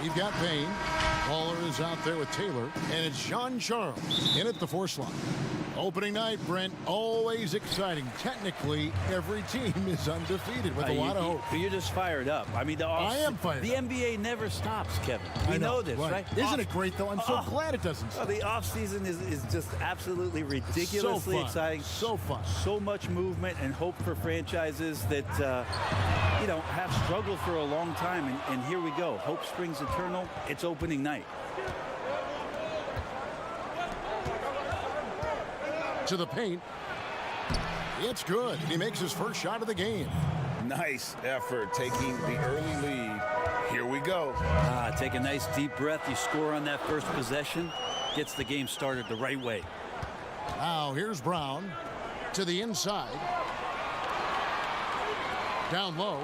You've got Payne. Waller is out there with Taylor. And it's Jean Charles in at the 4 slot. Opening night, Brent, always exciting. Technically, every team is undefeated with a lot of hope. You're just fired up. I mean, I am fired The up. NBA never stops, Kevin. We know this, right? Isn't it great, though? I'm so glad it doesn't stop. The offseason is just absolutely ridiculously exciting. So fun. So much movement and hope for franchises that, have struggled for a long time. And here we go. Hope springs eternal. It's opening night. To the paint. It's good. He makes his first shot of the game. Nice effort taking the early lead. Here we go. Take a nice deep breath. You score on that first possession. Gets the game started the right way. Now here's Brown to the inside. Down low.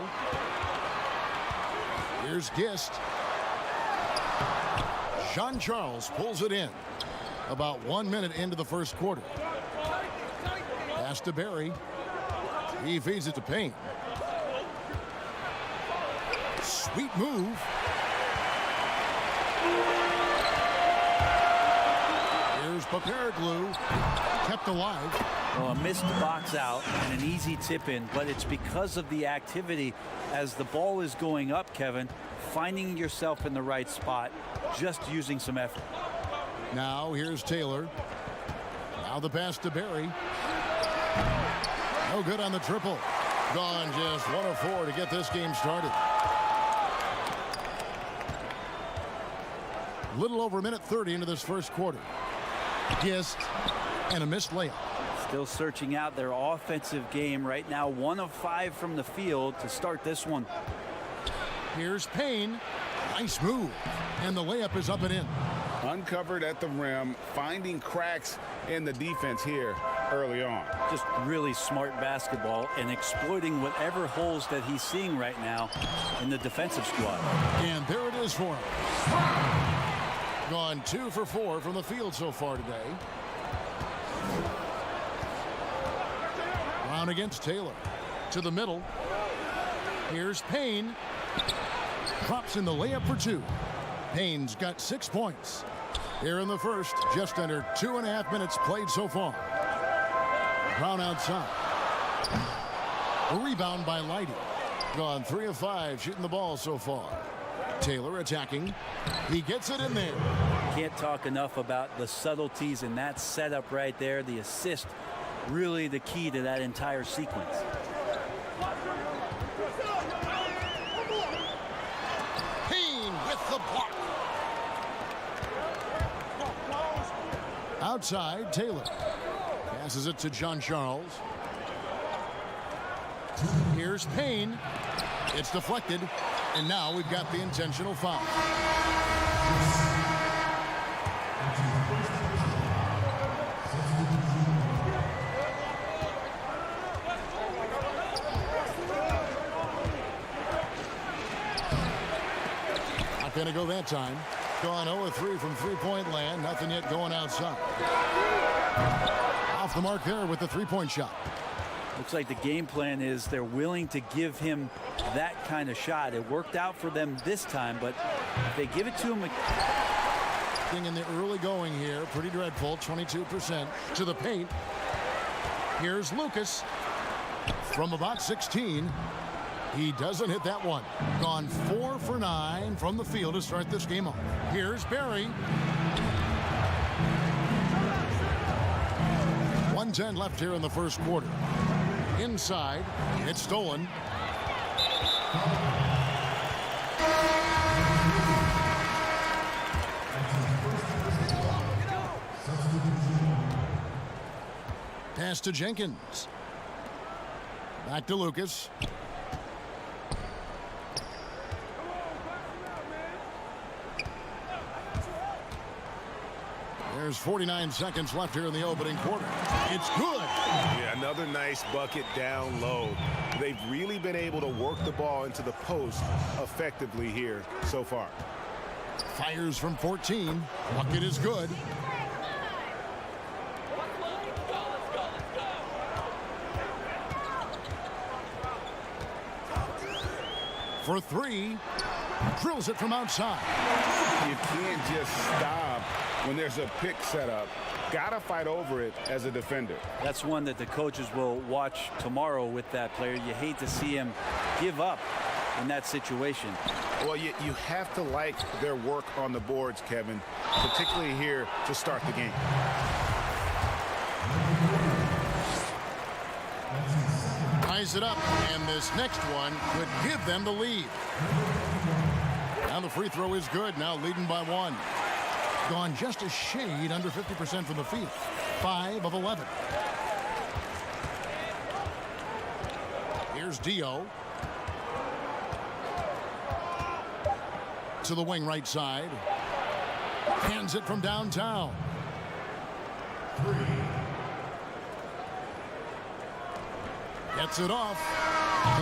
Here's Gist. Jean Charles pulls it in. About 1 minute into the first quarter. Pass to Barry. He feeds it to Payne. Sweet move. Here's Paparazou. Kept alive. Well, a missed box out and an easy tip in, but it's because of the activity as the ball is going up, Kevin. Finding yourself in the right spot, just using some effort. Now here's Taylor. Now the pass to Barry. No good on the triple. Gone just 1 of 4 to get this game started. Little over a minute 30 into this first quarter. Gist and a missed layup. Still searching out their offensive game right now. 1 of 5 from the field to start this one. Here's Payne. Nice move. And the layup is up and in. Uncovered at the rim, finding cracks in the defense here early on. Just really smart basketball and exploiting whatever holes that he's seeing right now in the defensive squad. And there it is for him. Gone 2 for 4 from the field so far today. Brown against Taylor. To the middle. Here's Payne. Drops in the layup for 2. Payne's got 6 points. Here in the first, just under 2.5 minutes played so far. Brown outside. A rebound by Lighty. Gone 3 of 5 shooting the ball so far. Taylor attacking. He gets it in there. Can't talk enough about the subtleties in that setup right there. The assist, really the key to that entire sequence. Payne with the block. Outside, Taylor. Passes it to Jean Charles. Here's Payne. It's deflected. And now we've got the intentional foul. Not going to go that time. Gone 0-3 from three-point land. Nothing yet going outside. Off the mark there with the three-point shot. Looks like the game plan is they're willing to give him that kind of shot. It worked out for them this time, but if they give it to him. In the early going here, pretty dreadful, 22% to the paint. Here's Lucas from about 16. He doesn't hit that one. Gone 4 for 9 from the field to start this game off. Here's Barry. 1:10 left here in the first quarter. Inside, it's stolen. Pass to Jenkins. Back to Lucas. There's 49 seconds left here in the opening quarter. It's good. Yeah, another nice bucket down low. They've really been able to work the ball into the post effectively here so far. Fires from 14. Bucket is good. For 3. Drills it from outside. You can't just stop when there's a pick set up. Got to fight over it as a defender. That's one that the coaches will watch tomorrow with that player. You hate to see him give up in that situation. Well, you have to like their work on the boards, Kevin, particularly here to start the game. Ties it up, and this next one could give them the lead. Now the free throw is good, now leading by 1. Gone just a shade under 50% from the field. 5 of 11. Here's Dio. To the wing right side. Hands it from downtown. Gets it off.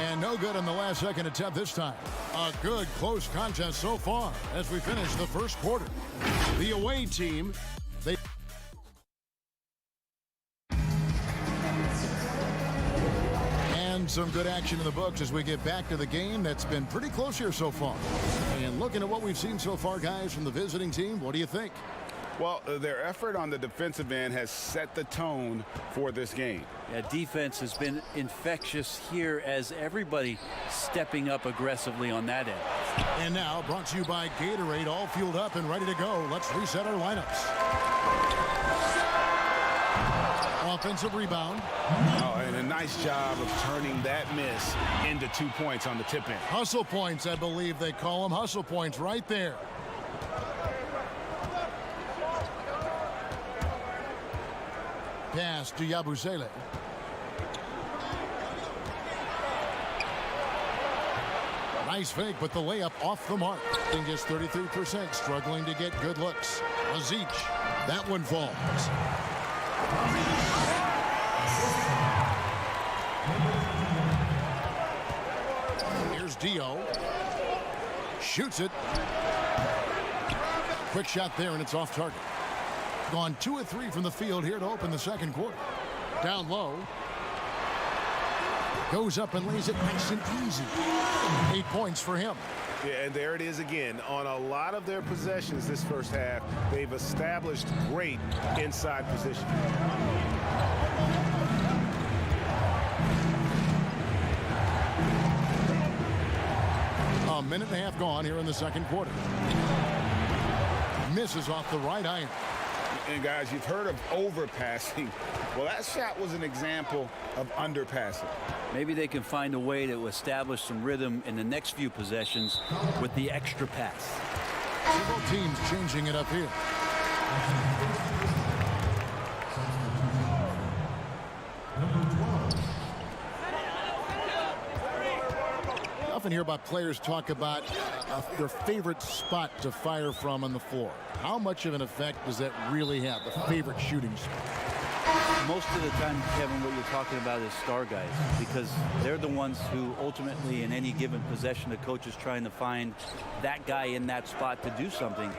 And no good in the last second attempt this time. A good close contest so far as we finish the first quarter. The away team, and some good action in the books as we get back to the game that's been pretty close here so far. And looking at what we've seen so far, guys, from the visiting team, what do you think? Well, their effort on the defensive end has set the tone for this game. Yeah, defense has been infectious here as everybody stepping up aggressively on that end. And now, brought to you by Gatorade, all fueled up and ready to go. Let's reset our lineups. Offensive rebound. Oh, and a nice job of turning that miss into 2 points on the tip in. Hustle points, I believe they call them. Hustle points right there. Pass to Yabusele. Nice fake, but the layup off the mark. And just 33%, struggling to get good looks. Azic, that one falls. Here's Dio. Shoots it. Quick shot there, and it's off target. Gone 2 of 3 from the field here to open the second quarter. Down low. Goes up and lays it nice and easy. 8 points for him. Yeah, and there it is again. On a lot of their possessions this first half, they've established great inside position. A minute and a half gone here in the second quarter. Misses off the right iron. And guys, you've heard of overpassing. Well, that shot was an example of underpassing. Maybe they can find a way to establish some rhythm in the next few possessions with the extra pass. Both teams changing it up here. Often hear about players talk about their favorite spot to fire from on the floor. How much of an effect does that really have, the favorite shooting spot? Most of the time, Kevin, what you're talking about is star guys, because they're the ones who ultimately in any given possession, the coach is trying to find that guy in that spot to do something.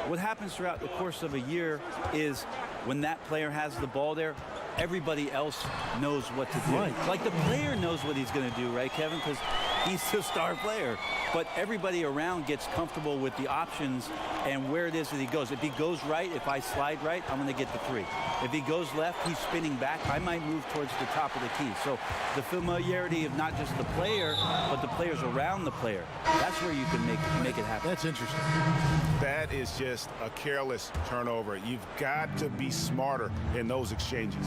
What happens throughout the course of a year is when that player has the ball there, everybody else knows what to do. Right. Like the player knows what he's going to do, right, Kevin? Because he's the star player. But everybody around gets comfortable with the options and where it is that he goes. If he goes right, if I slide right, I'm going to get the 3. If he goes left, he's spinning back. I might move towards the top of the key. So the familiarity of not just the player, but the players around the player, that's where you can make it happen. That's interesting. That is just a careless turnover. You've got to be smarter in those exchanges.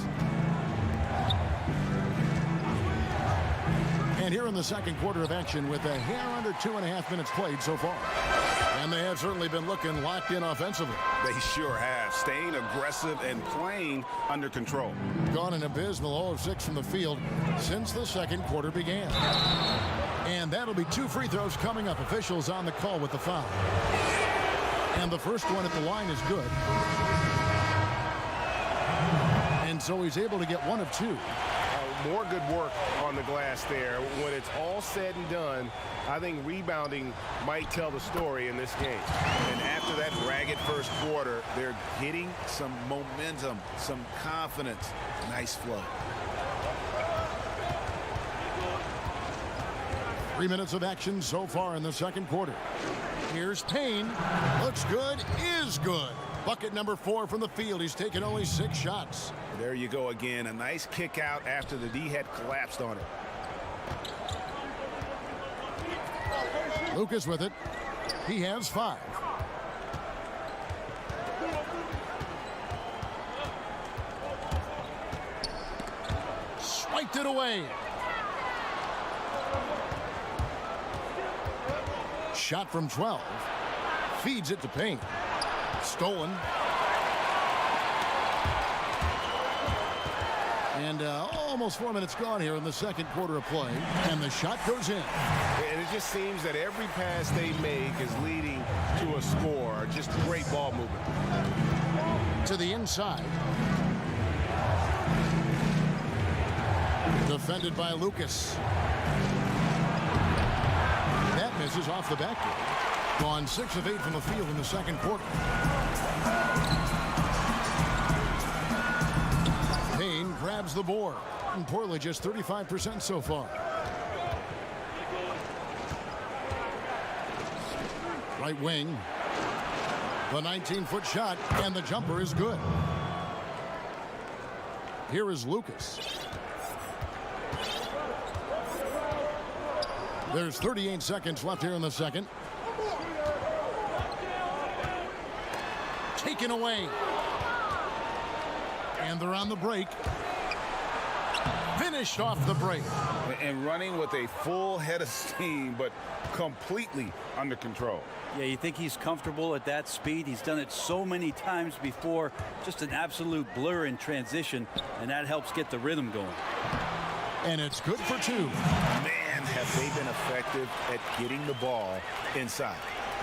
And here in the second quarter of action with a hair under 2.5 minutes played so far. And they have certainly been looking locked in offensively. They sure have. Staying aggressive and playing under control. Gone an abysmal 0 of 6 from the field since the second quarter began. And that'll be 2 free throws coming up. Officials on the call with the foul. And the first one at the line is good. And so he's able to get 1 of 2. More good work on the glass there. When it's all said and done, I think rebounding might tell the story in this game. And after that ragged first quarter, they're getting some momentum, some confidence. Nice flow. 3 minutes of action so far in the second quarter. Here's Payne. Looks good, is good. Bucket number 4 from the field. He's taken only 6 shots. There you go again. A nice kick out after the D had collapsed on it. Lucas with it. He has 5. Swiped it away. Shot from 12. Feeds it to Payne. Stolen. And almost 4 minutes gone here in the second quarter of play. And the shot goes in. And it just seems that every pass they make is leading to a score. Just great ball movement. To the inside. Defended by Lucas. That misses off the backboard. Gone 6 of 8 from the field in the second quarter. Payne grabs the board. And Portland just 35% so far. Right wing. The 19-foot shot, and the jumper is good. Here is Lucas. There's 38 seconds left here in the second. Taken away. And they're on the break. Finished off the break. And running with a full head of steam, but completely under control. Yeah, you think he's comfortable at that speed. He's done it so many times before. Just an absolute blur in transition, and that helps get the rhythm going. And it's good for 2. Man, have they been effective at getting the ball inside.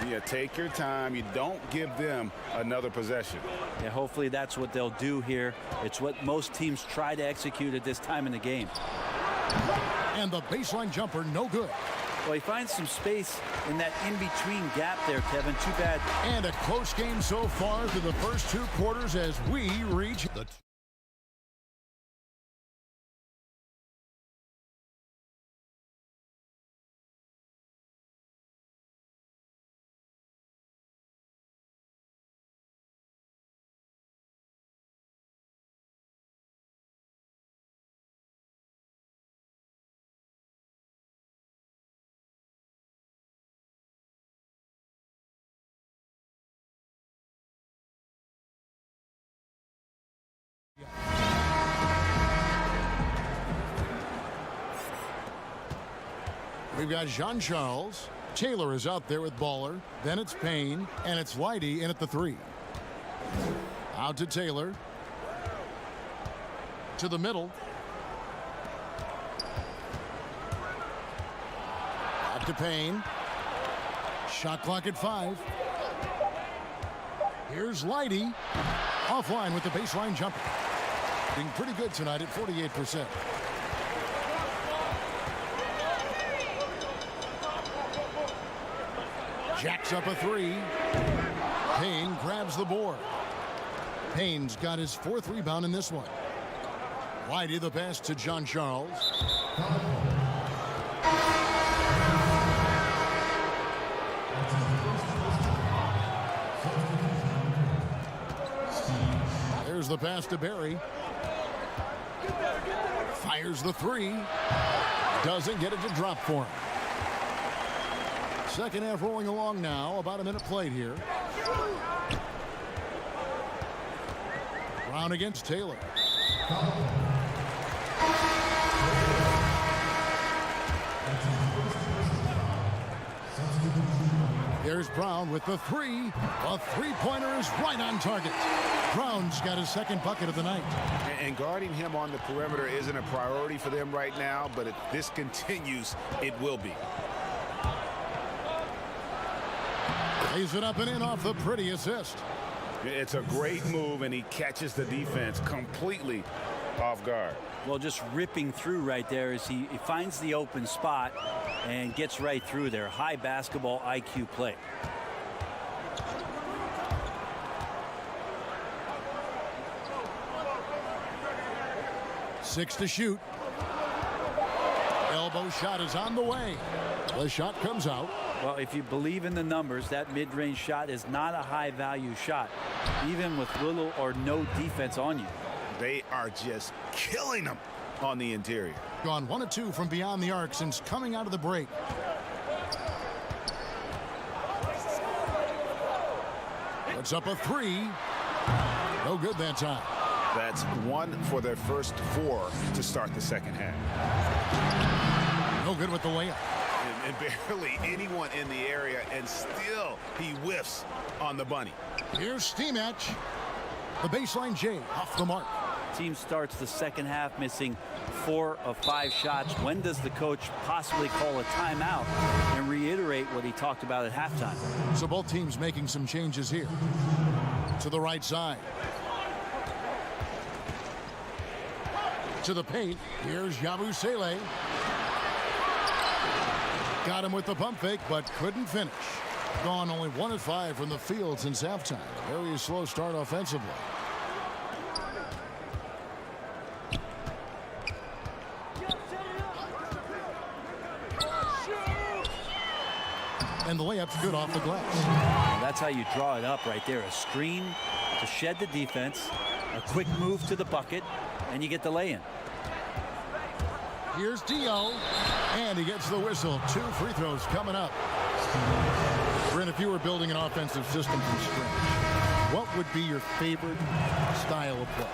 Yeah, take your time. You don't give them another possession. Yeah, hopefully that's what they'll do here. It's what most teams try to execute at this time in the game. And the baseline jumper, no good. Well, he finds some space in that in-between gap there, Kevin. Too bad. And a close game so far through the first 2 quarters as we reach the We've got Jean-Charles. Taylor is out there with Baller. Then it's Payne. And it's Whitey in at the 3. Out to Taylor. To the middle. Up to Payne. Shot clock at 5. Here's Whitey. Offline with the baseline jumper. Being pretty good tonight at 48%. Jacks up a 3. Payne grabs the board. Payne's got his 4th rebound in this one. Whitey the pass to Jean-Charles. There's the pass to Barry. Fires the 3. Doesn't get it to drop for him. Second half rolling along now. About a minute played here. Brown against Taylor. There's Brown with the 3. A 3-pointer is right on target. Brown's got his 2nd bucket of the night. And guarding him on the perimeter isn't a priority for them right now, but if this continues, it will be. Lays it up and in off the pretty assist. It's a great move, and he catches the defense completely off guard. Well, just ripping through right there as he finds the open spot and gets right through there. High basketball IQ play. Six to shoot. elbow shot is on the way. The shot comes out. Well, if you believe in the numbers, that mid-range shot is not a high-value shot, even with little or no defense on you. They are just killing them on the interior. Gone 1 of 2 from beyond the arc since coming out of the break. Puts up a 3. No good that time. That's 1 for their first 4 to start the second half. No good with the layup. And barely anyone in the area, and still he whiffs on the bunny. Here's Steamach. The baseline J off the mark. Team starts the second half missing 4 of 5 shots. When does the coach possibly call a timeout and reiterate what he talked about at halftime? So both teams making some changes here. To the right side. To the paint. Here's Yabusele. Got him with the pump fake, but couldn't finish. Gone only 1 of 5 from the field since halftime. Very slow start offensively. And the layup's good off the glass. And that's how you draw it up right there. A screen to shed the defense, a quick move to the bucket, and you get the lay-in. Here's Dio, and he gets the whistle. 2 free throws coming up. Brent, if you were building an offensive system from scratch, what would be your favorite style of play?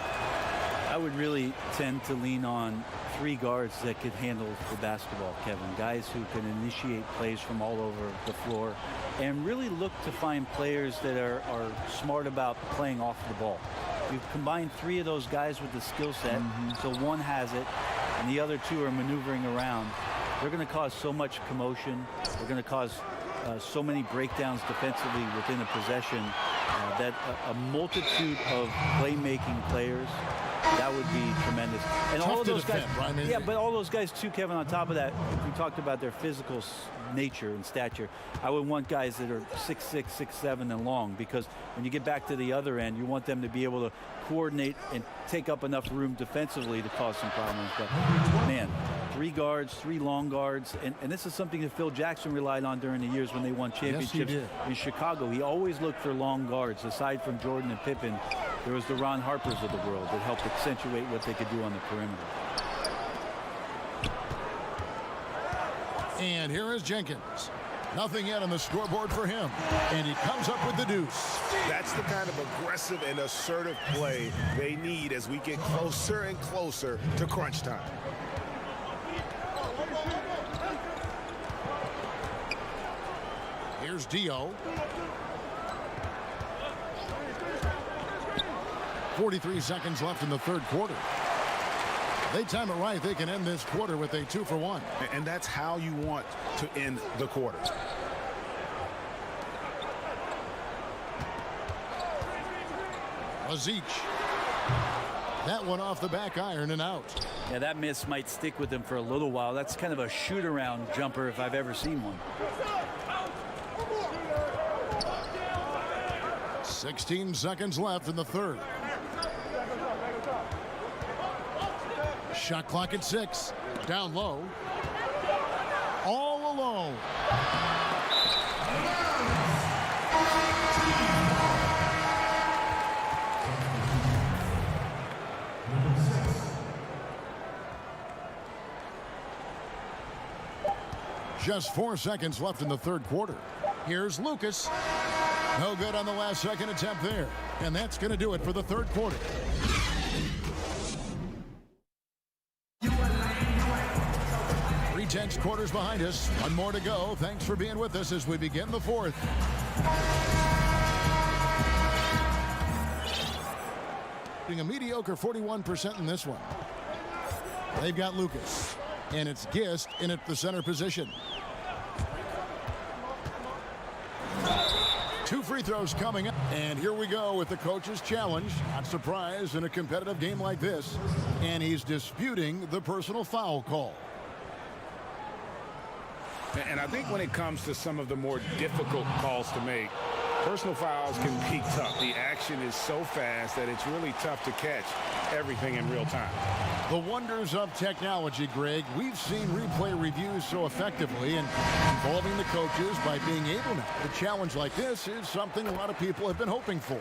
I would really tend to lean on 3 guards that could handle the basketball, Kevin. Guys who can initiate plays from all over the floor and really look to find players that are smart about playing off the ball. You combine 3 of those guys with the skill set, so one has it, and the other 2 are maneuvering around. They're going to cause so much commotion. They're going to cause so many breakdowns defensively within a possession that a multitude of playmaking players, that would be tremendous. And Tough all of those defend, guys, right? I mean, yeah, but all those guys too, Kevin, on top of that, we talked about their physical nature and stature. I would want guys that are 6'6", 6'7", and long, because when you get back to the other end, you want them to be able to coordinate and take up enough room defensively to cause some problems. But man, 3 guards, 3 long guards, and this is something that Phil Jackson relied on during the years when they won championships in Chicago. He always looked for long guards. Aside from Jordan and Pippen, there was the Ron Harpers of the world that helped accentuate what they could do on the perimeter. And here is Jenkins. Nothing yet on the scoreboard for him. And he comes up with the deuce. That's the kind of aggressive and assertive play they need as we get closer and closer to crunch time. Here's Dio. 43 seconds left in the third quarter. They time it right. They can end this quarter with a 2 for 1. And that's how you want to end the quarter. Lazic. That one off the back iron and out. Yeah, that miss might stick with him for a little while. That's kind of a shoot-around jumper if I've ever seen one. 16 seconds left in the third. Shot clock at 6. Down low. All alone. Just 4 seconds left in the third quarter. Here's Lucas. No good on the last second attempt there. And that's going to do it for the third quarter. Tense quarters behind us. 1 more to go. Thanks for being with us as we begin the fourth. Being a mediocre 41% in this one. They've got Lucas. And it's Gist in at the center position. 2 free throws coming up. And here we go with the coach's challenge. Not surprised in a competitive game like this. And he's disputing the personal foul call. And I think when it comes to some of the more difficult calls to make, personal fouls can be tough. The action is so fast that it's really tough to catch everything in real time. The wonders of technology, Greg. We've seen replay reviews so effectively, and involving the coaches by being able now to challenge like this is something a lot of people have been hoping for.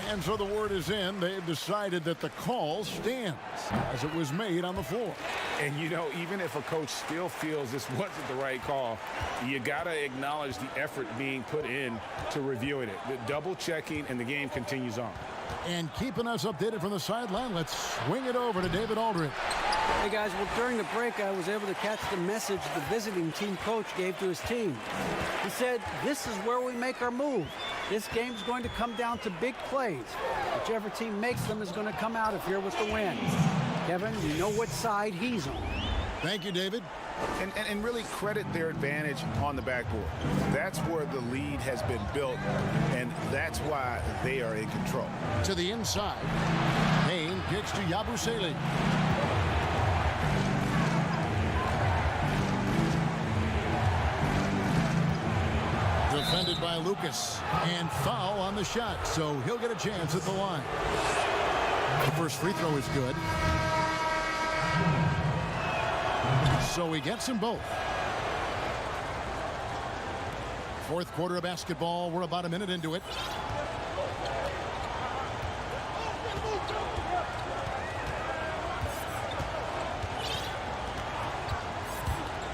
And so the word is in. They've decided that the call stands as it was made on the floor. And, you know, even if a coach still feels this wasn't the right call, you got to acknowledge the effort being put in to reviewing it. The double checking, and the game continues on. And keeping us updated from the sideline, let's swing it over to David Aldridge. Hey, guys, well, during the break, I was able to catch the message the visiting team coach gave to his team. He said, this is where we make our move. This game's going to come down to big plays. Whichever team makes them is going to come out of here with the win. Kevin, you know what side he's on. Thank you, David. And really credit their advantage on the backboard. That's where the lead has been built, and that's why they are in control. To the inside. Payne kicks to Yabusele. Defended by Lucas. And foul on the shot, so he'll get a chance at the line. The first free throw is good. So he gets them both. Fourth quarter of basketball. We're about a minute into it.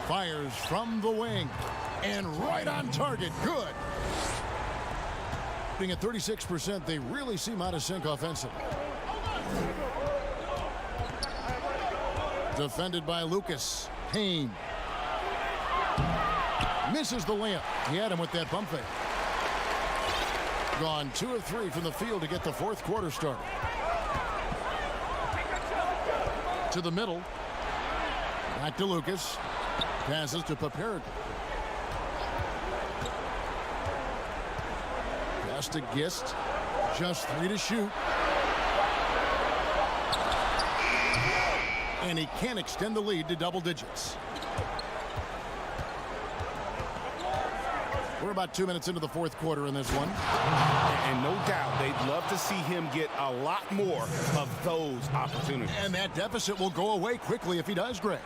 Fires from the wing. And right on target. Good. Being at 36%, they really seem out of sync offensively. Defended by Lucas. Payne. Misses the layup. He had him with that bump fake. Gone 2 of 3 from the field to get the fourth quarter started. To the middle. Back to Lucas. Passes to Papirik. Pass to Gist. Just 3 to shoot. And he can't extend the lead to double digits. We're about 2 minutes into the fourth quarter in this one. And no doubt they'd love to see him get a lot more of those opportunities. And that deficit will go away quickly if he does, Greg.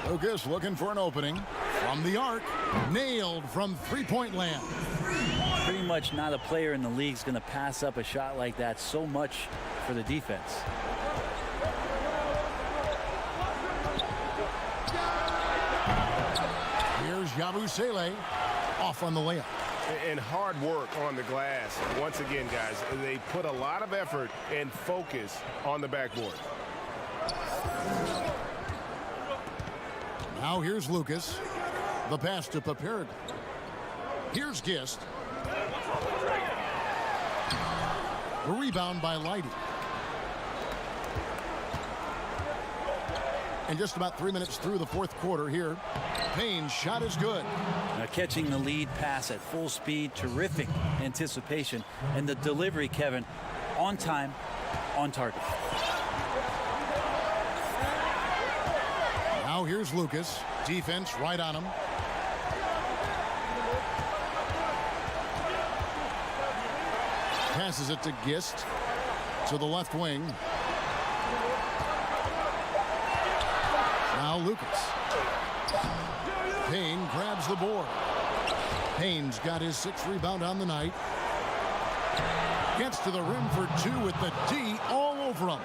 Lucas looking for an opening. From the arc. Nailed from three-point land. Pretty much not a player in the league is going to pass up a shot like that so much for the defense. Here's Yabusele off on the layup. And hard work on the glass. Once again, guys, they put a lot of effort and focus on the backboard. Now here's Lucas. The pass to Papirik. Here's Gist. The rebound by Lighty. And just about 3 minutes through the fourth quarter here. Payne's shot is good. Now catching the lead pass at full speed, terrific anticipation, and the delivery, Kevin, on time, on target. Now here's Lucas. Defense right on him. Passes it to Gist. To the left wing. Now Lucas. Payne grabs the board. Payne's got his 6th rebound on the night. Gets to the rim for 2 with the D all over him.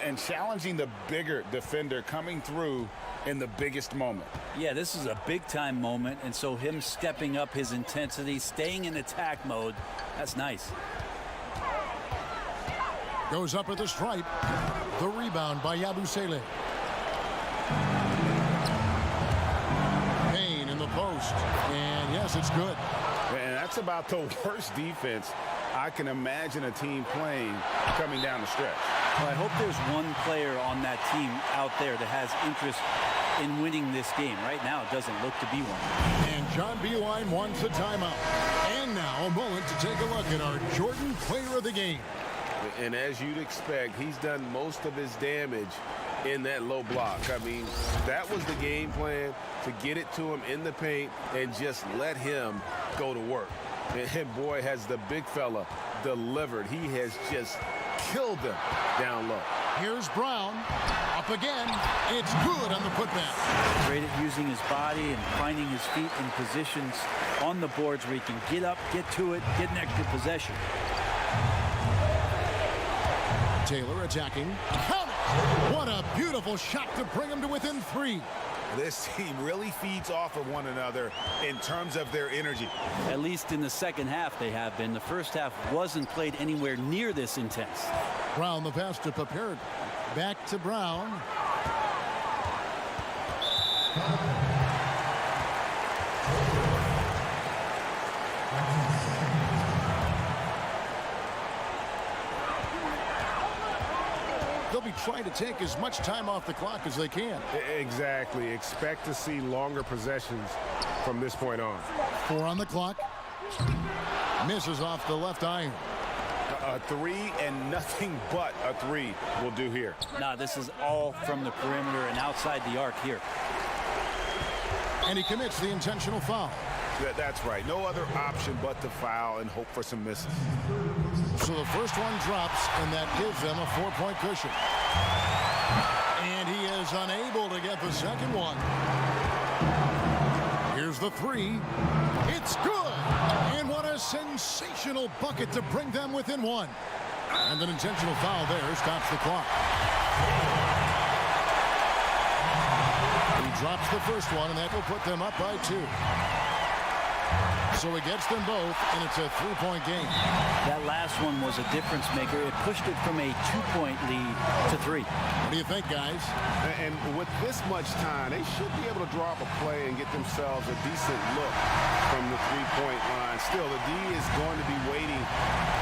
And challenging the bigger defender coming through in the biggest moment. Yeah, this is a big-time moment, and so him stepping up his intensity, staying in attack mode, that's nice. Goes up at the stripe. The rebound by Yabusele. Payne in the post. And yes, it's good. And that's about the worst defense I can imagine a team playing coming down the stretch. Well, I hope there's one player on that team out there that has interest in winning this game. Right now, it doesn't look to be one. And John Beilein wants a timeout. And now a moment to take a look at our Jordan Player of the Game. And as you'd expect, he's done most of his damage in that low block. I mean, that was the game plan, to get it to him in the paint and just let him go to work. And boy, has the big fella delivered. He has just killed them down low. Here's Brown. Up again. It's good on the putback. Great at using his body and finding his feet in positions on the boards where he can get up, get to it, get an extra possession. Taylor attacking. Count it! What a beautiful shot to bring him to within 3. This team really feeds off of one another in terms of their energy. At least in the second half they have been. The first half wasn't played anywhere near this intense. Brown the pass to Papert. Back to Brown. They'll be trying to take as much time off the clock as they can. Exactly. Expect to see longer possessions from this point on. 4 on the clock. Misses off the left iron. A 3 and nothing but a 3 will do here. Nah, this is all from the perimeter and outside the arc here. And he commits the intentional foul. That's right. No other option but to foul and hope for some misses. So the first one drops, and that gives them a 4-point cushion. And he is unable to get the second one. Here's the 3. It's good! And what a sensational bucket to bring them within 1. And an intentional foul there stops the clock. He drops the first one, and that will put them up by 2. So he gets them both, and it's a 3-point game. That last one was a difference maker. It pushed it from a 2-point lead to 3. What do you think, guys? And with this much time, they should be able to draw up a play and get themselves a decent look from the 3-point line. Still, the D is going to be waiting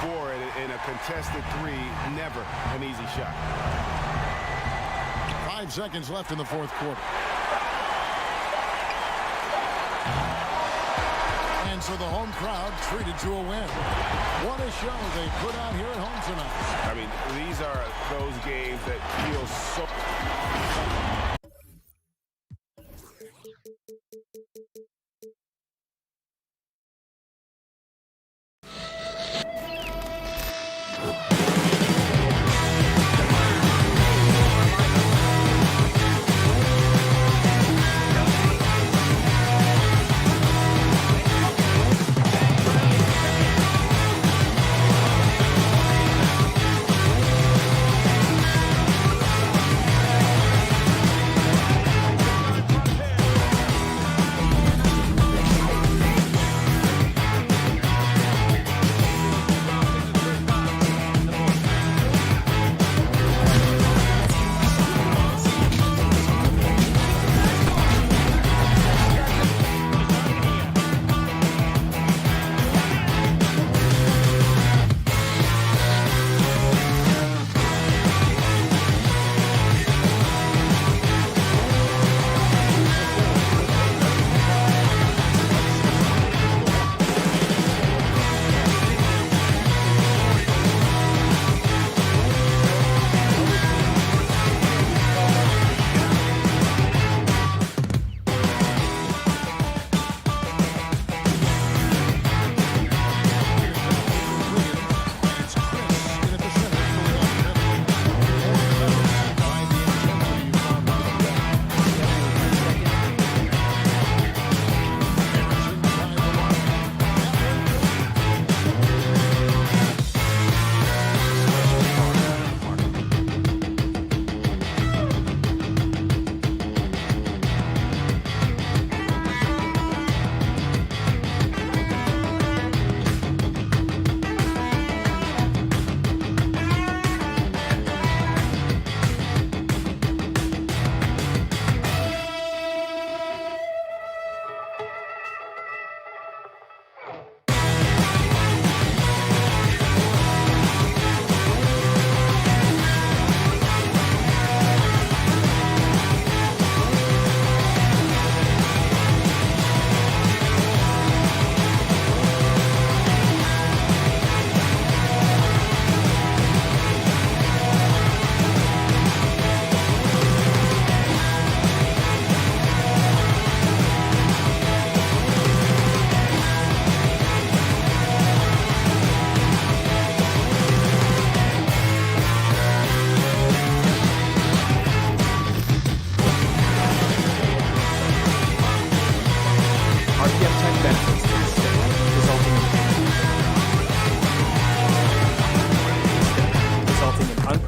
for it in a contested 3. Never an easy shot. 5 seconds left in the fourth quarter. And so the home crowd treated to a win. What a show they put on here at home tonight. I mean, these are those games that feel so...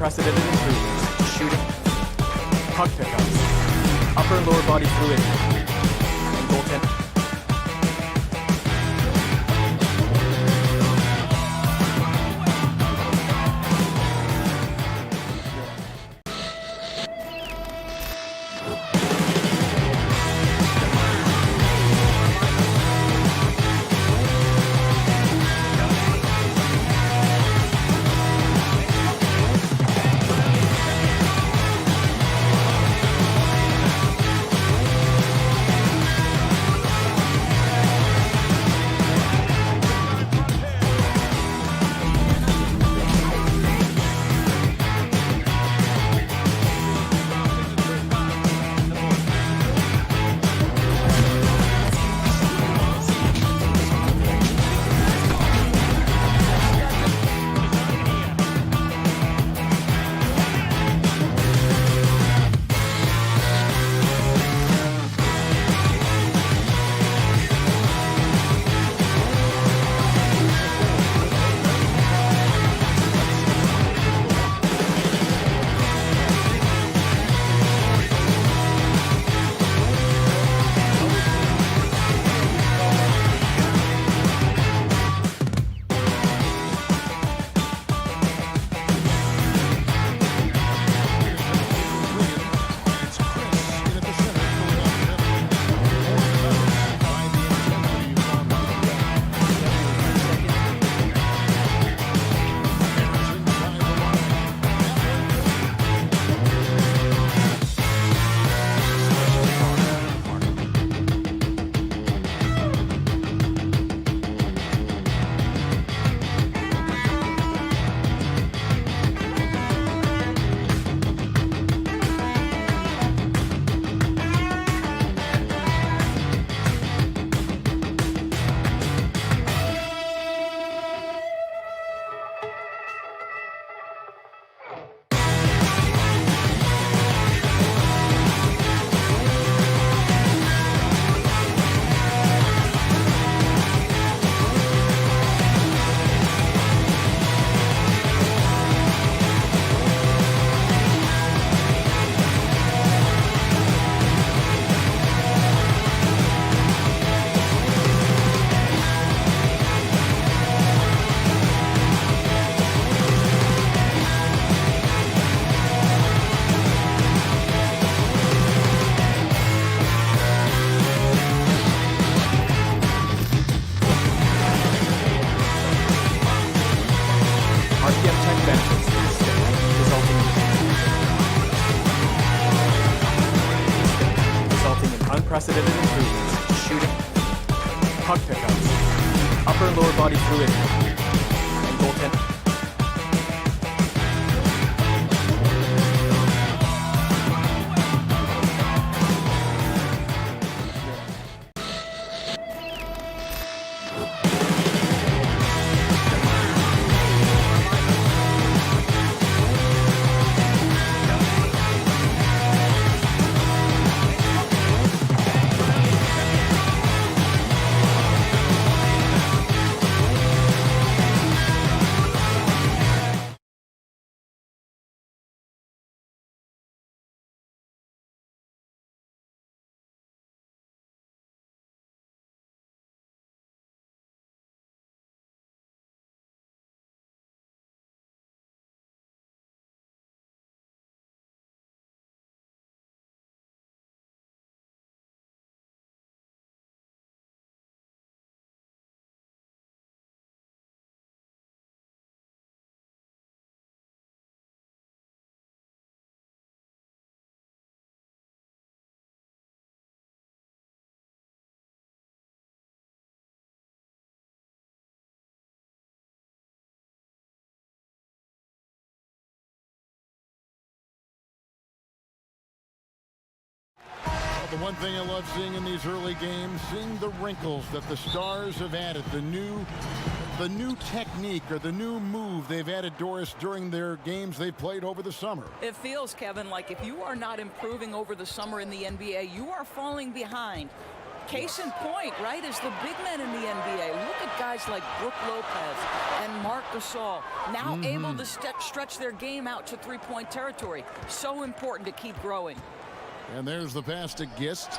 unprecedented improvements. Shooting, puck pickups, upper and lower body fluidity, and goaltending. Unprecedented improvements. Shooting, puck pickups, upper and lower body fluidity, and goaltending. The one thing I love seeing in these early games, seeing the wrinkles that the Stars have added, the new technique or the new move they've added, Doris, during their games they played over the summer. It feels, Kevin, like if you are not improving over the summer in the NBA, you are falling behind. Case in point, right, is the big men in the NBA. Look at guys like Brook Lopez and Marc Gasol, now able to stretch their game out to three-point territory. So important to keep growing. And there's the pass to Gist.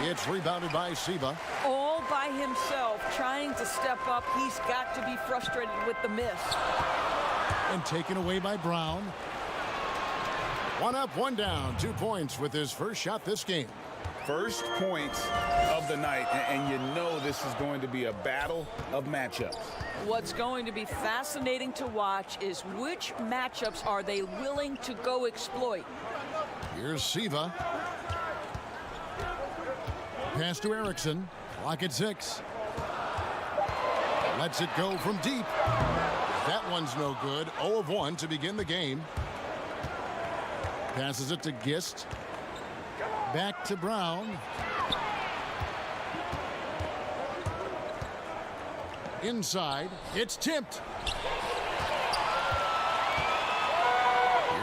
It's rebounded by Siva. All by himself, trying to step up. He's got to be frustrated with the miss. And taken away by Brown. 1 up, 1 down. 2 points with his first shot this game. First points of the night, and you know this is going to be a battle of matchups. What's going to be fascinating to watch is which matchups are they willing to go exploit. Here's Siva. Pass to Erickson. Clock at 6. Lets it go from deep. That one's no good. 0 of 1 to begin the game. Passes it to Gist. Back to Brown. Inside. It's tipped.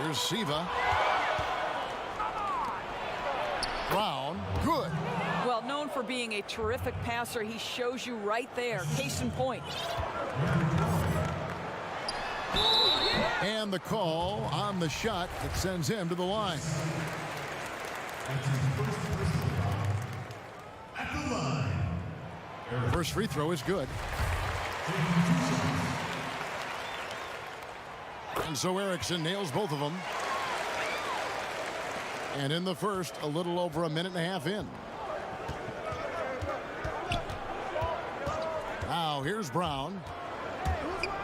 Here's Siva. Brown. Good. Well, known for being a terrific passer, he shows you right there. Case in point. And the call on the shot that sends him to the line. First free throw is good. And so Erickson nails both of them. And in the first, a little over a minute and a half in. Now here's Brown.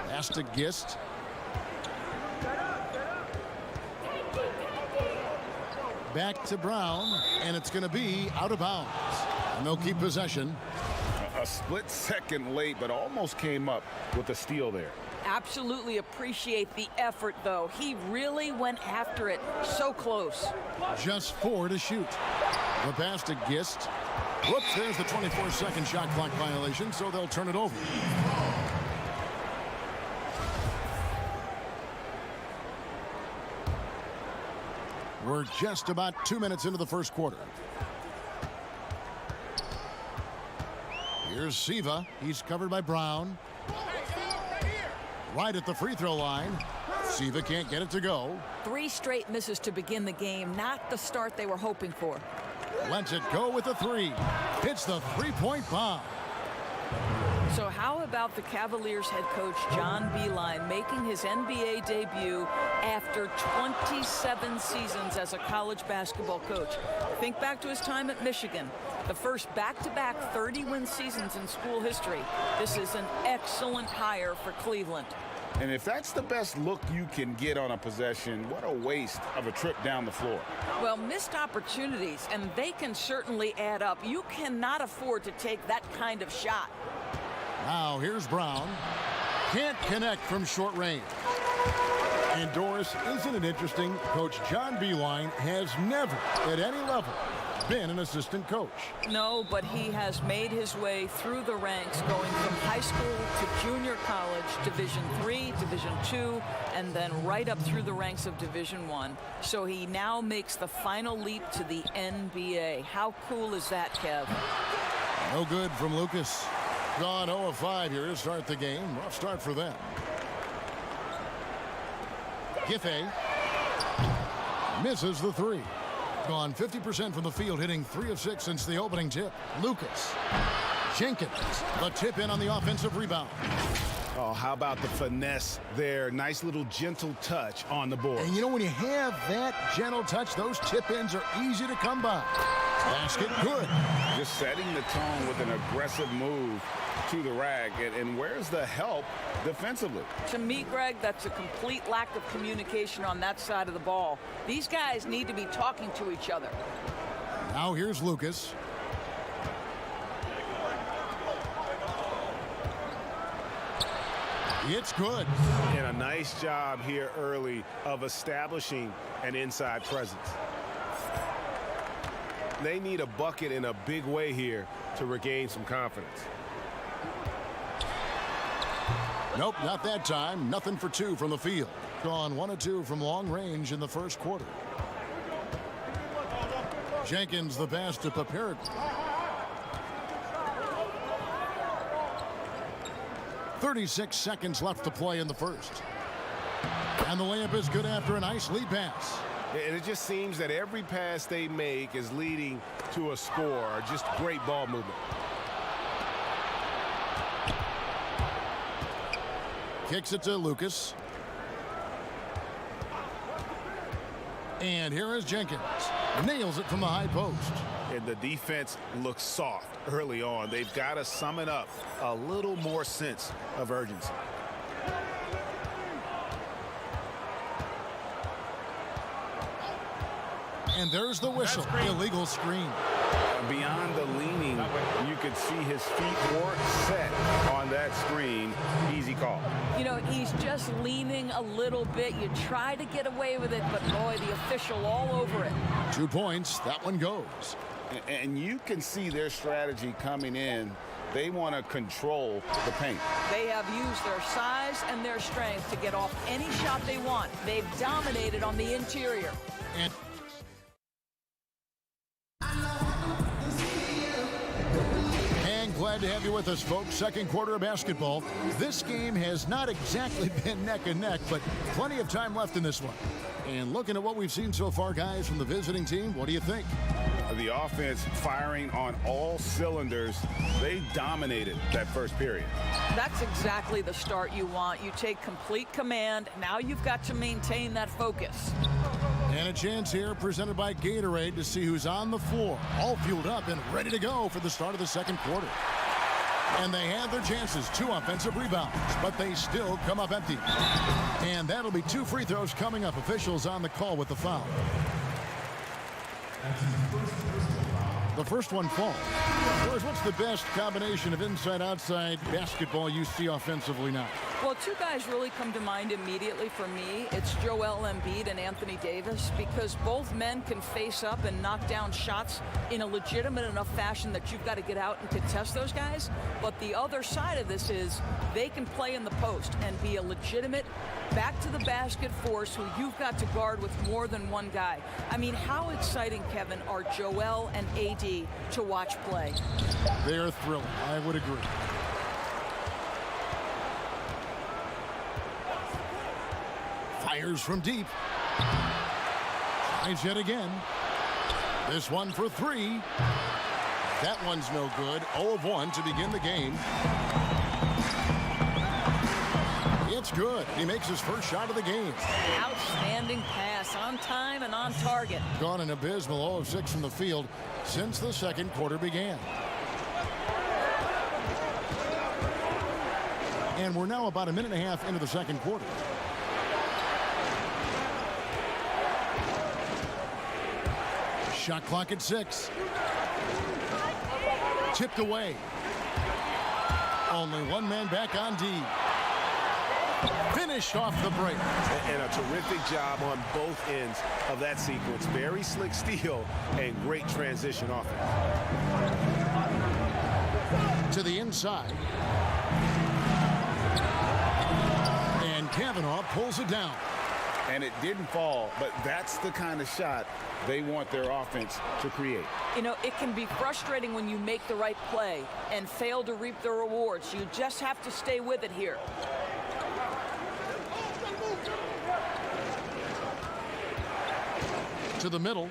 Pass to Gist. Back to Brown, and it's going to be out of bounds. And they'll keep possession. A split second late, but almost came up with a steal there. Absolutely appreciate the effort, though. He really went after it. So close. Just 4 to shoot. The pass to Gist. Whoops, there's the 24-second shot clock violation, so they'll turn it over. We're just about 2 minutes into the first quarter. Here's Siva. He's covered by Brown. Right at the free throw line. Siva can't get it to go. 3 straight misses to begin the game. Not the start they were hoping for. Lets it go with a 3. Hits the three-point bomb. So how about the Cavaliers head coach John Beilein making his NBA debut after 27 seasons as a college basketball coach? Think back to his time at Michigan, the first back-to-back 30-win seasons in school history. This is an excellent hire for Cleveland. And if that's the best look you can get on a possession, what a waste of a trip down the floor. Well, missed opportunities, and they can certainly add up. You cannot afford to take that kind of shot. Now here's Brown. Can't connect from short range. And Doris, isn't it interesting? Coach John Beilein has never, at any level, been an assistant coach. No, but he has made his way through the ranks, going from high school to junior college, Division III, Division II, and then right up through the ranks of Division I. So he now makes the final leap to the NBA. How cool is that, Kev? No good from Lucas. Gone 0 of 5 here to start the game. Rough start for them. Giffey misses the 3. Gone 50% from the field, hitting 3 of 6 since the opening tip. Lucas. Jenkins, the tip in on the offensive rebound. Oh, how about the finesse there? Nice little gentle touch on the board. And you know, when you have that gentle touch, those tip-ins are easy to come by. Basket good. Just setting the tone with an aggressive move to the rack. And where's the help defensively? To me, Greg, that's a complete lack of communication on that side of the ball. These guys need to be talking to each other. Now here's Lucas. It's good. And a nice job here early of establishing an inside presence. They need a bucket in a big way here to regain some confidence. Nope, not that time. Nothing for 2 from the field. Gone 1 of 2 from long range in the first quarter. Jenkins the pass to Paperic. 36 seconds left to play in the first. And the layup is good after a nice lead pass. And it just seems that every pass they make is leading to a score. Just great ball movement. Kicks it to Lucas. And here is Jenkins. Nails it from the high post. And the defense looks soft early on. They've got to summon up a little more sense of urgency. And there's the whistle. Illegal screen. Beyond the leaning, you could see his feet weren't set on that screen. Easy call. You know, he's just leaning a little bit. You try to get away with it, but boy, the official all over it. 2 points. That one goes. And you can see their strategy coming in. They want to control the paint. They have used their size and their strength to get off any shot they want. They've dominated on the interior. And glad to have you with us, folks. Second quarter of basketball. This game has not exactly been neck and neck, but plenty of time left in this one. And looking at what we've seen so far, guys, from the visiting team, what do you think? The offense firing on all cylinders. They dominated that first period. That's exactly the start you want. You take complete command. Now you've got to maintain that focus. And a chance here presented by Gatorade to see who's on the floor, all fueled up and ready to go for the start of the second quarter. And they had their chances, 2 offensive rebounds, but they still come up empty. And that'll be 2 free throws coming up. Officials on the call with the foul. The first one falls. George, what's the best combination of inside-outside basketball you see offensively now? Well, 2 guys really come to mind immediately for me. It's Joel Embiid and Anthony Davis, because both men can face up and knock down shots in a legitimate enough fashion that you've got to get out and contest those guys. But the other side of this is they can play in the post and be a legitimate back-to-the-basket force who you've got to guard with more than one guy. I mean, how exciting, Kevin, are Joel and AD to watch play? They are thrilling. I would agree. Fires from deep. Tries yet again. This one for 3. That one's no good. 0 of 1 to begin the game. It's good. He makes his first shot of the game. Outstanding pass, on time and on target. Gone an abysmal 0 of 6 from the field since the second quarter began. And we're now about a minute and a half into the second quarter. Shot clock at 6. Tipped away. Only one man back on D. Finished off the break. And a terrific job on both ends of that sequence. Very slick steal and great transition offense. To the inside. And Kavanaugh pulls it down. And it didn't fall, but that's the kind of shot they want their offense to create. You know, it can be frustrating when you make the right play and fail to reap the rewards. You just have to stay with it here. To the middle.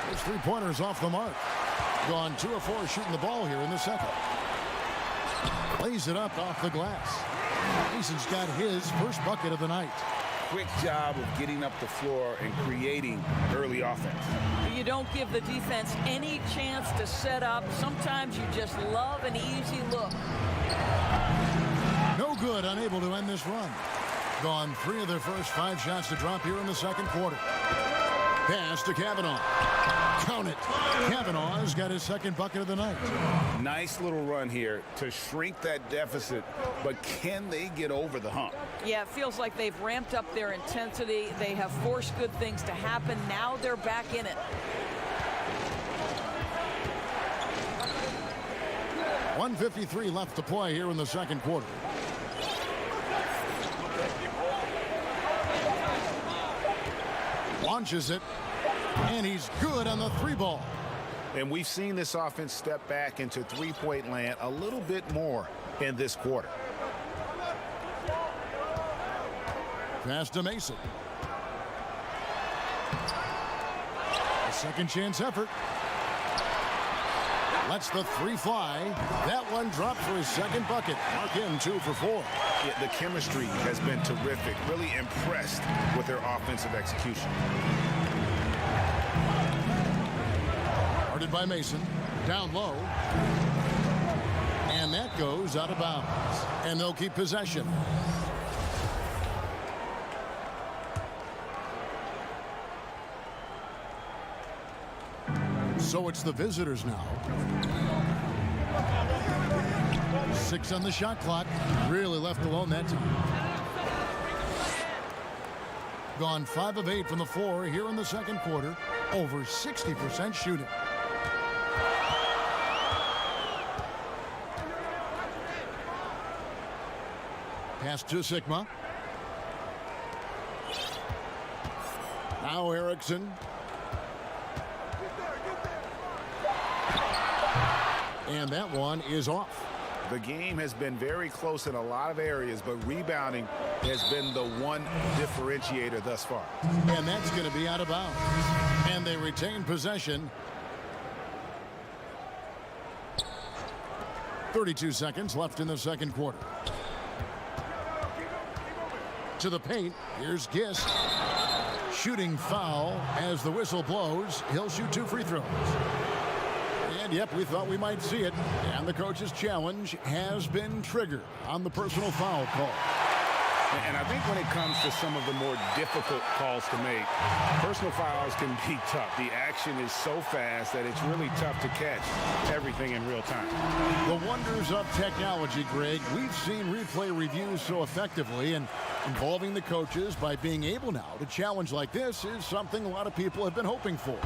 His 3-pointers off the mark. Gone 2 of 4 shooting the ball here in the second. Lays it up off the glass. Mason's got his first bucket of the night. Quick job of getting up the floor and creating early offense. You don't give the defense any chance to set up. Sometimes you just love an easy look. No good, unable to end this run. Gone 3 of their first 5 shots to drop here in the second quarter. Pass to Kavanaugh. Count it. Kavanaugh has got his second bucket of the night. Nice little run here to shrink that deficit, but can they get over the hump? Yeah, it feels like they've ramped up their intensity. They have forced good things to happen. Now they're back in it. .153 left to play here in the second quarter. Launches it. And he's good on the 3-ball. And we've seen this offense step back into three-point land a little bit more in this quarter. Pass to Mason. A second chance effort. Lets the 3 fly. That one dropped for his second bucket. Mark him 2 for 4. Yeah, the chemistry has been terrific. Really impressed with their offensive execution. Guarded by Mason. Down low. And that goes out of bounds. And they'll keep possession. So it's the visitors now. 6 on the shot clock. Really left alone that time. Gone 5 of 8 from the floor here in the second quarter. Over 60% shooting. Pass to Sigma. Now Erickson. And that one is off. The game has been very close in a lot of areas, but rebounding has been the one differentiator thus far. And that's going to be out of bounds. And they retain possession. 32 seconds left in the second quarter. To the paint. Here's Gist. Shooting foul as the whistle blows. He'll shoot 2 free throws. And yep, we thought we might see it. And the coach's challenge has been triggered on the personal foul call. And I think when it comes to some of the more difficult calls to make, personal fouls can be tough. The action is so fast that it's really tough to catch everything in real time. The wonders of technology, Greg. We've seen replay reviews so effectively, and involving the coaches by being able now to challenge like this is something a lot of people have been hoping for.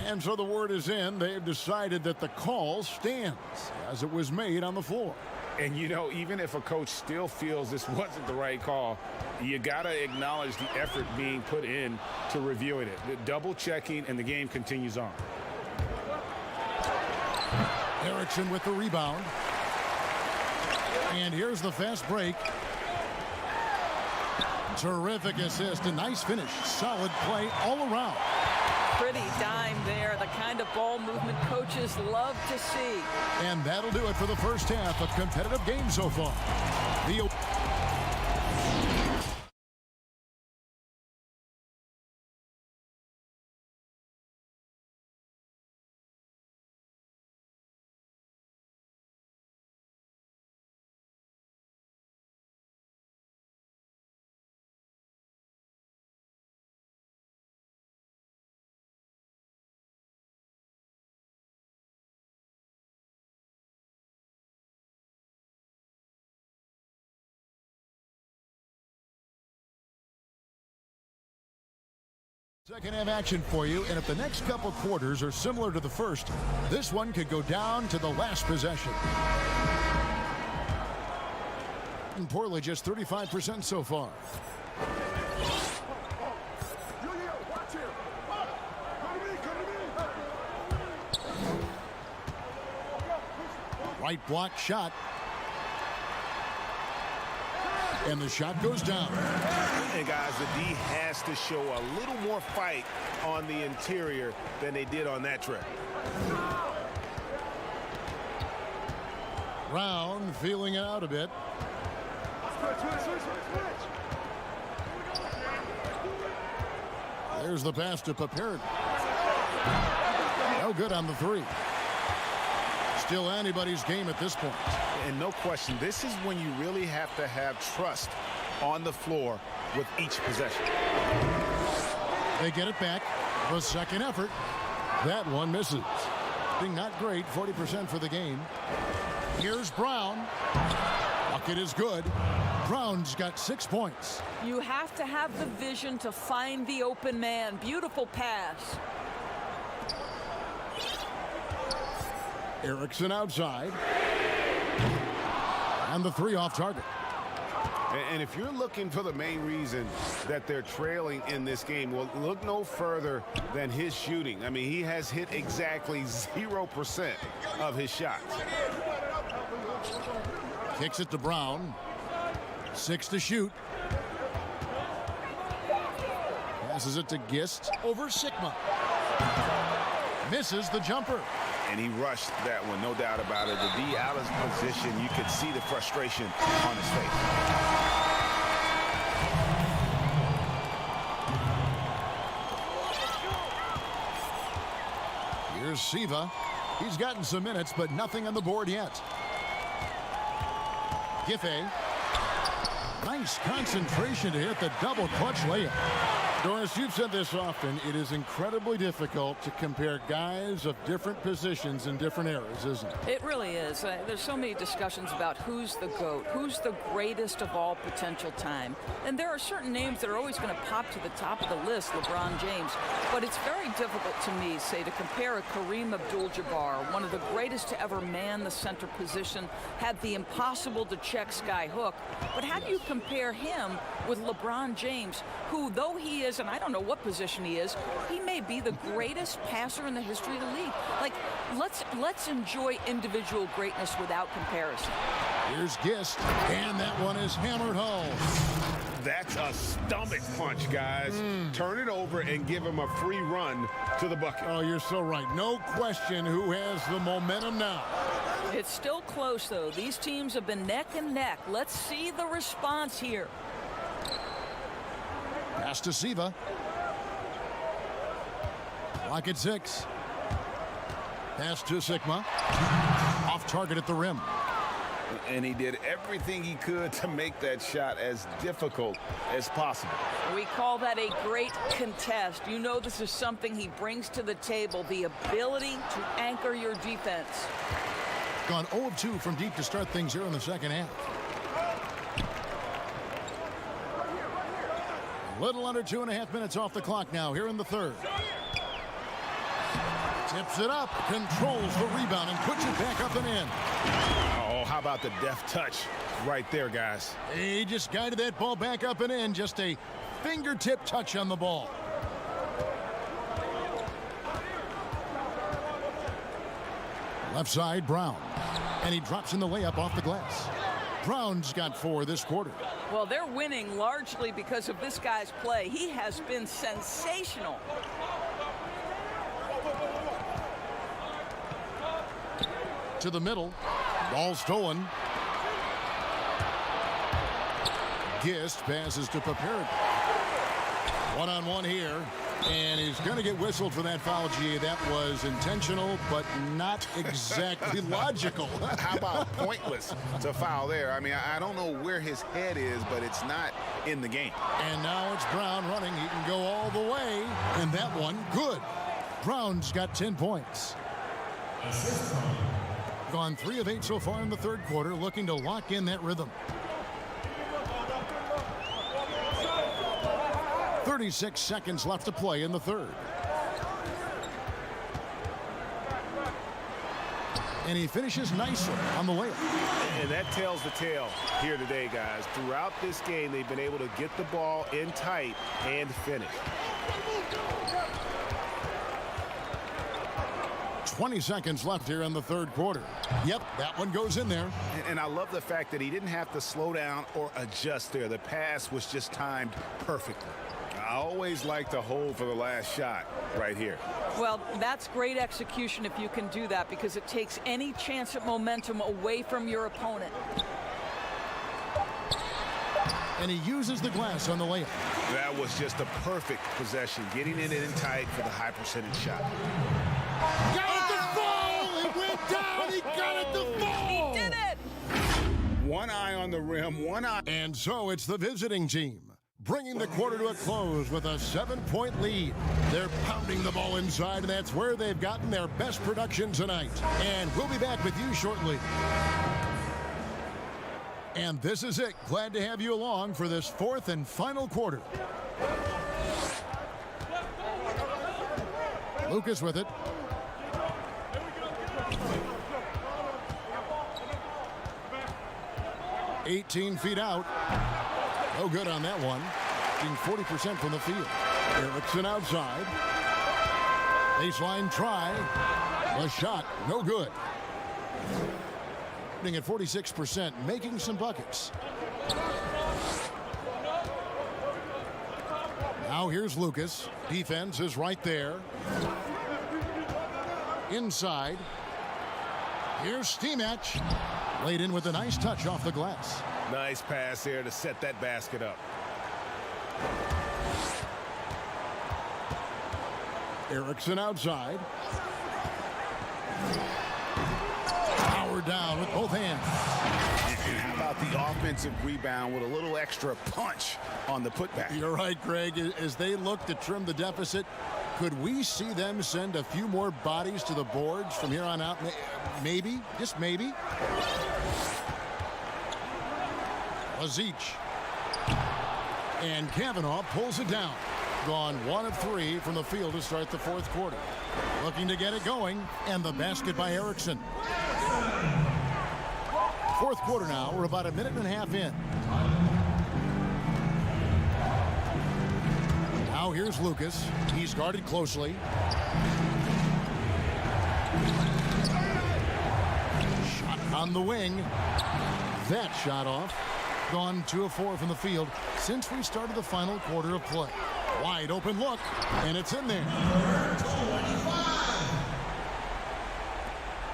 And so the word is in. They've decided that the call stands as it was made on the floor. And, you know, even if a coach still feels this wasn't the right call, you got to acknowledge the effort being put in to reviewing it. The double checking, and the game continues on. Erickson with the rebound. And here's the fast break. Terrific assist. A nice finish. Solid play all around. Pretty dime there, the kind of ball movement coaches love to see. And that'll do it for the first half. A competitive game so far. The second half action for you, and if the next couple quarters are similar to the first, this one could go down to the last possession. And Portland just 35% so far. Right block shot. And the shot goes down. And guys, the D has to show a little more fight on the interior than they did on that trip. Brown feeling it out a bit. There's the pass to Papier. No good on the 3. Still anybody's game at this point. And no question, this is when you really have to have trust on the floor with each possession. They get it back. The second effort. That one misses. Being not great, 40% for the game. Here's Brown. Bucket is good. Brown's got 6 points. You have to have the vision to find the open man. Beautiful pass. Erickson outside. And the 3 off target. And if you're looking for the main reason that they're trailing in this game, well, look no further than his shooting. I mean, he has hit exactly 0% of his shots. Kicks it to Brown. 6 to shoot. Passes it to Gist over Sigma. Misses the jumper. And he rushed that one, no doubt about it. To be out of position, you could see the frustration on his face. Here's Siva. He's gotten some minutes, but nothing on the board yet. Giffey. Nice concentration to hit the double clutch layup. Doris, you've said this often. It is incredibly difficult to compare guys of different positions in different eras, isn't it? It really is. There's so many discussions about who's the GOAT, who's the greatest of all potential time. And there are certain names that are always going to pop to the top of the list, LeBron James. But it's very difficult to me, say, to compare a Kareem Abdul-Jabbar, one of the greatest to ever man the center position, had the impossible to check sky hook. But how do you compare him with LeBron James, who, though he is, and I don't know what position he is, he may be the greatest passer in the history of the league. Like, let's enjoy individual greatness without comparison. Here's Gist, and that one is hammered home. That's a stomach punch, guys. Turn it over and give him a free run to the bucket. Oh, you're so right. No question who has the momentum now. It's still close, though. These teams have been neck and neck. Let's see the response here. Pass to Siva. Clock at 6. Pass to Sigma. Off target at the rim. And he did everything he could to make that shot as difficult as possible. We call that a great contest. You know this is something he brings to the table, the ability to anchor your defense. Gone 0 of 2 from deep to start things here in the second half. Little under 2.5 minutes off the clock now here in the third. Tips it up, controls the rebound, and puts it back up and in. Oh, how about the deft touch right there, guys? He just guided that ball back up and in. Just a fingertip touch on the ball. Left side, Brown. And he drops in the layup off the glass. Brown's got 4 this quarter. Well, they're winning largely because of this guy's play. He has been sensational. To the middle. Ball stolen. Gist passes to Papirik. One-on-one here. And he's going to get whistled for that foul, G. That was intentional, but not exactly logical. How about pointless to foul there? I mean, I don't know where his head is, but it's not in the game. And now it's Brown running. He can go all the way. And that one, good. Brown's got 10 points. Gone 3 of 8 so far in the third quarter, looking to lock in that rhythm. 36 seconds left to play in the third. And he finishes nicely on the layup. And that tells the tale here today, guys. Throughout this game, they've been able to get the ball in tight and finish. 20 seconds left here in the third quarter. Yep, that one goes in there. And I love the fact that he didn't have to slow down or adjust there. The pass was just timed perfectly. I always like to hold for the last shot right here. Well, that's great execution if you can do that, because it takes any chance at momentum away from your opponent. And he uses the glass on the layup. That was just a perfect possession, getting it in tight for the high percentage shot. Got it to fall! It went down! He got it to fall! He did it! One eye on the rim, one eye. And so it's the visiting team, bringing the quarter to a close with a 7-point lead. They're pounding the ball inside, and that's where they've gotten their best production tonight. And we'll be back with you shortly. And this is it. Glad to have you along for this fourth and final quarter. Lucas with it. 18 feet out. No good on that one. Shooting 40% from the field. Erickson outside. Baseline try. A shot. No good. Shooting at 46%. Making some buckets. Now here's Lucas. Defense is right there. Inside. Here's Stimach. Laid in with a nice touch off the glass. Nice pass there to set that basket up. Erickson outside. Power down with both hands. And how about the offensive rebound with a little extra punch on the putback? You're right, Greg. As they look to trim the deficit, could we see them send a few more bodies to the boards from here on out? Maybe, just maybe. Lazic. And Kavanaugh pulls it down. Gone 1 of 3 from the field to start the fourth quarter. Looking to get it going, and the basket by Erickson. Fourth quarter now. We're about a minute and a half in. Now here's Lucas. He's guarded closely. Shot on the wing. That shot off. Gone 2 of 4 from the field since we started the final quarter of play. Wide open look, and it's in there.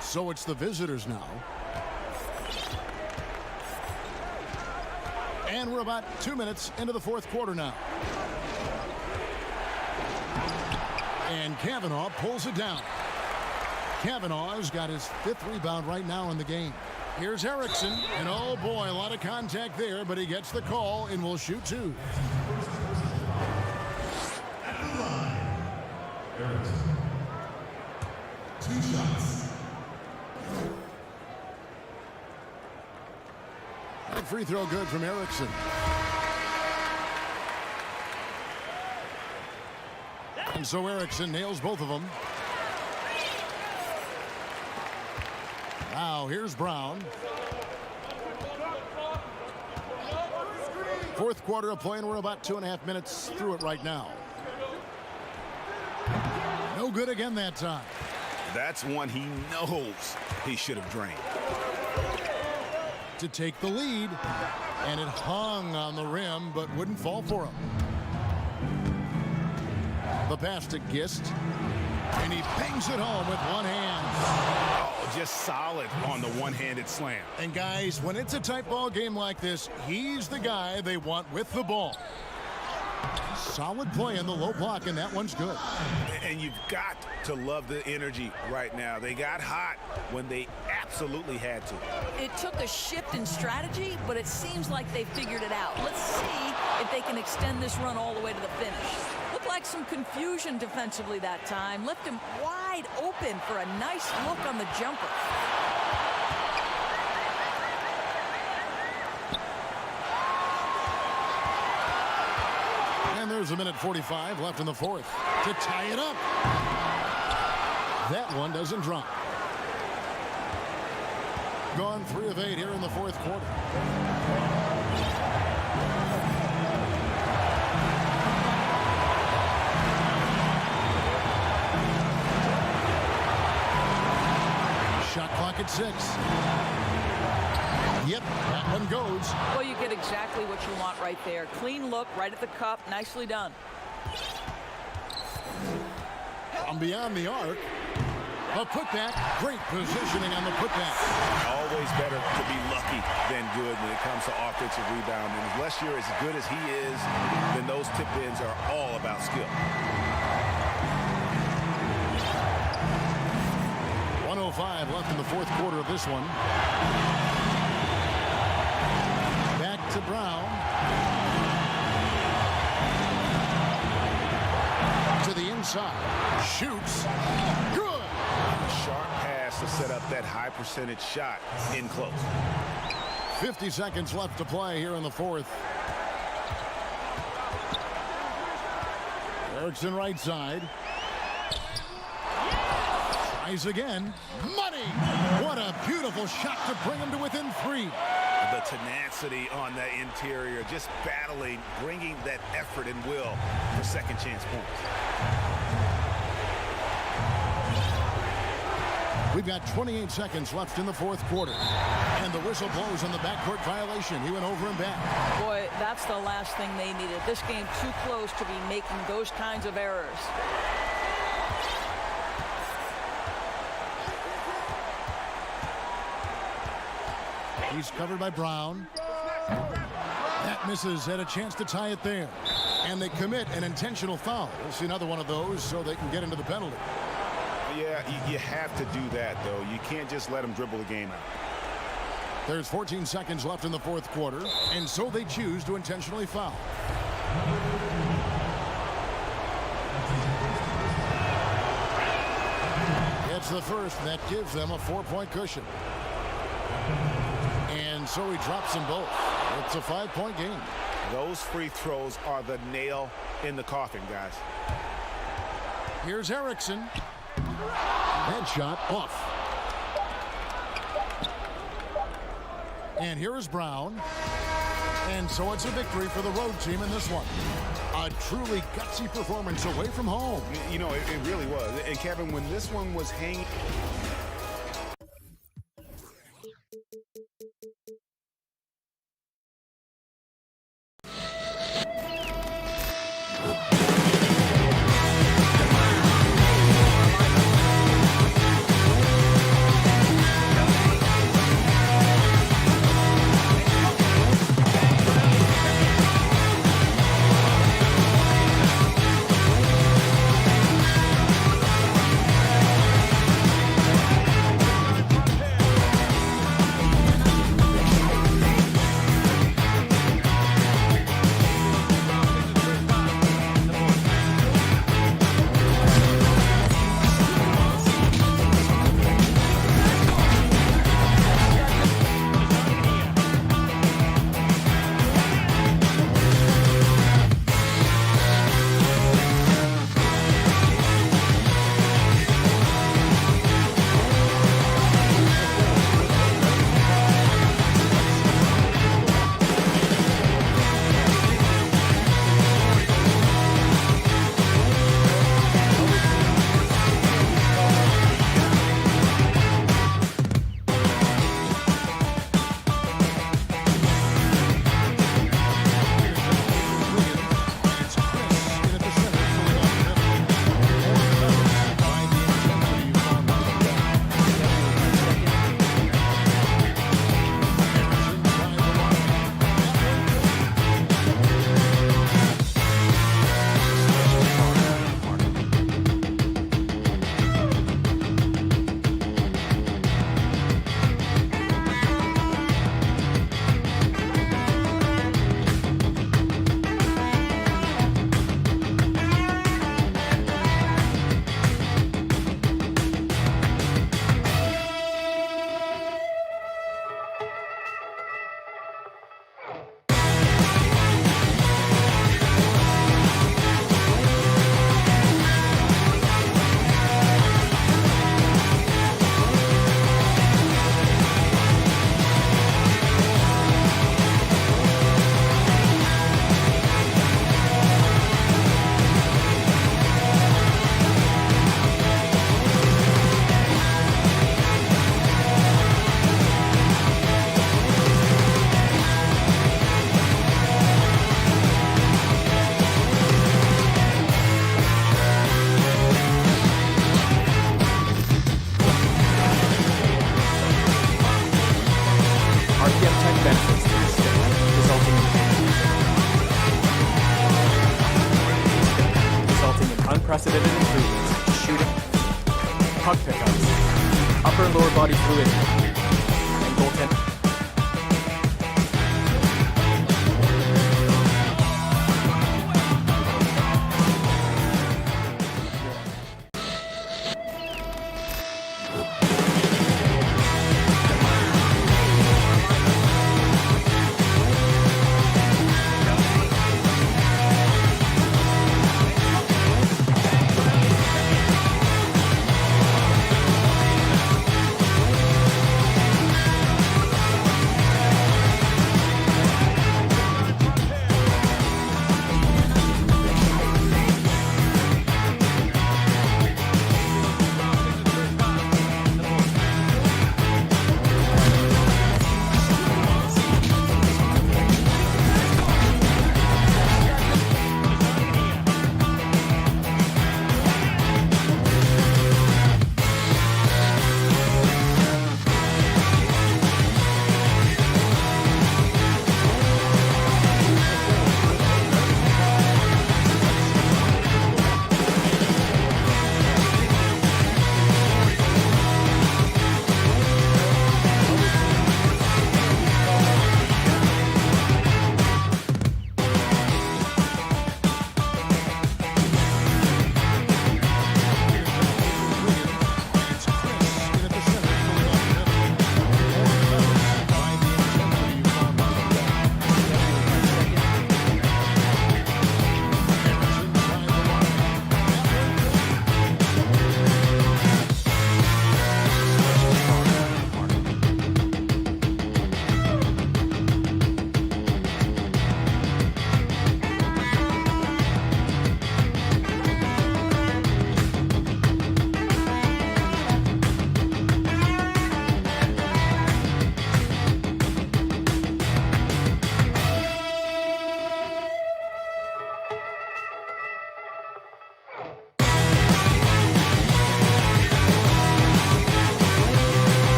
So it's the visitors now. And we're about 2 minutes into the fourth quarter now. And Kavanaugh pulls it down. Kavanaugh has got his 5th rebound right now in the game. Here's Erickson, and oh boy, a lot of contact there, but he gets the call and will shoot 2. Erickson. 2 shots. That free throw good from Erickson. And so Erickson nails both of them. Now here's Brown. Fourth quarter of play, and we're about 2.5 minutes through it right now. No good again that time. That's one he knows he should have drained. To take the lead, and it hung on the rim but wouldn't fall for him. The pass to Gist, and he bangs it home with one hand. Oh, just solid on the one-handed slam. And guys, when it's a tight ball game like this, he's the guy they want with the ball. Solid play in the low block, and that one's good. And you've got to love the energy right now. They got hot when they absolutely had to. It took a shift in strategy, but it seems like they figured it out. Let's see if they can extend this run all the way to the finish. Looked like some confusion defensively that time. Left him wide open for a nice look on the jumper. And there's a minute 45 left in the fourth to tie it up. That one doesn't drop. Gone 3 of 8 here in the fourth quarter. Shot clock at 6. Yep, that one goes. Well, you get exactly what you want right there. Clean look, right at the cup. Nicely done. From beyond the arc. A putback. Great positioning on the putback. Always better to be lucky than good when it comes to offensive rebounding. Unless you're as good as he is, then those tip-ins are all about skill. 1:05 left in the fourth quarter of this one. Back to Brown. To the inside. Shoots. Good. Sharp pass to set up that high percentage shot in close. 50 seconds left to play here in the fourth. Erickson right side. Tries again. Money! What a beautiful shot to bring him to within 3. The tenacity on the interior, just battling, bringing that effort and will for second chance points. We've got 28 seconds left in the fourth quarter. And the whistle blows on the backcourt violation. He went over and back. Boy, that's the last thing they needed. This game too close to be making those kinds of errors. He's covered by Brown. That misses. Had a chance to tie it there. And they commit an intentional foul. We'll see another one of those so they can get into the penalty. Yeah, you have to do that, though. You can't just let them dribble the game out. There's 14 seconds left in the fourth quarter, and so they choose to intentionally foul. It's the first, and that gives them a 4-point cushion. And so he drops them both. It's a 5-point game. Those free throws are the nail in the coffin, guys. Here's Erickson. Headshot off. And here is Brown. And so it's a victory for the road team in this one. A truly gutsy performance away from home. You know, it really was. And Kevin, when this one was hanging... unprecedented improvements to shooting, puck pickups, upper and lower body fluidity, and goaltending.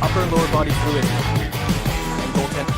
upper and lower body fluid, and goaltend.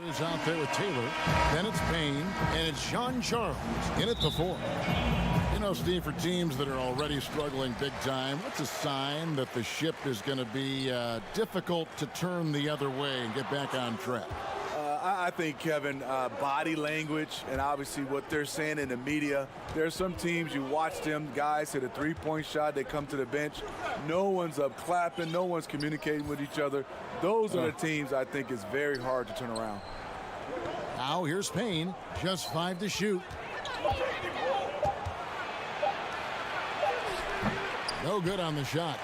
Is out there with Taylor, then it's Payne, and it's Sean Charles in at the 4. You know, Steve, for teams that are already struggling big time, what's a sign that the ship is going to be difficult to turn the other way and get back on track? I think, Kevin, body language and obviously what they're saying in the media. There are some teams, you watch them, guys hit a three-point shot, they come to the bench. No one's up clapping, no one's communicating with each other. Those are the teams I think is very hard to turn around. Now here's Payne, just 5 to shoot. No good on the shot.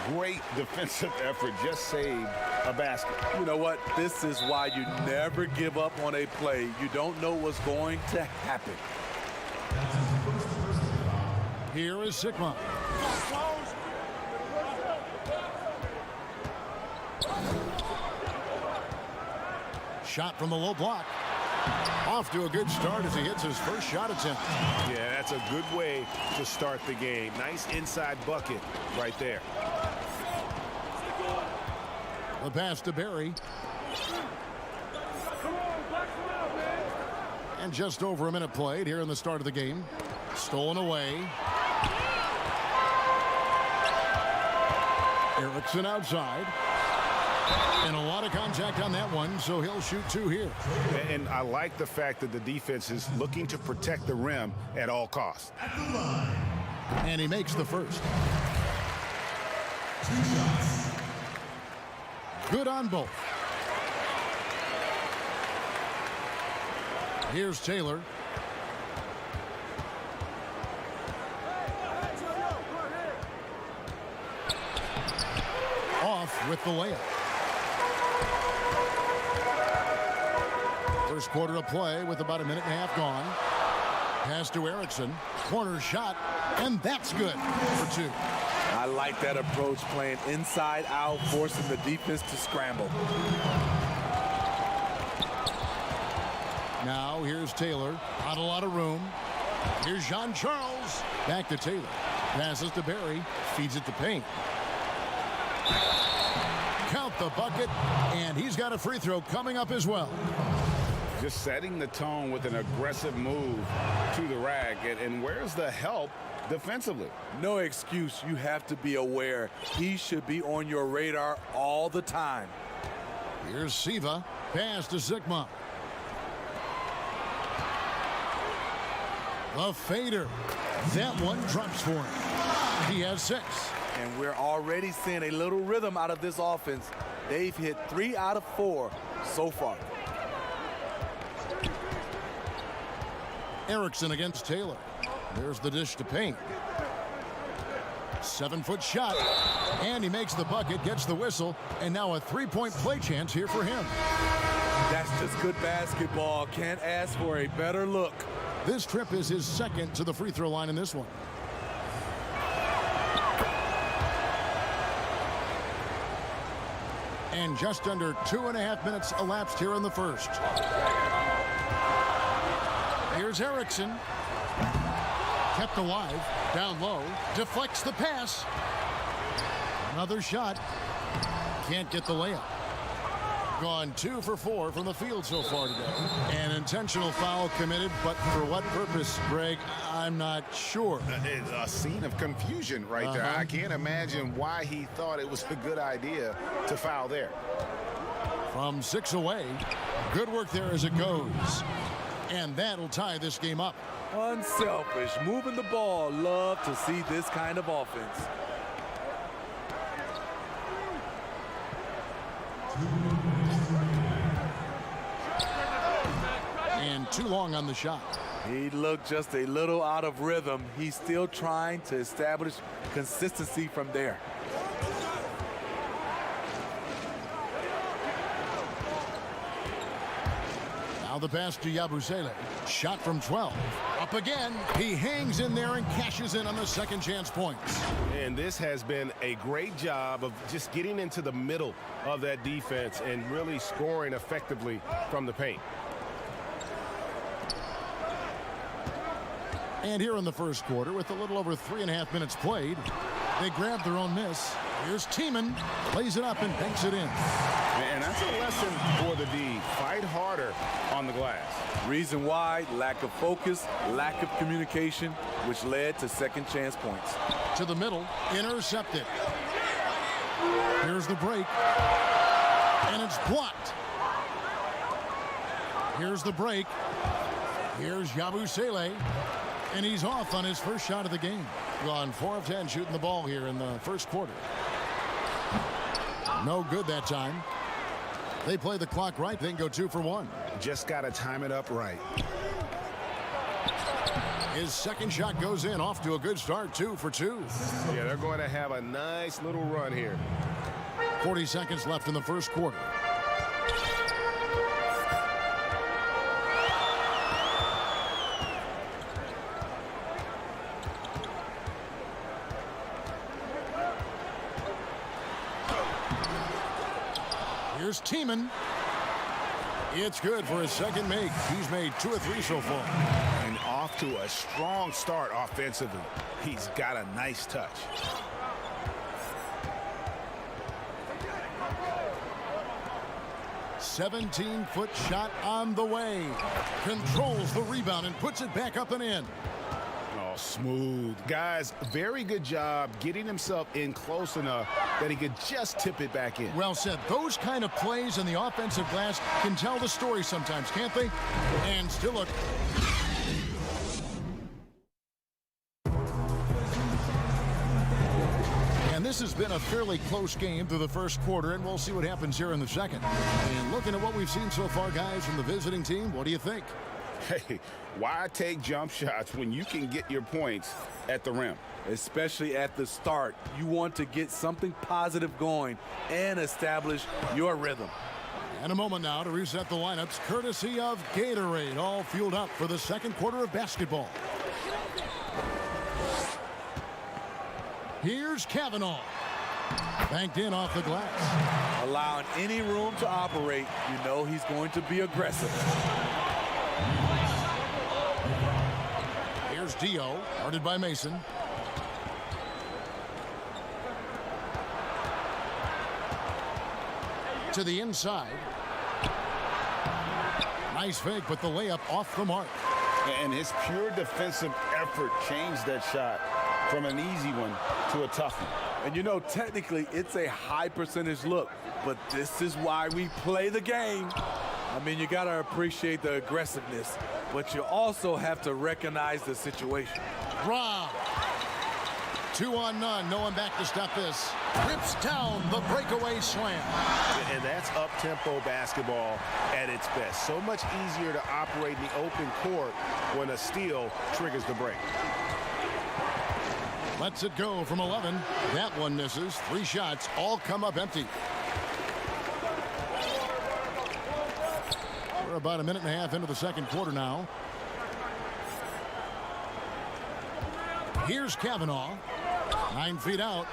Great defensive effort, just saved a basket. You know what? This is why you never give up on a play. You don't know what's going to happen. Here is Sigma. Shot from the low block. Off to a good start as he hits his first shot attempt. Yeah, that's a good way to start the game. Nice inside bucket right there. The pass to Barry. And just over a minute played here in the start of the game. Stolen away. Erickson outside. And a lot of contact on that one, so he'll shoot 2 here. And I like the fact that the defense is looking to protect the rim at all costs. And he makes the first. 2 shots. Good on both. Here's Taylor. Off with the layup. First quarter of play with about a minute and a half gone. Pass to Erickson. Corner shot, and that's good for 2. I like that approach, playing inside out, forcing the defense to scramble. Now here's Taylor. Not a lot of room. Here's Jean-Charles. Back to Taylor. Passes to Barry. Feeds it to Payne. Count the bucket. And he's got a free throw coming up as well. Just setting the tone with an aggressive move to the rack. And where's the help defensively? No excuse. You have to be aware. He should be on your radar all the time. Here's Siva. Pass to Sigma. The fader. That one drops for him. He has 6. And we're already seeing a little rhythm out of this offense. They've hit 3 out of 4 so far. Erickson against Taylor. There's the dish to Payne. 7-foot shot. And he makes the bucket, gets the whistle, and now a 3-point play chance here for him. That's just good basketball. Can't ask for a better look. This trip is his second to the free throw line in this one. And just under 2.5 minutes elapsed here in the first. Here's Erickson. Kept alive. Down low. Deflects the pass. Another shot. Can't get the layup. Gone 2 for 4 from the field so far today. An intentional foul committed, but for what purpose, Greg, I'm not sure. It's a scene of confusion right there. I can't imagine why he thought it was a good idea to foul there. From 6 away, good work there as it goes. And that'll tie this game up. Unselfish, moving the ball. Love to see this kind of offense. And too long on the shot. He looked just a little out of rhythm. He's still trying to establish consistency from there. Now the pass to Yabusele. Shot from 12. Up again. He hangs in there and cashes in on the second chance points. And this has been a great job of just getting into the middle of that defense and really scoring effectively from the paint. And here in the first quarter, with a little over 3.5 minutes played, they grab their own miss. Here's Tiemann, plays it up and banks it in. And that's a lesson for the D. Fight harder on the glass. Reason why: lack of focus, lack of communication, which led to second chance points. To the middle, intercepted. Here's the break. And it's blocked. Here's the break. Here's Yabusele. And he's off on his first shot of the game. Gone 4 of 10 shooting the ball here in the first quarter. No good that time. They play the clock right, then go 2 for 1. Just got to time it up right. His second shot goes in, off to a good start, 2 for 2. Yeah, they're going to have a nice little run here. 40 seconds left in the first quarter. Here's Tiemann. It's good for his second make. He's made 2 of 3 so far. And off to a strong start offensively. He's got a nice touch. – 17-foot shot on the way. Controls the rebound and puts it back up and in. Oh, smooth. Guys, very good job getting himself in close enough that he could just tip it back in. Well said. Those kind of plays in the offensive glass can tell the story sometimes, can't they? And still look. And this has been a fairly close game through the first quarter, and we'll see what happens here in the second. And looking at what we've seen so far, guys, from the visiting team, what do you think? Hey, why take jump shots when you can get your points at the rim? Especially at the start. You want to get something positive going and establish your rhythm. And a moment now to reset the lineups, courtesy of Gatorade, all fueled up for the second quarter of basketball. Here's Kavanaugh. Banked in off the glass. Allowing any room to operate, you know he's going to be aggressive. Here's Dio, guarded by Mason. To the inside. Nice fake, but the layup off the mark. And his pure defensive effort changed that shot from an easy one to a tough one. And you know, technically, it's a high percentage look, but this is why we play the game. I mean, you got to appreciate the aggressiveness, but you also have to recognize the situation. Rob. 2 on none. No one back to stop this. Rips down the breakaway slam. And that's up-tempo basketball at its best. So much easier to operate in the open court when a steal triggers the break. Lets it go from 11. That one misses. 3 shots all come up empty. We're about a minute and a half into the second quarter now. Here's Kavanaugh. 9 feet out.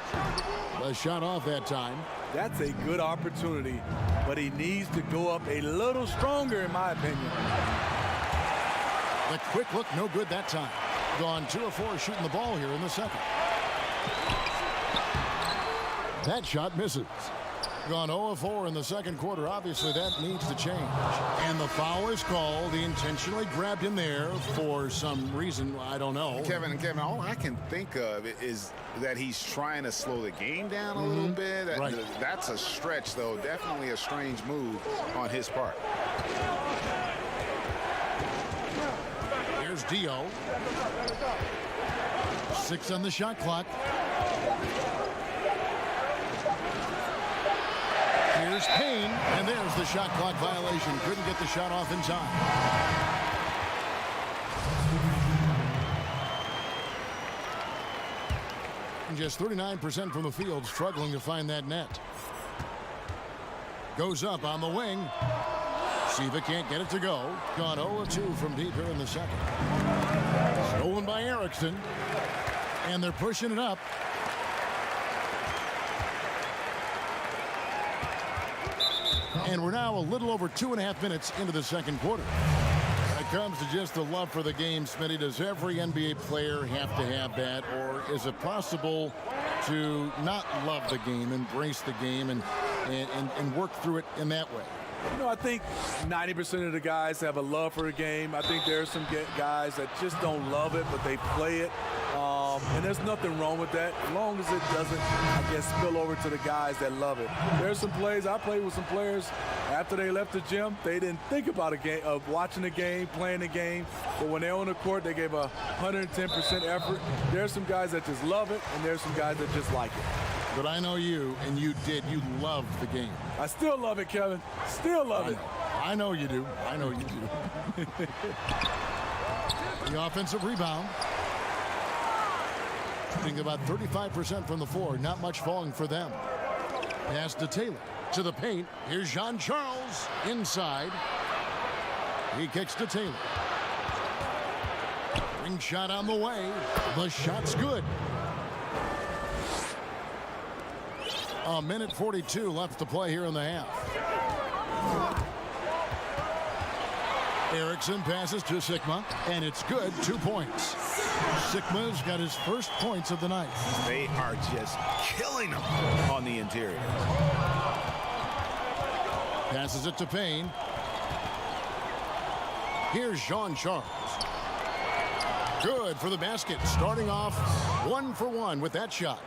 The shot off that time. That's a good opportunity, but he needs to go up a little stronger, in my opinion. The quick look, no good that time. Gone 2 of 4 shooting the ball here in the second. That shot misses. Gone 0 of 4 in the second quarter. Obviously, that needs to change. And the foul is called. He intentionally grabbed him there for some reason. I don't know. Kevin, all I can think of is that he's trying to slow the game down a little bit. Right. That's a stretch, though. Definitely a strange move on his part. Here's Dio. 6 on the shot clock. Here's Payne, and there's the shot clock violation. Couldn't get the shot off in time. And just 39% from the field, struggling to find that net. Goes up on the wing. Siva can't get it to go. Gone 0 of 2 from deep here in the second. Stolen by Erickson. And they're pushing it up. And we're now a little over 2.5 minutes into the second quarter. When it comes to just the love for the game, Smitty, does every NBA player have to have that? Or is it possible to not love the game, embrace the game, and work through it in that way? You know, I think 90% of the guys have a love for the game. I think there are some guys that just don't love it, but they play it. And there's nothing wrong with that, as long as it doesn't, I guess, spill over to the guys that love it. There's some plays, I played with some players, after they left the gym, they didn't think about a game, of watching the game, playing the game. But when they're on the court, they gave 110% effort. There's some guys that just love it, and there's some guys that just like it. But I know you, and you did. You loved the game. I still love it, Kevin. Still love it. I know you do. I know you do. The offensive rebound. Shooting about 35% from the floor. Not much falling for them. Pass to Taylor. To the paint. Here's Jean-Charles. Inside. He kicks to Taylor. Ring shot on the way. The shot's good. A minute 42 left to play here in the half. Erickson passes to Sikma, and it's good. 2 points. Sikma's got his first points of the night. They are just killing them on the interior. Passes it to Payne. Here's Jean-Charles. Good for the basket. Starting off 1 for 1 with that shot.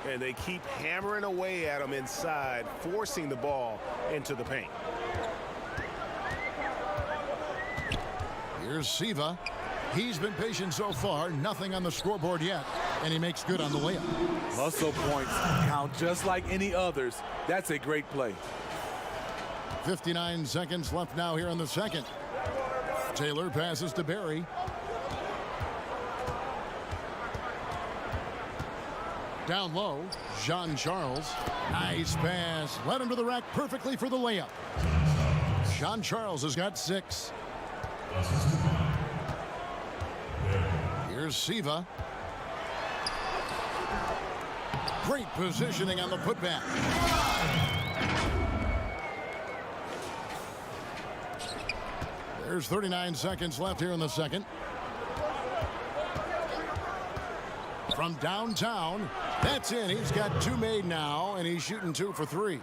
And they keep hammering away at him inside, forcing the ball into the paint. Here's Siva. He's been patient so far. Nothing on the scoreboard yet. And he makes good on the layup. Hustle points count just like any others. That's a great play. 59 seconds left now here in the second. Taylor passes to Barry. Down low, Jean-Charles. Nice pass. Led him to the rack perfectly for the layup. Jean-Charles has got 6. Here's Siva. Great positioning on the putback. There's 39 seconds left here in the second. From downtown, that's in. He's got 2 made now, and he's shooting 2 for 3.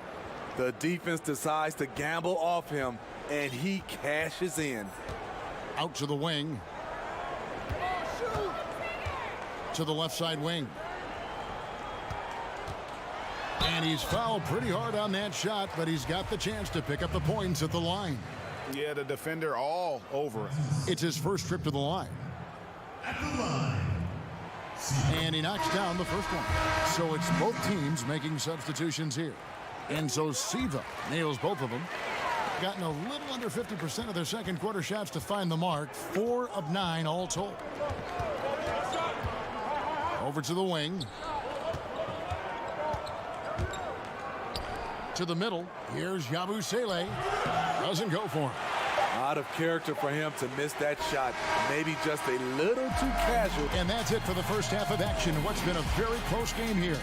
The defense decides to gamble off him, and he cashes in. Out to the wing. To the left side wing. And he's fouled pretty hard on that shot, but he's got the chance to pick up the points at the line. Yeah, the defender all over it. It's his first trip to the line. At the line. And he knocks down the first one. So it's both teams making substitutions here. And so Siva nails both of them. Gotten a little under 50% of their second quarter shots to find the mark. 4 of 9 all told. Over to the wing. To the middle. Here's Yabusele. Doesn't go for him. Out of character for him to miss that shot. Maybe just a little too casual. And that's it for the first half of action. What's been a very close game here.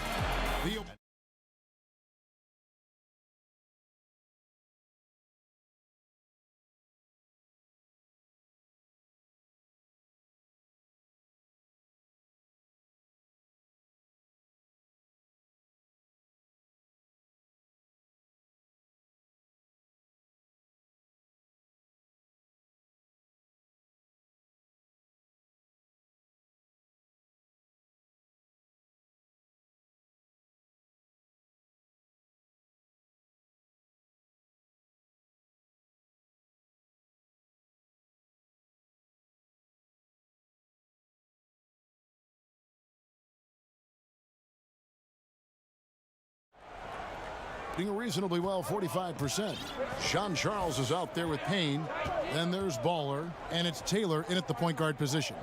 Doing reasonably well, 45%. Sean Charles is out there with Payne. Then there's Baller, and it's Taylor in at the point guard position.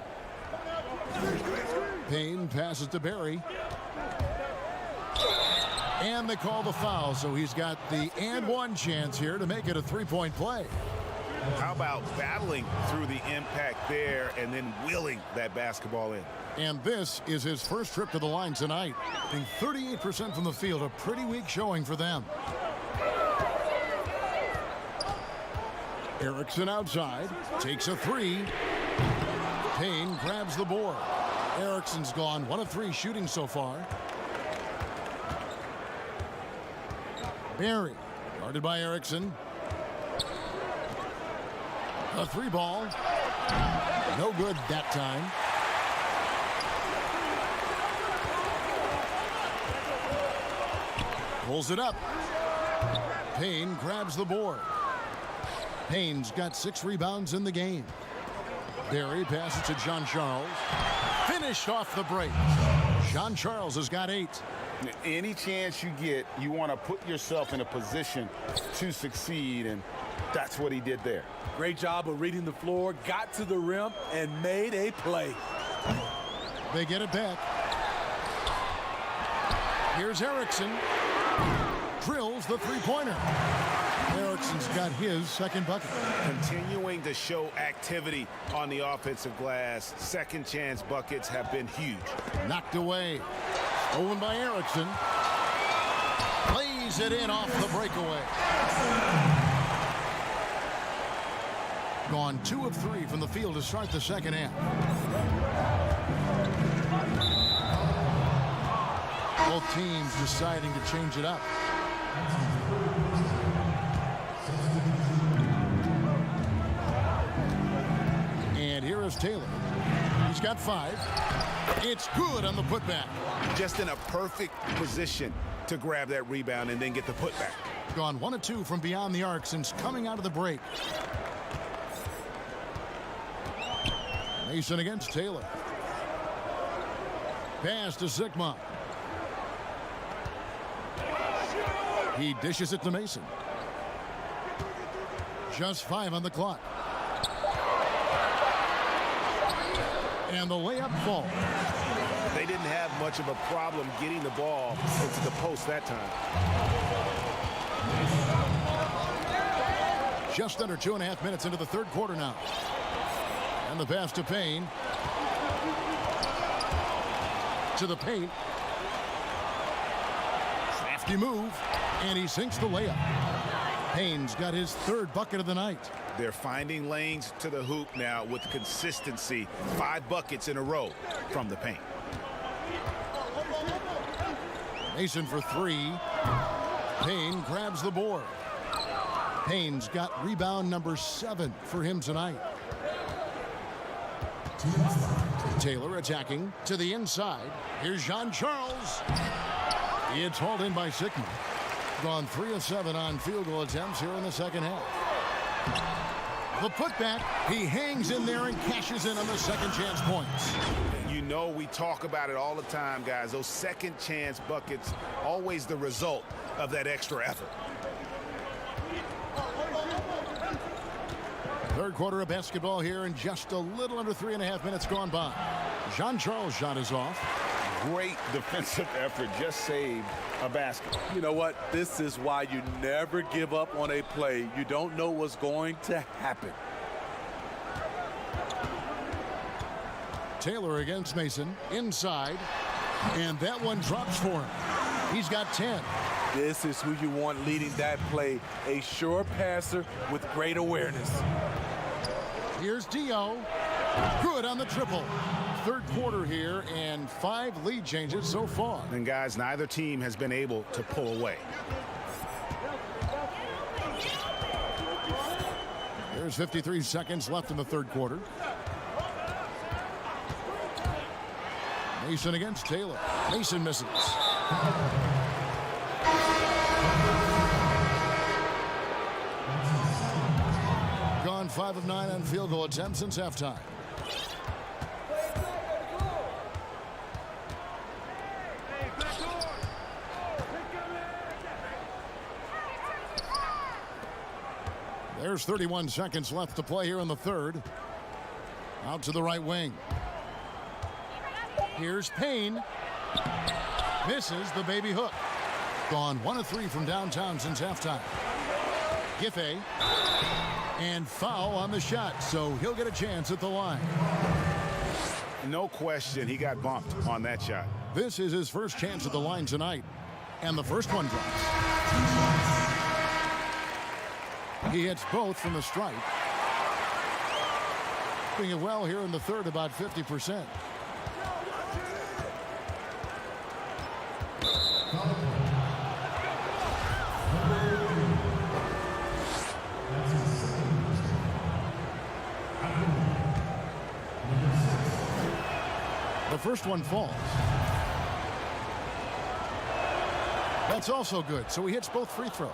Payne passes to Barry. And they call the foul, so he's got the and one chance here to make it a three-point play. How about battling through the impact there and then wheeling that basketball in? And this is his first trip to the line tonight. Being 38% from the field, a pretty weak showing for them. Erickson outside, takes a 3. Payne grabs the board. Erickson's gone 1 of 3 shooting so far. Barry, guarded by Erickson. A 3 ball. No good that time. Pulls it up. Payne grabs the board. Payne's got 6 rebounds in the game. Barry passes to John Charles. Finished off the break. John Charles has got 8. Any chance you get, you want to put yourself in a position to succeed, and that's what he did there. Great job of reading the floor, got to the rim, and made a play. They get it back. Here's Erickson. Drills the three-pointer. Erickson's got his second bucket. Continuing to show activity on the offensive glass. Second chance buckets have been huge. Knocked away. Stolen by Erickson. Plays it in off the breakaway. Gone 2 of 3 from the field to start the second half. Both teams deciding to change it up. And here is Taylor. He's got 5. It's good on the putback. Just in a perfect position to grab that rebound and then get the putback. Gone 1 of 2 from beyond the arc since coming out of the break. Mason against Taylor. Pass to Sigma. He dishes it to Mason. Just 5 on the clock. And the layup falls. They didn't have much of a problem getting the ball into the post that time. Just under 2.5 minutes into the third quarter now. And the pass to Payne. To the paint. Crafty move. And he sinks the layup. Payne's got his 3rd bucket of the night. They're finding lanes to the hoop now with consistency. 5 buckets in a row from the paint. Mason for 3. Payne grabs the board. Payne's got rebound number 7 for him tonight. Taylor attacking to the inside. Here's Jean-Charles. He is hauled in by Sickman. Gone 3 of 7 on field goal attempts here in the second half. The putback, he hangs in there and cashes in on the second chance points. You know, we talk about it all the time, guys. Those second chance buckets, always the result of that extra effort. Third quarter of basketball here, and just a little under 3.5 minutes gone by. Jean-Charles' shot is off. Great defensive effort, just saved a basket. You know what? This is why you never give up on a play. You don't know what's going to happen. Taylor against Mason, inside, and that one drops for him. He's got 10. This is who you want leading that play, a sure passer with great awareness. Here's Dio. Good on the triple. Third quarter here, and 5 lead changes so far. And guys, neither team has been able to pull away. There's 53 seconds left in the third quarter. Mason against Taylor. Mason misses. Gone 5 of 9 on field goal attempts since halftime. There's 31 seconds left to play here in the third. Out to the right wing. Here's Payne. Misses the baby hook. Gone 1 of 3 from downtown since halftime. Giffey. And foul on the shot, so he'll get a chance at the line. No question, he got bumped on that shot. This is his first chance at the line tonight. And the first one drops. He hits both from the stripe. Doing it well here in the third, about 50%. The first one falls. That's also good, so he hits both free throws.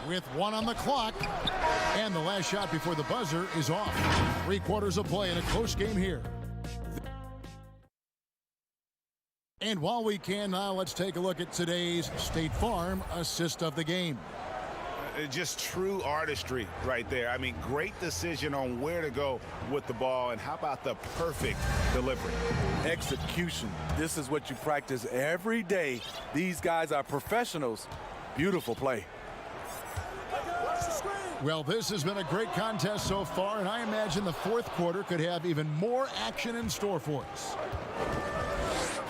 With 1 on the clock, and the last shot before the buzzer is off. 3 quarters of play in a close game here. And while we can now, let's take a look at today's State Farm assist of the game. Just true artistry right there. I mean, great decision on where to go with the ball, and how about the perfect delivery? Execution. This is what you practice every day. These guys are professionals. Beautiful play. Well, this has been a great contest so far, and I imagine the fourth quarter could have even more action in store for us.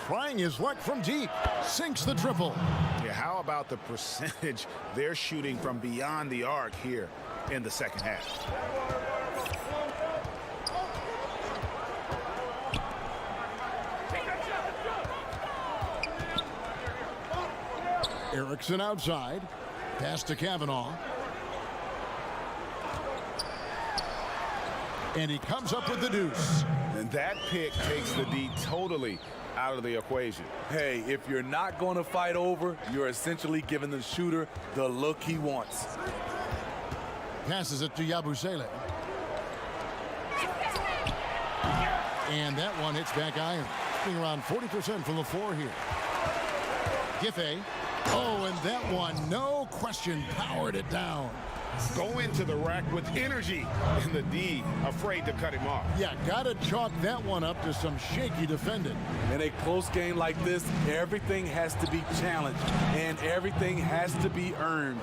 Trying his luck from deep, sinks the triple. Yeah, how about the percentage they're shooting from beyond the arc here in the second half? Erickson outside, pass to Kavanaugh. And he comes up with the deuce. And that pick takes the D totally out of the equation. Hey, if you're not going to fight over, you're essentially giving the shooter the look he wants. Passes it to Yabusele. And that one hits back iron. Being around 40% from the floor here. Giffey. Oh, and that one, no question, powered it down. Go into the rack with energy, and the D afraid to cut him off. Yeah, gotta chalk that one up to some shaky defending. In a close game like this, everything has to be challenged, and everything has to be earned.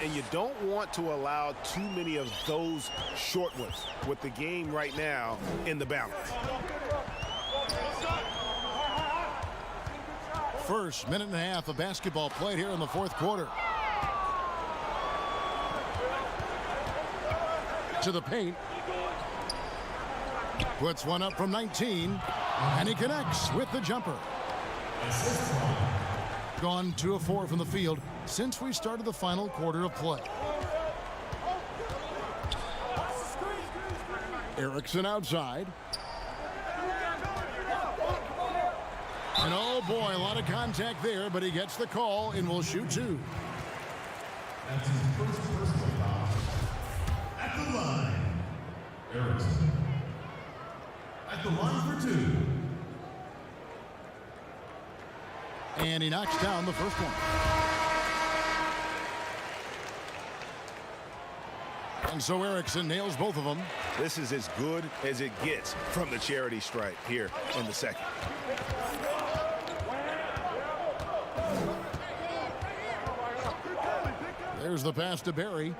And you don't want to allow too many of those short ones with the game right now in the balance. first minute and a half of basketball played here in the fourth quarter. To the paint. Puts one up from 19. And he connects with the jumper. Gone 2 of 4 from the field since we started the final quarter of play. Erickson outside. And oh boy, a lot of contact there, but he gets the call and will shoot 2. That's his first personal foul. At the line, Erickson. At the line for 2. And he knocks down the first one. And so Erickson nails both of them. This is as good as it gets from the charity stripe here in the second. There's the pass to Barry.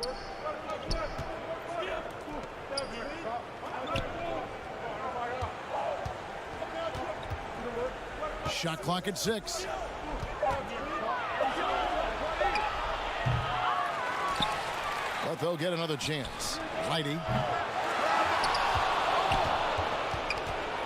Shot clock at 6. But they'll get another chance. Lighty.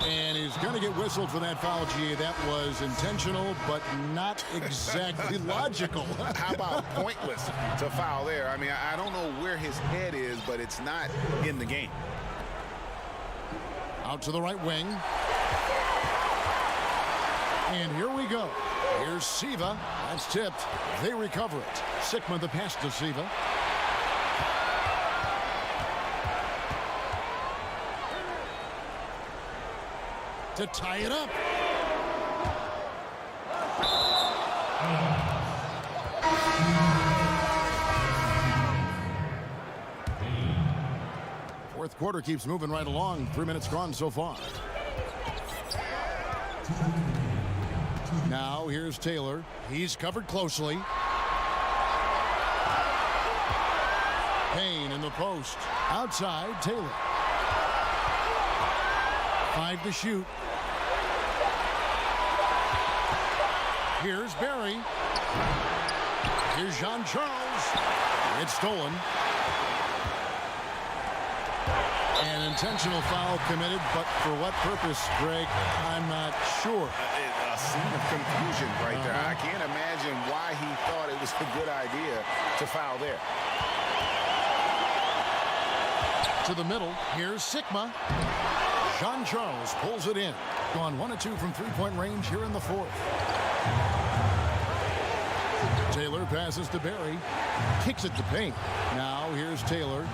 And he's going to get whistled for that foul, G. That was intentional, but not exactly logical. How about pointless to foul there? I mean, I don't know where his head is, but it's not in the game. Out to the right wing. And here we go. Here's Siva. That's tipped. They recover it. Sigma the pass to Siva. To tie it up. Fourth quarter keeps moving right along. 3 minutes gone so far. Now here's Taylor. He's covered closely. Payne in the post. Outside, Taylor. 5 to shoot. Here's Barry. Here's Jean-Charles. It's stolen. An intentional foul committed, but for what purpose, Greg? I'm not sure. A scene of confusion right there. I can't imagine why he thought it was a good idea to foul there. To the middle. Here's Sigma. Jean-Charles pulls it in. Gone 1 of 2 from three-point range here in the fourth. Taylor passes to Barry. Kicks it to Payne. Now here's Taylor.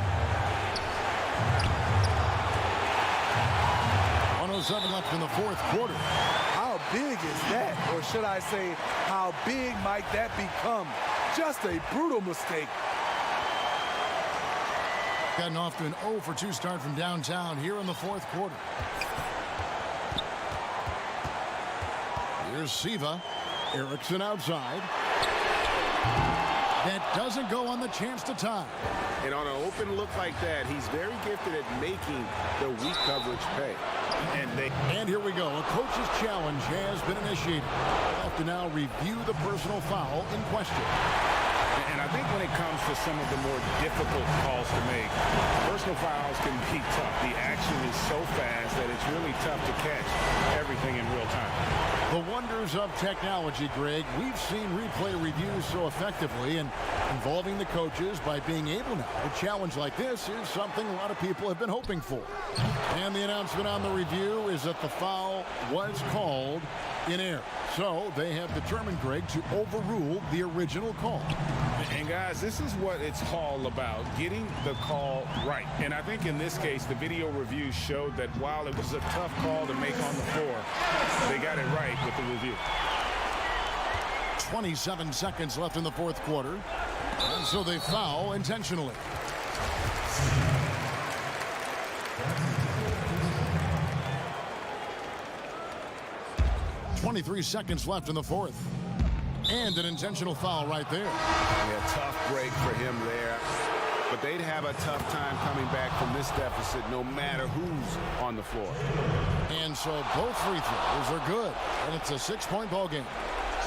1:07 left in the fourth quarter. How big is that? Or should I say, how big might that become? Just a brutal mistake. Gotten off to an 0 for 2 start from downtown here in the fourth quarter. Here's Siva. Erickson outside. That doesn't go on the chance to tie. And on an open look like that, he's very gifted at making the weak coverage pay. And here we go. A coach's challenge has been initiated. We'll have to now review the personal foul in question. And I think when it comes to some of the more difficult calls to make, personal fouls can be tough. The action is so fast that it's really tough to catch everything in real time. The wonders of technology, Greg. We've seen replay reviews so effectively, and involving the coaches by being able now to challenge like this is something a lot of people have been hoping for. And the announcement on the review is that the foul was called in error. So they have determined, Greg, to overrule the original call. And guys, this is what it's all about, getting the call right. And I think in this case, the video review showed that while it was a tough call to make on the floor, they got it right with the review. 27 seconds left in the fourth quarter. And so they foul intentionally. 23 seconds left in the fourth. And an intentional foul right there. Yeah, tough break for him there. But they'd have a tough time coming back from this deficit no matter who's on the floor. And so both free throws are good. And it's a 6-point ball game.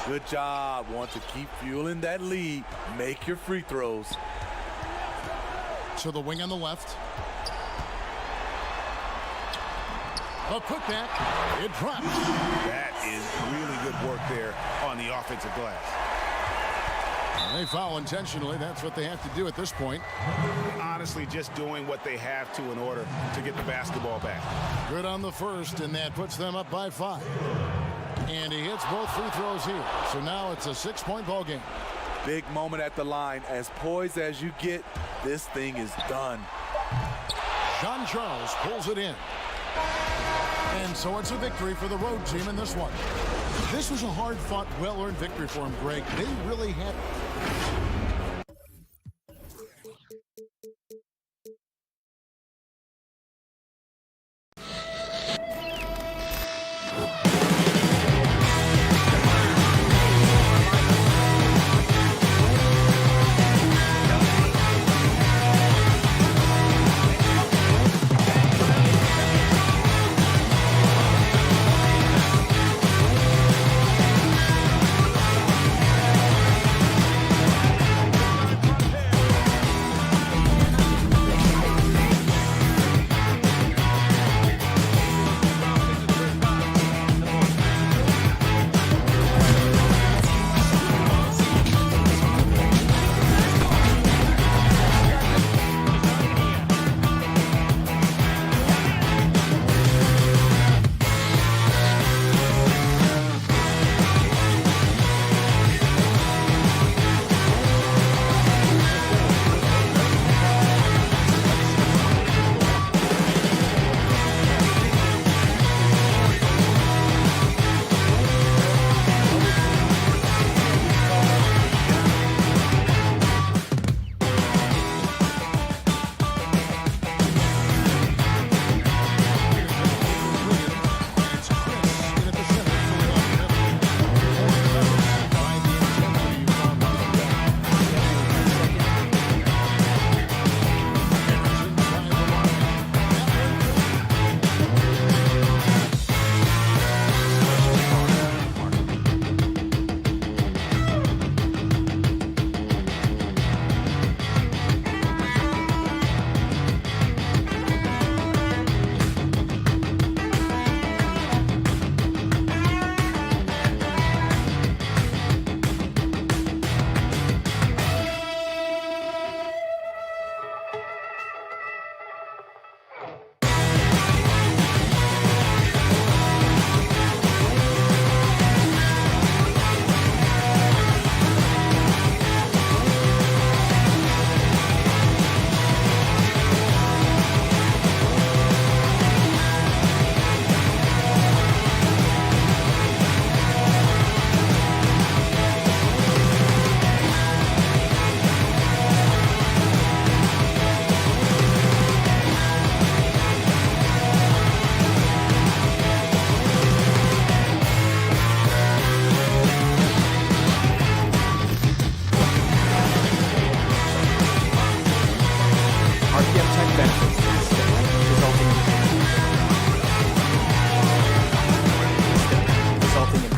Good job. Want to keep fueling that lead. Make your free throws. To the wing on the left. A putback. It drops. That is really good work there on the offensive glass. They foul intentionally. That's what they have to do at this point. Honestly, just doing what they have to in order to get the basketball back. Good on the first, and that puts them up by 5. And he hits both free throws here. So now it's a 6-point ball game. Big moment at the line. As poised as you get, this thing is done. John Charles pulls it in. And so it's a victory for the road team in this one. This was a hard-fought, well-earned victory for him, Greg. They really had...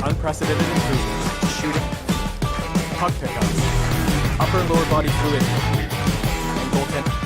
unprecedented improvements to shooting, puck pickups, upper and lower body fluidity, and goaltending.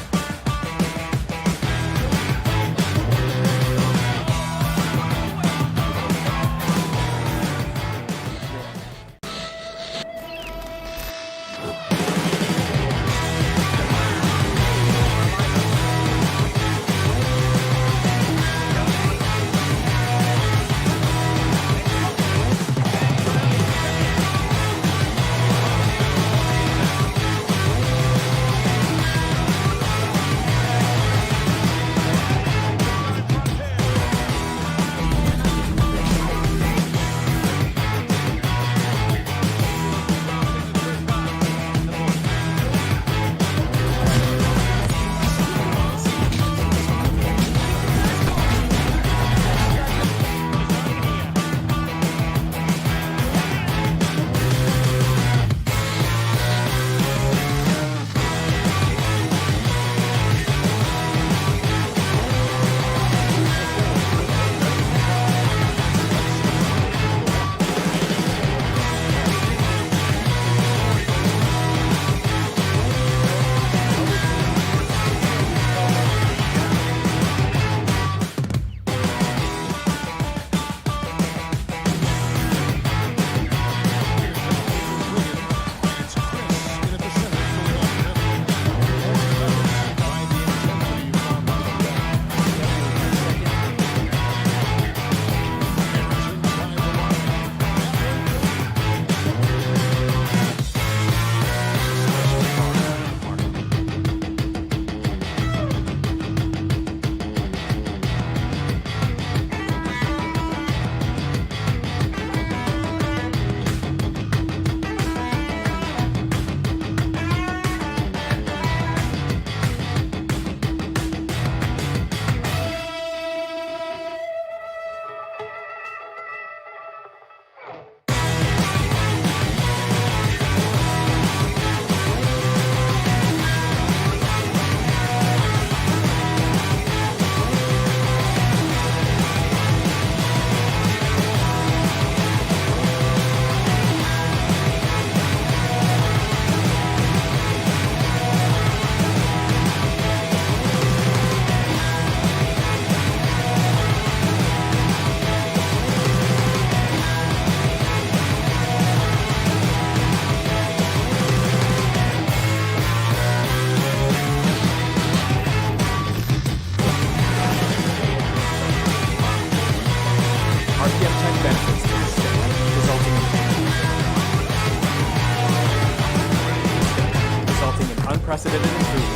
multifaceted and improved.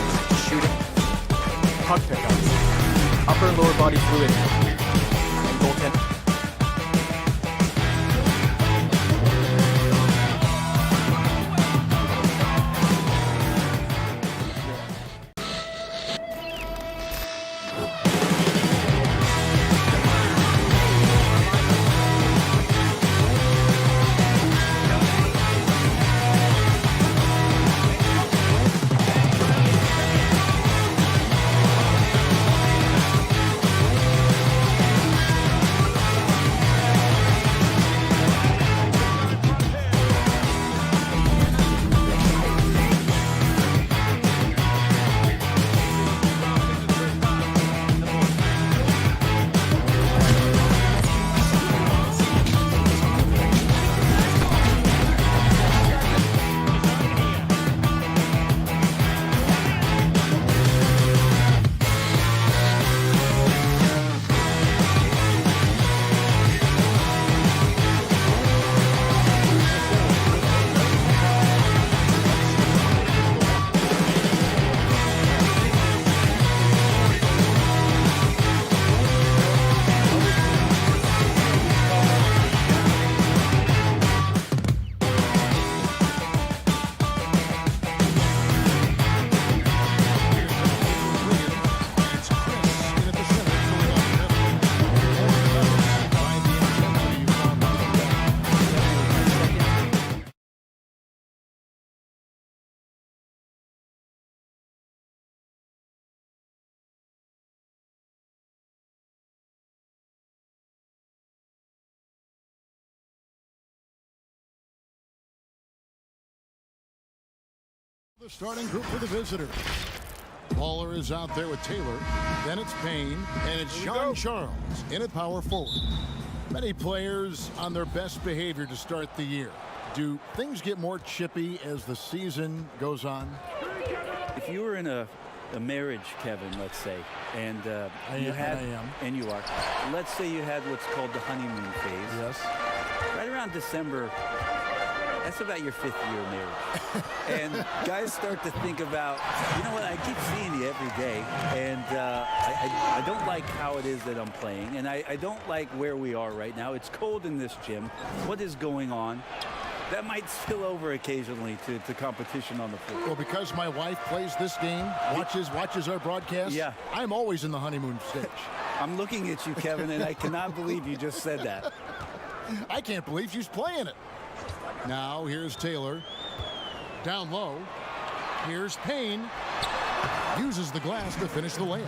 Shooting, puck pickup, upper and lower body fluidity, and goaltending. The starting group for the visitors. Lawler is out there with Taylor. Then it's Payne, and it's Sean Charles in at power forward. Many players on their best behavior to start the year. Do things get more chippy as the season goes on? If you were in a marriage, Kevin, let's say, and you are. Let's say you had what's called the honeymoon phase. Yes. Right around December. That's about your 5th year of marriage. And guys start to think about, you know what, I keep seeing you every day, and I don't like how it is that I'm playing, and I don't like where we are right now. It's cold in this gym. What is going on? That might spill over occasionally to competition on the floor. Well, because my wife plays this game, watches our broadcast, yeah. I'm always in the honeymoon stage. I'm looking at you, Kevin, and I cannot believe you just said that. I can't believe she's playing it. Now here's Taylor. Down low. Here's Payne. Uses the glass to finish the layup.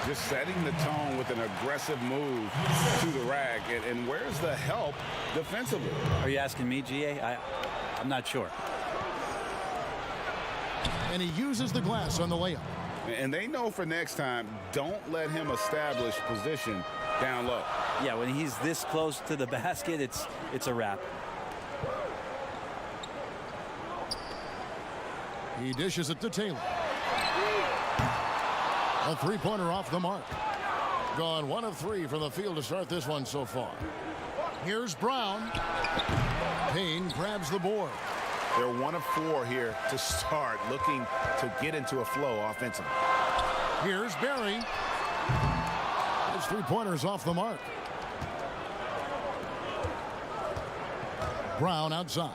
Just setting the tone with an aggressive move to the rack. And where's the help defensively? Are you asking me, GA? I'm not sure. And he uses the glass on the layup. And they know for next time, don't let him establish position down low. Yeah, when he's this close to the basket, it's a wrap. He dishes it to Taylor. A three-pointer off the mark. Gone 1 of 3 from the field to start this one so far. Here's Brown. Payne grabs the board. They're 1 of 4 here to start, looking to get into a flow offensively. Here's Barry. His three-pointers off the mark. Brown outside.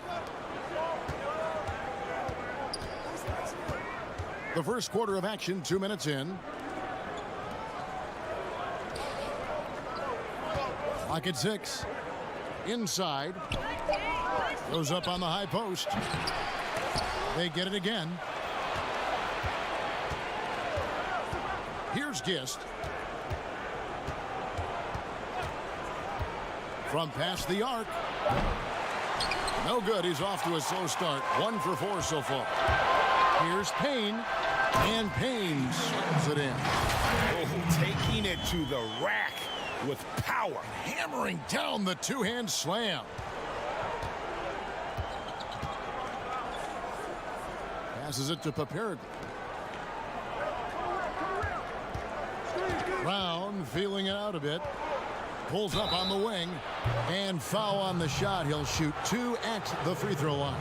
The first quarter of action, 2 minutes in. Clock at 6. Inside. Goes up on the high post. They get it again. Here's Gist. From past the arc. No good. He's off to a slow start. 1 for 4 so far. Here's Payne. And Payne slams it in. Oh, taking it to the rack with power. Hammering down the two-hand slam. Passes it to Paperg. Brown feeling it out a bit. Pulls up on the wing. And foul on the shot. He'll shoot 2 at the free throw line.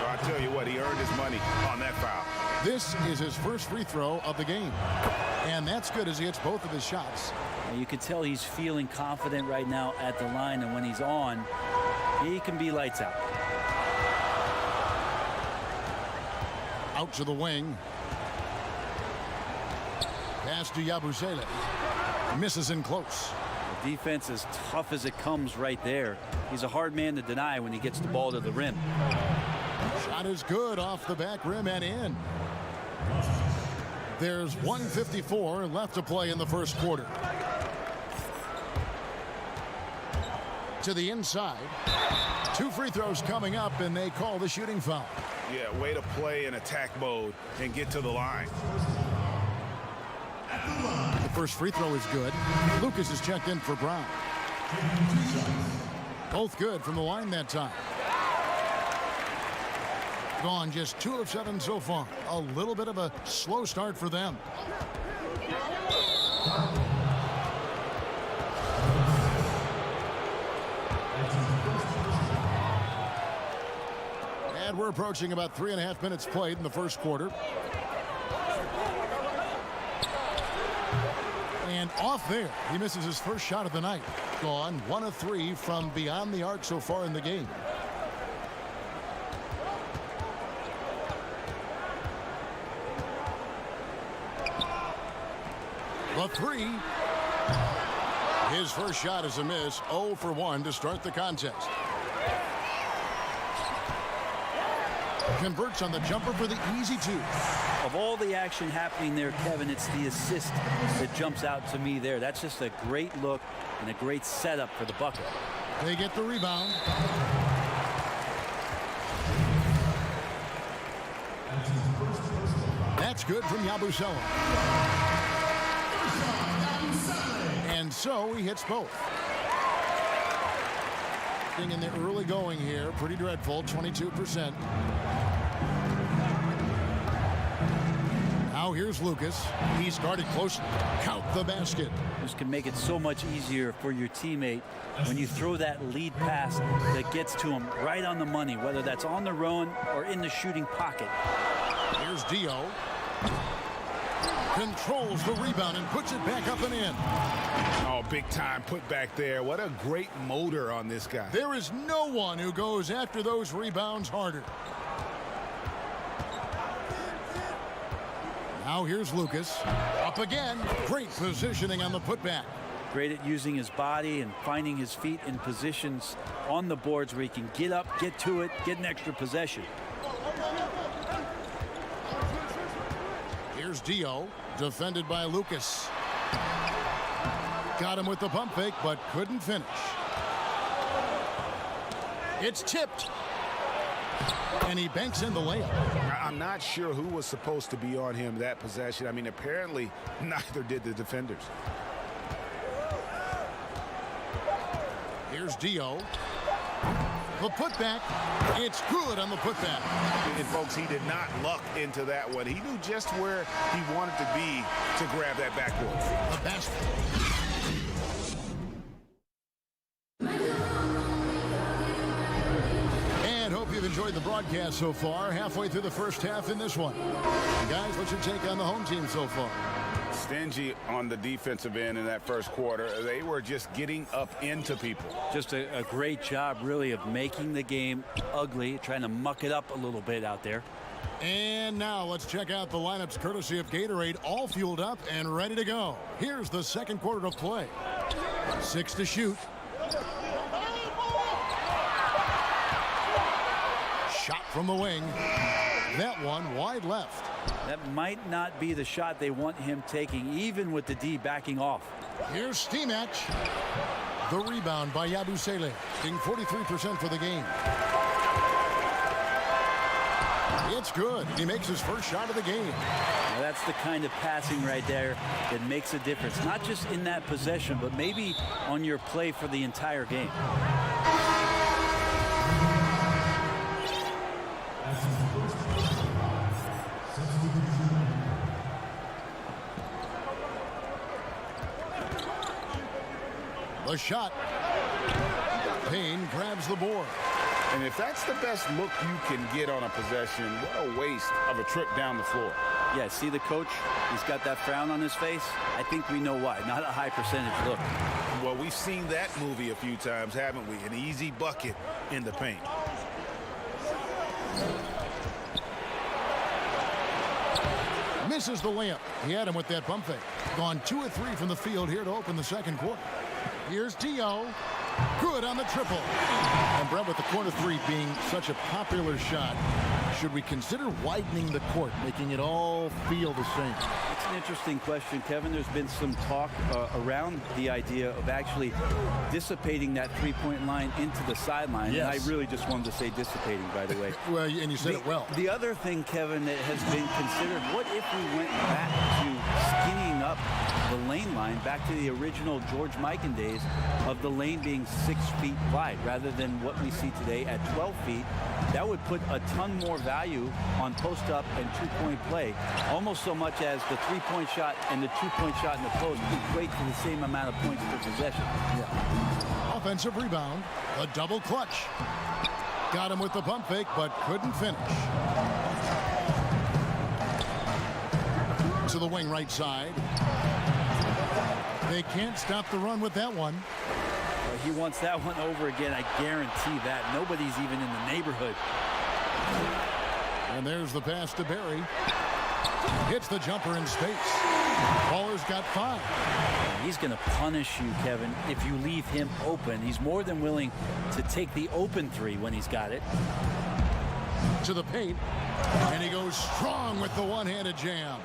I tell you what, he earned his money on that foul. This is his first free throw of the game. And that's good as he hits both of his shots. And you can tell he's feeling confident right now at the line, and when he's on, he can be lights out. Out to the wing. Pass to Yabusele. Misses in close. The defense as tough as it comes right there. He's a hard man to deny when he gets the ball to the rim. Shot is good off the back rim and in. There's 1:54 left to play in the first quarter. To the inside. 2 free throws coming up, and they call the shooting foul. Yeah, way to play in attack mode and get to the line. The first free throw is good. Lucas is checked in for Brown. Both good from the line that time. Gone just 2 of 7 so far. A little bit of a slow start for them. And we're approaching about 3.5 minutes played in the first quarter. And off there, he misses his first shot of the night. Gone 1 of 3 from beyond the arc so far in the game. The 3. His first shot is a miss. 0 for 1 to start the contest. Converts on the jumper for the easy 2. Of all the action happening there, Kevin, it's the assist that jumps out to me there. That's just a great look and a great setup for the bucket. They get the rebound. That's good from Yabusele. And so he hits both. In the early going here, pretty dreadful, 22%. Now here's Lucas. He started close. Count the basket. This can make it so much easier for your teammate when you throw that lead pass that gets to him right on the money, whether that's on the run or in the shooting pocket. Here's Dio. Controls the rebound and puts it back up and in. Oh, big time put back there. What a great motor on this guy. There is no one who goes after those rebounds harder. Now here's Lucas. Up again. Great positioning on the putback. Great at using his body and finding his feet in positions on the boards where he can get up, get to it, get an extra possession. Here's Dio, defended by Lucas. Got him with the pump fake, but couldn't finish. It's tipped. And he banks in the layup. I'm not sure who was supposed to be on him that possession. I mean, apparently neither did the defenders. Here's Dio. The putback. It's good on the putback. And folks, he did not luck into that one. He knew just where he wanted to be to grab that backboard. The basket. And hope you've enjoyed the broadcast so far. Halfway through the first half in this one. Guys, what's your take on the home team so far? Stingy on the defensive end in that first quarter. They were just getting up into people. Just a great job, really, of making the game ugly, trying to muck it up a little bit out there. And now let's check out the lineups courtesy of Gatorade, all fueled up and ready to go. Here's the second quarter of play. 6 to shoot. Shot from the wing. That one wide left. That might not be the shot they want him taking, even with the D backing off. Here's Stimac. The rebound by Yabusele, shooting 43% for the game. It's good. He makes his first shot of the game. Now that's the kind of passing right there that makes a difference, not just in that possession, but maybe on your play for the entire game. The shot. Payne grabs the board. And if that's the best look you can get on a possession, what a waste of a trip down the floor. Yeah, see the coach? He's got that frown on his face. I think we know why. Not a high percentage look. Well, we've seen that movie a few times, haven't we? An easy bucket in the paint. Misses the layup. He had him with that pump fake. Gone 2 of 3 from the field here to open the second quarter. Here's Dio. Good on the triple. And Brett, with the corner three being such a popular shot, should we consider widening the court, making it all feel the same? It's an interesting question, Kevin. There's been some talk around the idea of actually dissipating that three-point line into the sideline. Yes. And I really just wanted to say dissipating, by the way. Well, and you said it well. The other thing, Kevin, that has been considered, what if we went back to skinnying up the lane line, back to the original George Mikan days of the lane being 6 feet wide rather than what we see today at 12 feet? That would put a ton more value on post-up and two-point play, almost so much as the three-point shot and the two-point shot in the post equate to the same amount of points per possession. Yeah. Offensive rebound, a double clutch. Got him with the pump fake, but couldn't finish. To the wing right side. They can't stop the run with that one. He wants that one over again, I guarantee that. Nobody's even in the neighborhood. And there's the pass to Barry. Hits the jumper in space. Baller's got 5. He's going to punish you, Kevin, if you leave him open. He's more than willing to take the open three when he's got it. To the paint. And he goes strong with the one-handed jam.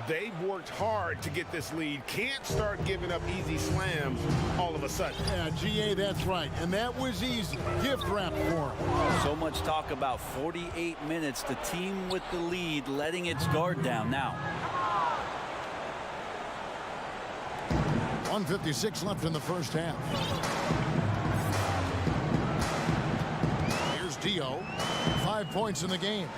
They've worked hard to get this lead. Can't start giving up easy slams all of a sudden. Yeah, GA, that's right. And that was easy. Gift wrap for him. So much talk about 48 minutes. The team with the lead letting its guard down now. 1:56 left in the first half. Here's Dio. 5 points in the game.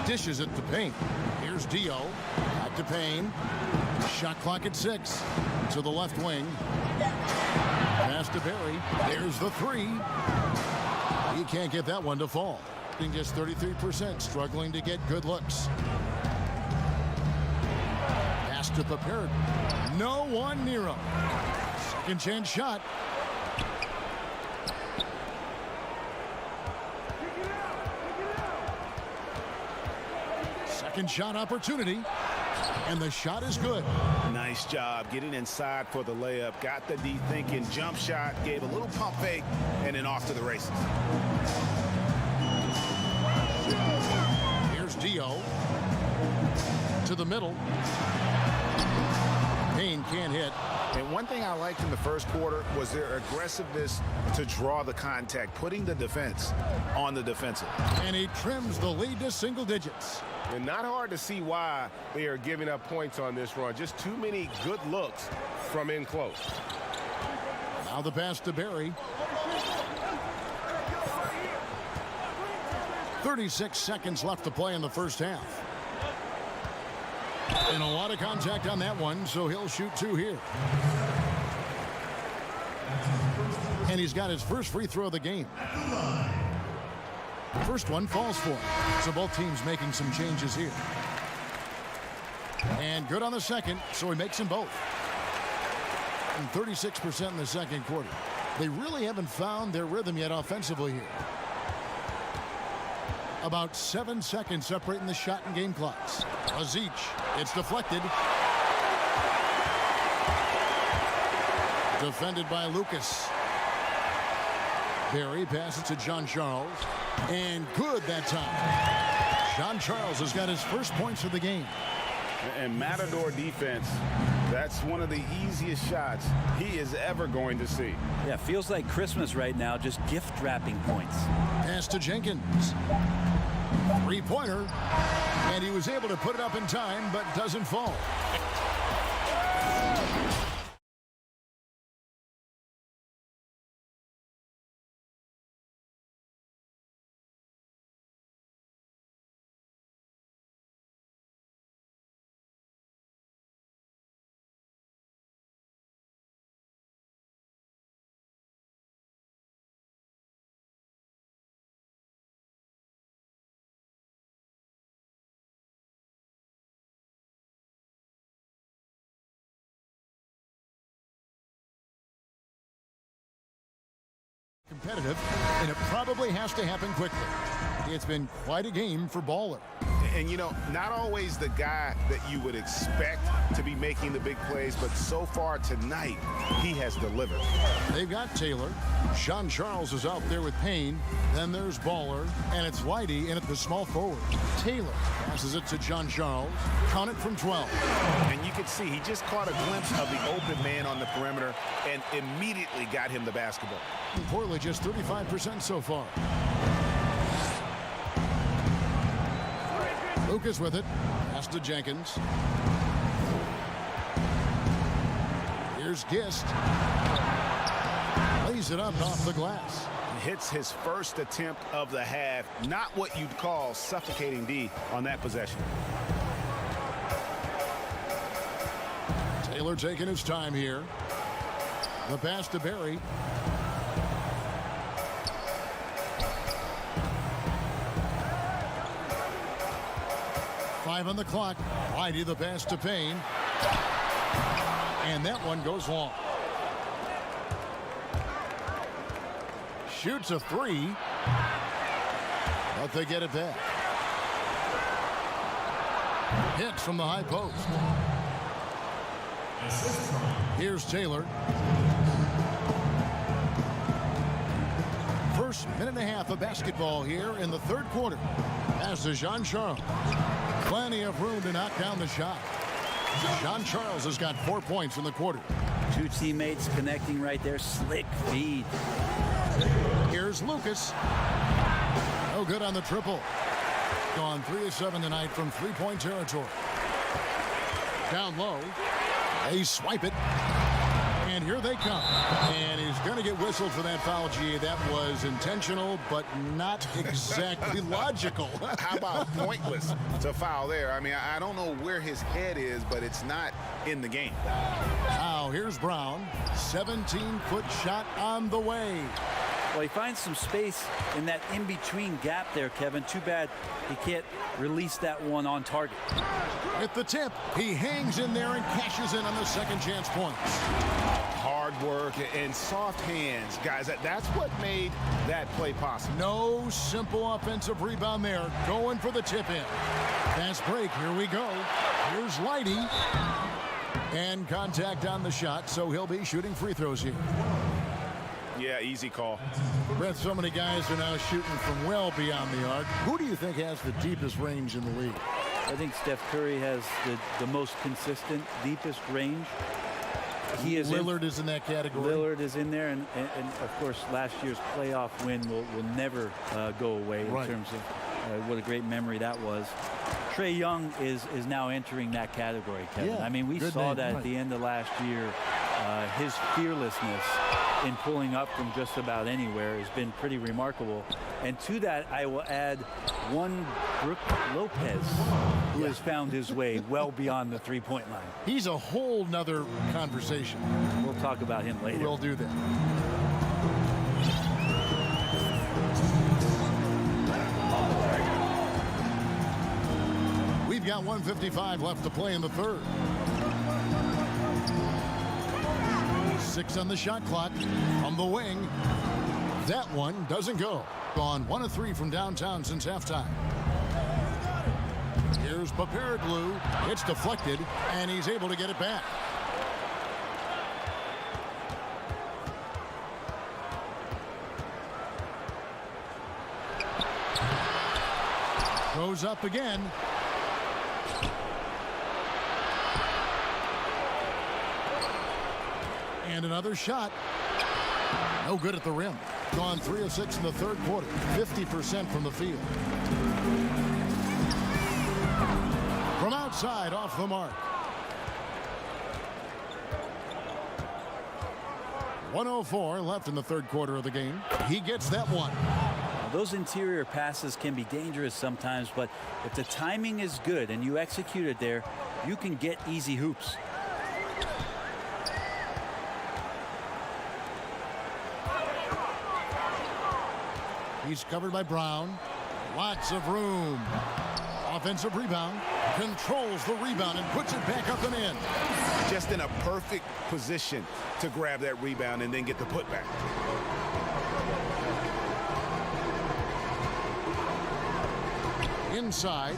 Dishes at the paint. Here's Dio. Back to Payne. Shot clock at 6. To the left wing. Pass to Barry. There's the 3. He can't get that one to fall. Just 33%, struggling to get good looks. Pass to Paperic. No one near him. Second chance shot. Second shot opportunity. And the shot is good. Nice job getting inside for the layup. Got the D thinking. Jump shot. Gave a little pump fake. And then off to the races. Here's Dio. To the middle. Payne can't hit. And one thing I liked in the first quarter was their aggressiveness to draw the contact, putting the defense on the defensive. And he trims the lead to single digits. And not hard to see why they are giving up points on this run. Just too many good looks from in close. Now the pass to Barry. 36 seconds left to play in the first half. And a lot of contact on that one, so he'll shoot 2 here. And he's got his first free throw of the game. First one falls for him. So both teams making some changes here. And good on the second, so he makes them both. And 36% in the second quarter. They really haven't found their rhythm yet offensively here. About 7 seconds separating the shot and game clocks. Azic, it's deflected. Defended by Lucas. Barry passes to John Charles. And good that time. John Charles has got his first points of the game. And Matador defense, that's one of the easiest shots he is ever going to see. Yeah, feels like Christmas right now, just gift wrapping points. Pass to Jenkins. Three-pointer. And he was able to put it up in time, but doesn't fall. competitive, and it probably has to happen quickly. It's been quite a game for Baller. And, you know, not always the guy that you would expect to be making the big plays, but so far tonight, he has delivered. They've got Taylor. Sean Charles is out there with Payne. Then there's Baller, and it's Whitey in at the small forward. Taylor passes it to John Charles. Count it from 12. And you can see he just caught a glimpse of the open man on the perimeter and immediately got him the basketball. Portland just 35% so far. Lucas with it. Pass to Jenkins. Here's Gist. Lays it up off the glass. Hits his first attempt of the half. Not what you'd call suffocating D on that possession. Taylor taking his time here. The pass to Barry. Five on the clock. Whitey the pass to Payne. And that one goes long. Shoots a three. But they get it back. Hits from the high post. Here's Taylor. First minute and a half of basketball here in the third quarter. As to Jean Charles. Plenty of room to knock down the shot. Jean Charles has got 4 points in the quarter. Two teammates connecting right there. Slick feed. Here's Lucas. No good on the triple. Gone 3 of 7 tonight from three-point territory. Down low. They swipe it. And here they come. And he's going to get whistled for that foul, G. That was intentional, but not exactly logical. How about pointless to foul there? I mean, I don't know where his head is, but it's not in the game. Now, here's Brown. 17-foot shot on the way. Well, he finds some space in that in-between gap there, Kevin. Too bad he can't release that one on target. At the tip, he hangs in there and cashes in on the second chance points. Hard work and soft hands, guys. That's what made that play possible. No simple offensive rebound there. Going for the tip in. Fast break. Here we go. Here's Lighty. And contact on the shot, so he'll be shooting free throws here. Yeah, easy call. Brett, so many guys are now shooting from well beyond the arc. Who do you think has the deepest range in the league? I think Steph Curry has the most consistent, deepest range. Lillard is in that category. Lillard is in there, and of course, last year's playoff win will never go away in terms of what a great memory that was. Trae Young is now entering that category, Kevin. Yeah, I mean, we saw that at the end of last year. His fearlessness in pulling up from just about anywhere has been pretty remarkable. And to that, I will add one Brook Lopez, who has found his way well beyond the three-point line. He's a whole nother conversation. We'll talk about him later. We'll do that. We've got 1:55 left to play in the third. 6 on the shot clock from the wing. That one doesn't go. Gone 1 of 3 from downtown since halftime. Here's Paparaglu. It's deflected, and he's able to get it back. Goes up again. And another shot. No good at the rim. Gone 3 of 6 in the third quarter. 50% from the field. From outside, off the mark. 1:04 left in the third quarter of the game. He gets that one. Those interior passes can be dangerous sometimes, but if the timing is good and you execute it there, you can get easy hoops. He's covered by Brown. Lots of room. Offensive rebound. Controls the rebound and puts it back up and in. Just in a perfect position to grab that rebound and then get the putback. Inside.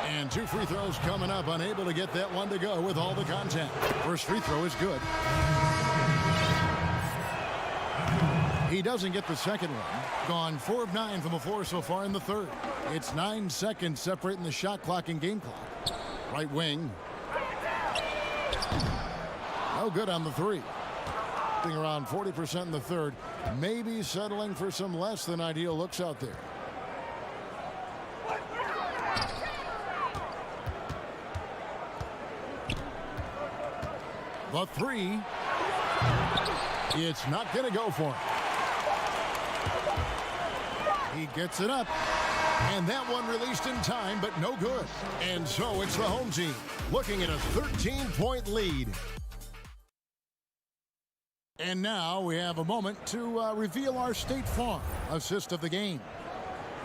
And 2 free throws coming up. Unable to get that one to go with all the contact. First free throw is good. He doesn't get the second one. Gone 4 of 9 from the floor so far in the third. It's 9 seconds separating the shot clock and game clock. Right wing. No good on the 3. Being around 40% in the third. Maybe settling for some less than ideal looks out there. The 3. It's not going to go for him. He gets it up. And that one released in time, but no good. And so it's the home team looking at a 13-point lead. And now we have a moment to reveal our State Farm assist of the game.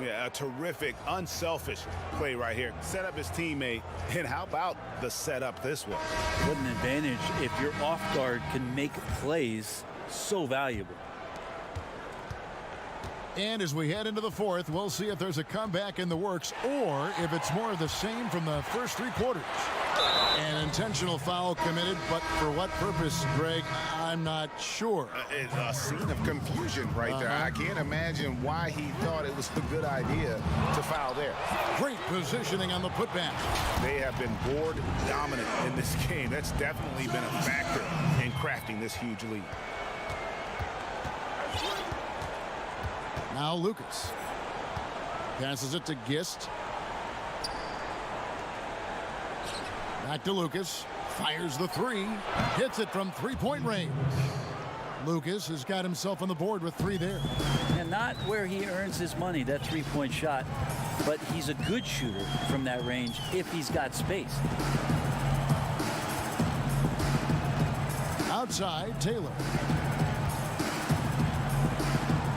Yeah, a terrific, unselfish play right here. Set up his teammate, and how about the setup this way? What an advantage if your off guard can make plays so valuable. And as we head into the fourth, we'll see if there's a comeback in the works or if it's more of the same from the first 3 quarters. An intentional foul committed, but for what purpose, Greg, I'm not sure. It's a scene of confusion right there. I can't imagine why he thought it was a good idea to foul there. Great positioning on the putback. They have been board dominant in this game. That's definitely been a factor in crafting this huge lead. Now Lucas passes it to Gist. Back to Lucas. Fires the 3. Hits it from 3-point range. Lucas has got himself on the board with 3 there. And not where he earns his money, that 3-point shot, but he's a good shooter from that range if he's got space. Outside, Taylor.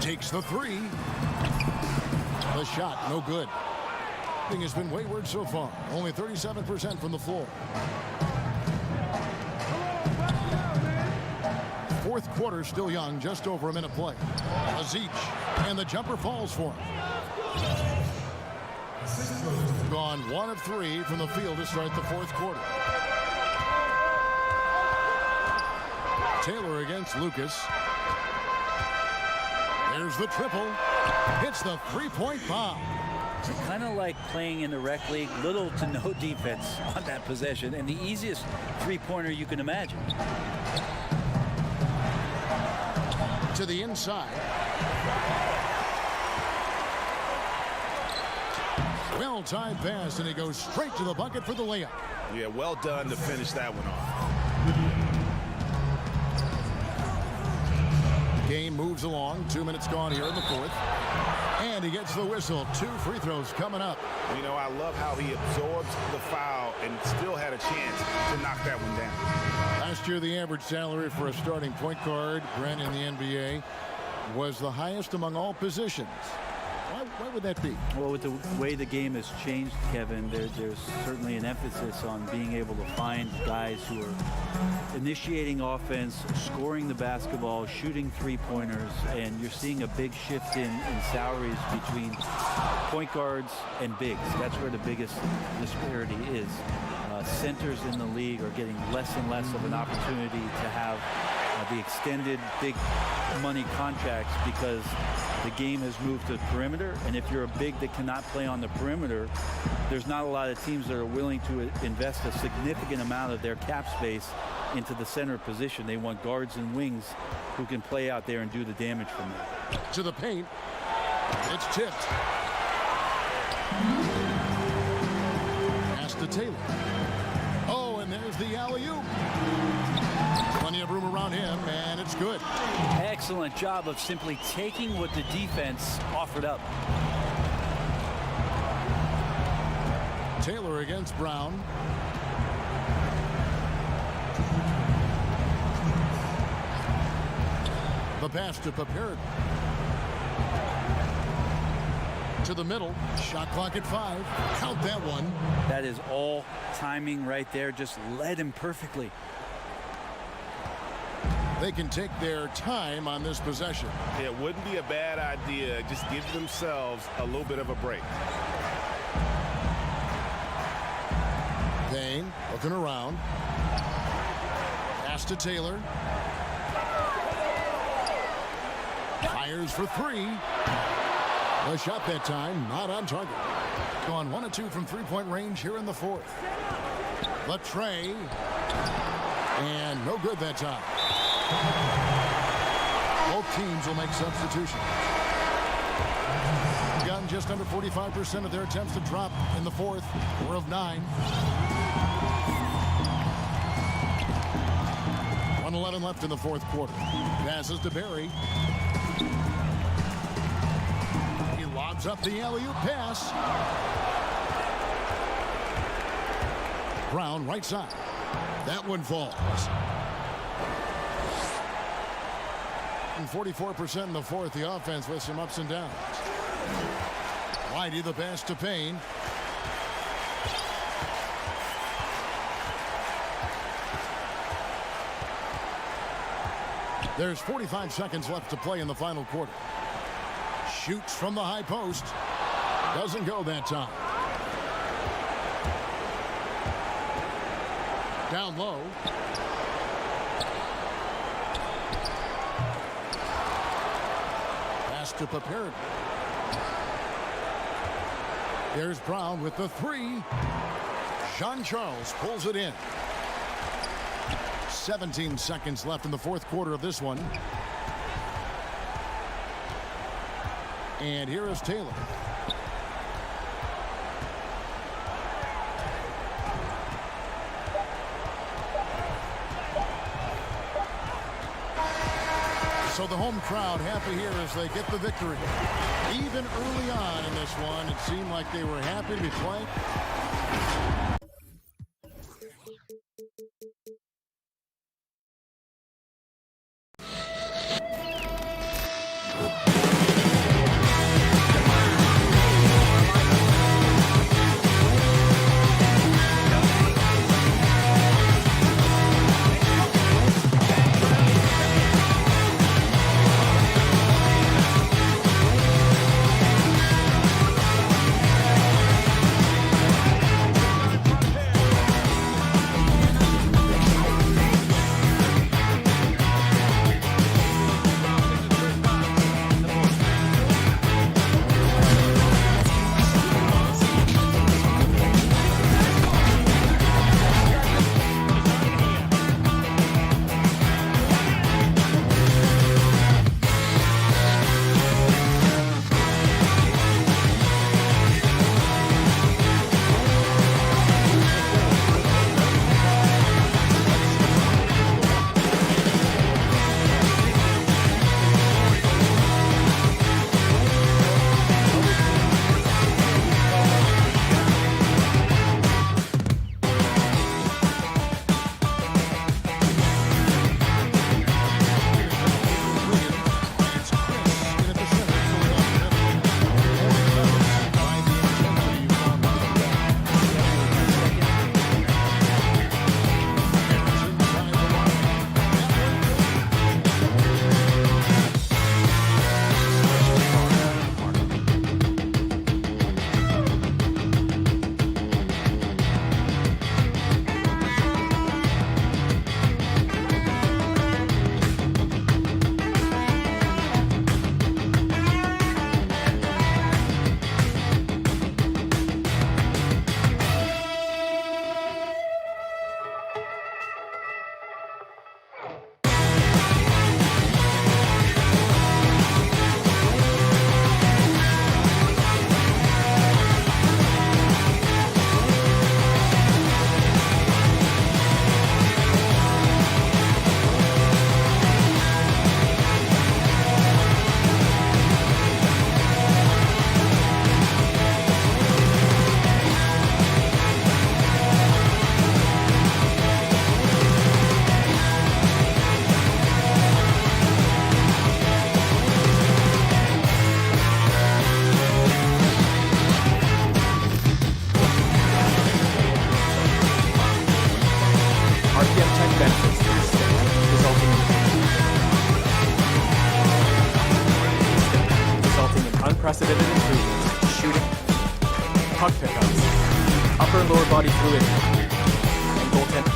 Takes the 3. The shot, no good. Thing has been wayward so far. Only 37% from the floor. Fourth quarter still young, just over a minute play. Aziz, and the jumper falls for him. Gone 1 of 3 from the field to start the fourth quarter. Taylor against Lucas. There's the triple. Hits the 3-point bomb. Kind of like playing in the rec league, little to no defense on that possession, and the easiest 3-pointer you can imagine. To the inside. Well-timed pass, and he goes straight to the bucket for the layup. Yeah, well done to finish that one off. Game moves along. 2 minutes gone here in the fourth. And he gets the whistle. 2 free throws coming up. You know, I love how he absorbs the foul and still had a chance to knock that one down. Last year, the average salary for a starting point guard, Brent, in the NBA, was the highest among all positions. Why would that be? Well, with the way the game has changed, Kevin, there's certainly an emphasis on being able to find guys who are initiating offense, scoring the basketball, shooting 3-pointers, and you're seeing a big shift in salaries between point guards and bigs. That's where the biggest disparity is. Centers in the league are getting less and less of an opportunity to have the extended big money contracts because the game has moved to the perimeter, and if you're a big that cannot play on the perimeter, there's not a lot of teams that are willing to invest a significant amount of their cap space into the center position. They want guards and wings who can play out there and do the damage from there. To the paint. It's tipped. Pass to Taylor. Oh, and there's the alley-oop. Plenty of room around him, and it's good. Excellent job of simply taking what the defense offered up. Taylor against Brown. The pass to Papier. To the middle. Shot clock at 5. Count that one. That is all timing right there. Just led him perfectly. They can take their time on this possession. It wouldn't be a bad idea. Just give themselves a little bit of a break. Payne looking around. Pass to Taylor. Fires for three. The shot that time not on target. Gone 1 of 2 from three-point range here in the fourth. Latre. And no good that time. Both teams will make substitutions. Gun just under 45% of their attempts to drop in the fourth. 4 of 9. 1:11 left in the fourth quarter. Passes to Barry. He lobs up the alley-oop pass. Brown right side. That one falls. And 44% in the fourth. The offense with some ups and downs. Whitey the pass to Payne. There's 45 seconds left to play in the final quarter. Shoots from the high post. Doesn't go that time. Down low. Pass to Papier. There's Brown with the three. Sean Charles pulls it in. 17 seconds left in the fourth quarter of this one. And here is Taylor. So the home crowd happy here as they get the victory. Even early on in this one, it seemed like they were happy to be playing. unprecedented improvements. Shooting, puck pickups, upper and lower body fluidity, and goaltending.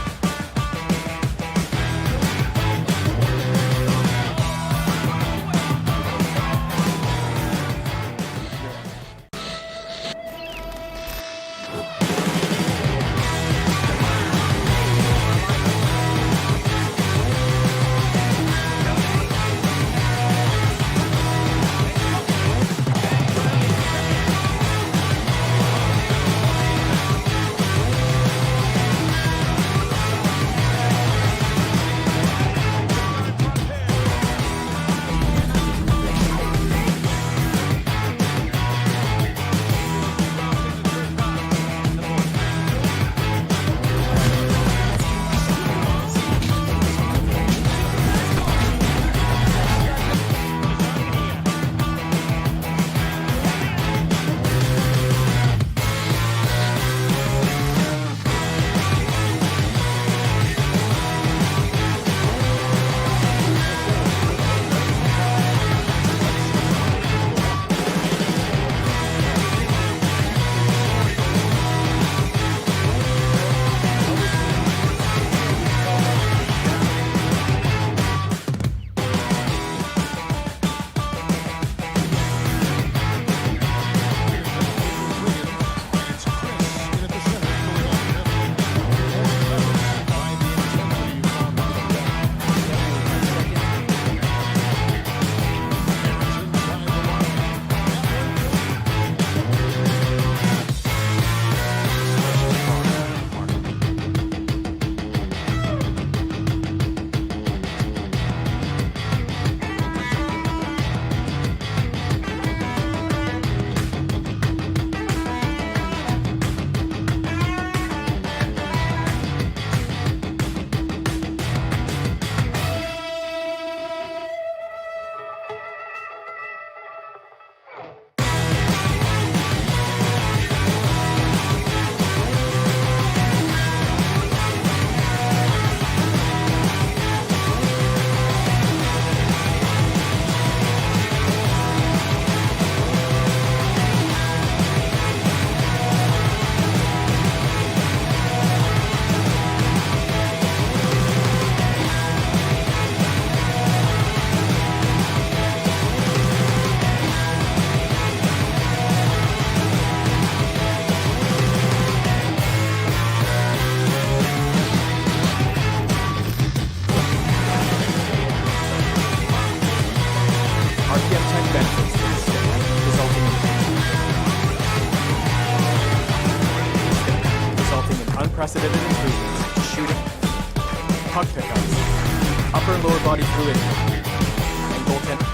Unprecedented improvements. Shooting, puck pickups, upper and lower body fluidity, and goaltending.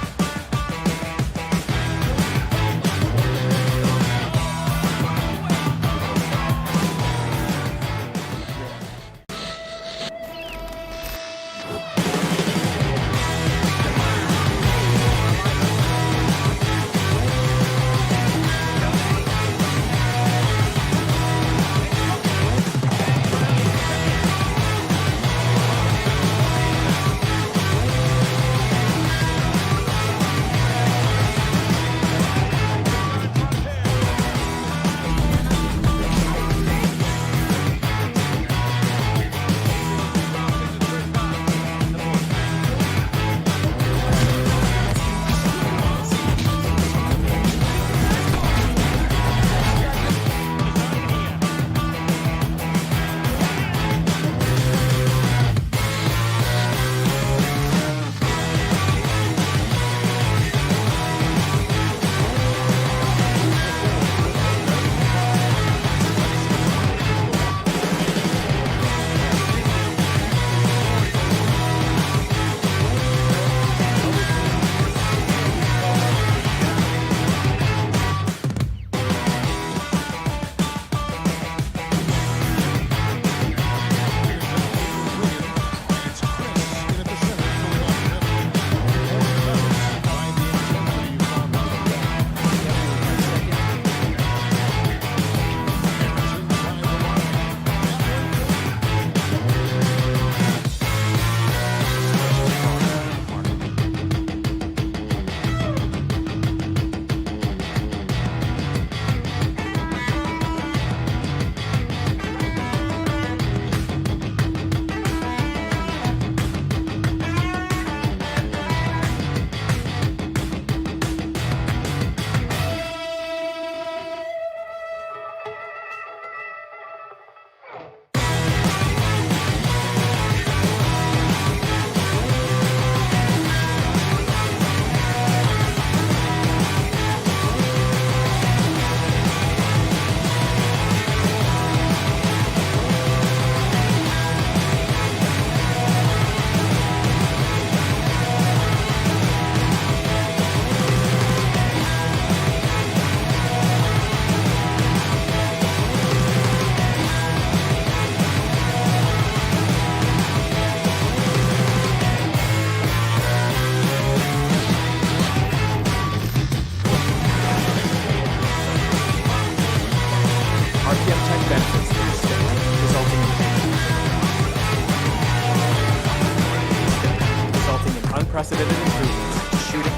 unprecedented improvements. Shooting,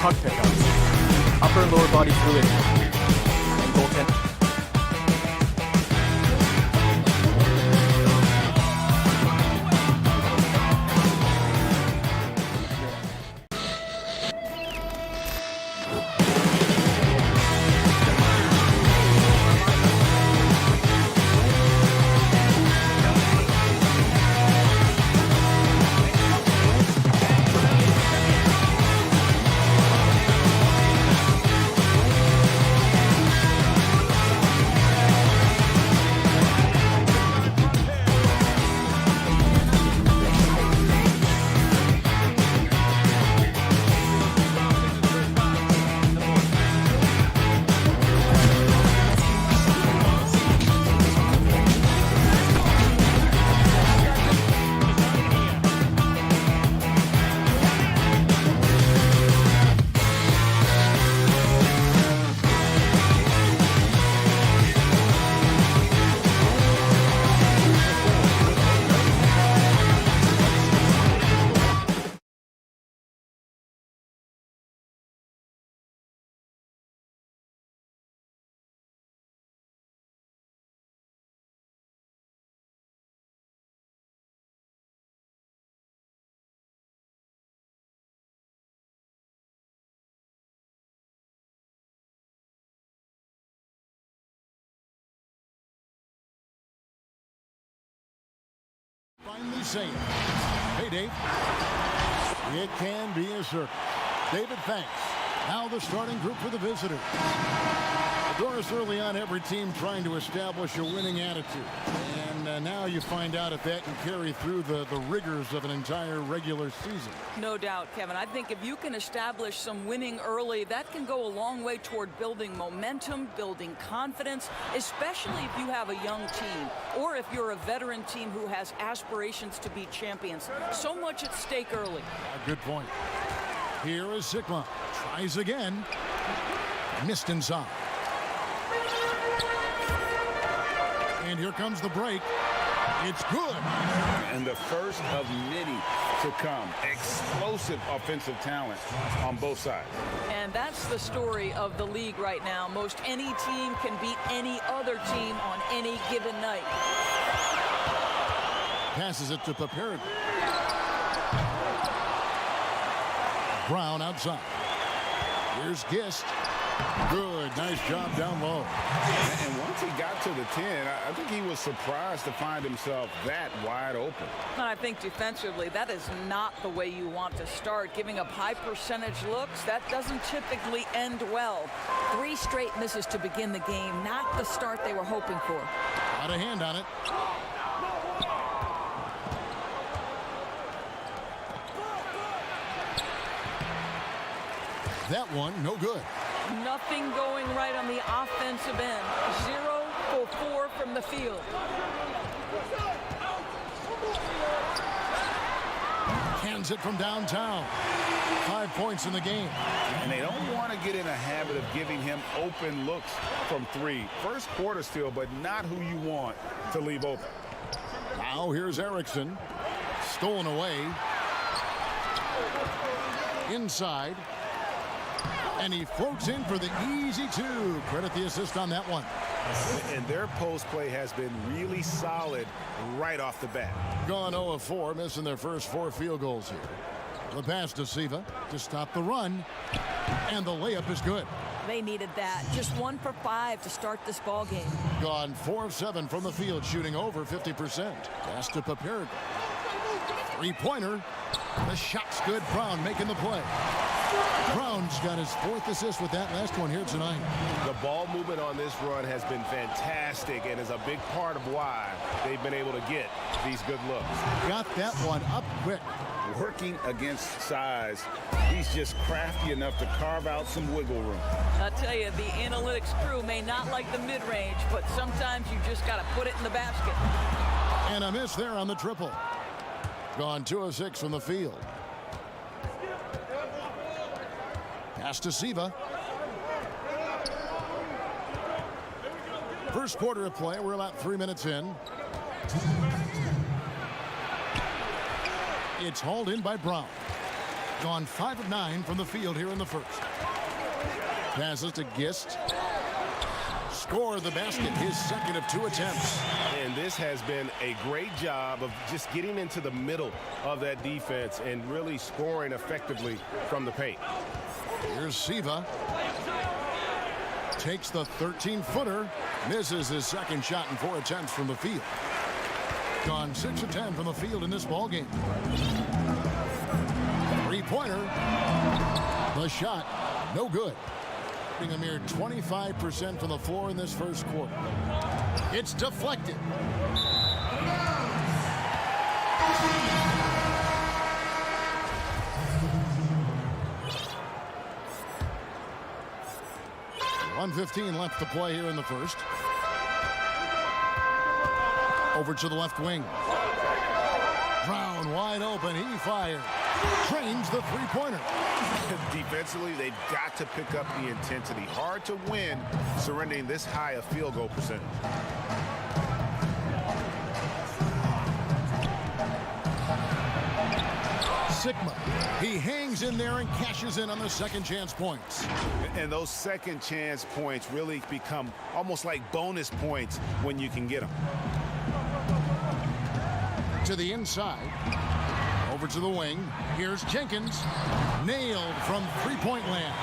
puck pickup, upper and lower body fluidity, and goaltending. Finally safe. Hey, Dave. It can be a circus. David, thanks. Now the starting group for the visitors. Doris, early on, every team trying to establish a winning attitude. And now you find out if that can carry through the rigors of an entire regular season. No doubt, Kevin. I think if you can establish some winning early, that can go a long way toward building momentum, building confidence, especially if you have a young team or if you're a veteran team who has aspirations to be champions. So much at stake early. Good point. Here is Sikla. Tries again. Missed inside. And here comes the break. It's good. And the first of many to come. Explosive offensive talent on both sides. And that's the story of the league right now. Most any team can beat any other team on any given night. Passes it to Papirik. Brown outside. Here's Gist. Good. Nice job down low. And once he got to the 10, I think he was surprised to find himself that wide open. And I think defensively, that is not the way you want to start. Giving up high percentage looks, that doesn't typically end well. 3 straight misses to begin the game, not the start they were hoping for. Got a hand on it. That one, no good. Nothing going right on the offensive end. 0 for 4 from the field. Hands it from downtown. 5 points in the game. And they don't want to get in a habit of giving him open looks from 3. First quarter still, but not who you want to leave open. Now here's Erickson. Stolen away. Inside. And he floats in for the easy 2. Credit the assist on that one. And their post play has been really solid right off the bat. Gone 0 of 4, missing their first 4 field goals here. The pass to Siva to stop the run. And the layup is good. They needed that. Just 1 for 5 to start this ball game. Gone 4 of 7 from the field, shooting over 50%. Pass to Papirik. 3-pointer. The shot's good. Brown making the play. Brown's got his 4th assist with that last one here tonight. The ball movement on this run has been fantastic and is a big part of why they've been able to get these good looks. Got that one up quick. Working against size, he's just crafty enough to carve out some wiggle room. I'll tell you, the analytics crew may not like the mid-range, but sometimes you just got to put it in the basket. And a miss there on the triple. Gone 2 of 6 from the field. Pass to Siva. First quarter of play. We're about 3 minutes in. It's hauled in by Brown. Gone 5 of 9 from the field here in the first. Passes to Gist. Score the basket, his second of 2 attempts. And this has been a great job of just getting into the middle of that defense and really scoring effectively from the paint. Here's Siva. Takes the 13-footer. Misses his second shot in 4 attempts from the field. Gone 6 of 10 from the field in this ballgame. Three-pointer. The shot, no good. A mere 25% from the floor in this first quarter. It's deflected. .115 left to play here in the first. Over to the left wing. Brown wide open. He fires. Trains the three-pointer. Defensively, they've got to pick up the intensity. Hard to win surrendering this high a field goal percentage. Sigma. He hangs in there and cashes in on the second chance points. And those second chance points really become almost like bonus points when you can get them. To the inside. Over to the wing. Here's Jenkins. Nailed from three-point land.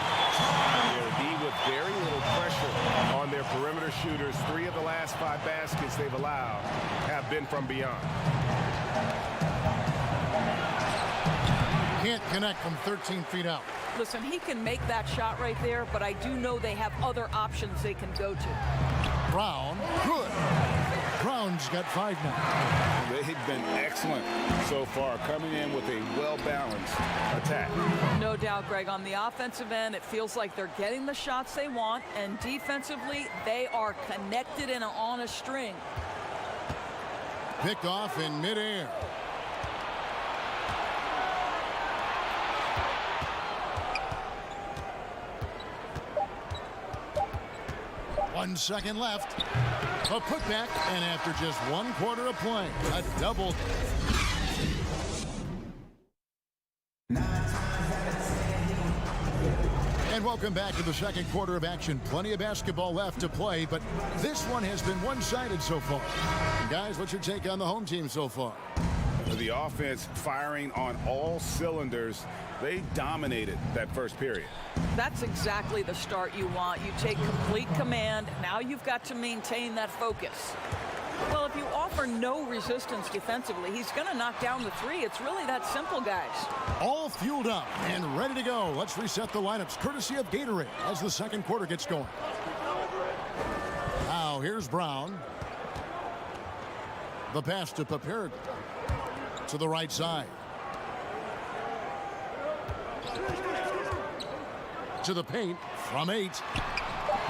They'll be with very little pressure on their perimeter shooters. 3 of the last 5 baskets they've allowed have been from beyond. Can't connect from 13 feet out. Listen, he can make that shot right there, but I do know they have other options they can go to. Brown, good. Brown's got 5 now. They've been excellent so far, coming in with a well-balanced attack. No doubt, Greg. On the offensive end, it feels like they're getting the shots they want, and defensively, they are connected and on a string. Picked off in midair. One second left. A putback, and after just 1 quarter of play, a double. And welcome back to the second quarter of action. Plenty of basketball left to play, but this one has been one-sided so far. And guys, what's your take on the home team so far? The offense firing on all cylinders. They dominated that first period. That's exactly the start you want. You take complete command. Now you've got to maintain that focus. Well, if you offer no resistance defensively, he's going to knock down the 3. It's really that simple, guys. All fueled up and ready to go. Let's reset the lineups courtesy of Gatorade as the second quarter gets going. Now here's Brown. The pass to Paperg. To the right side. To the paint from 8.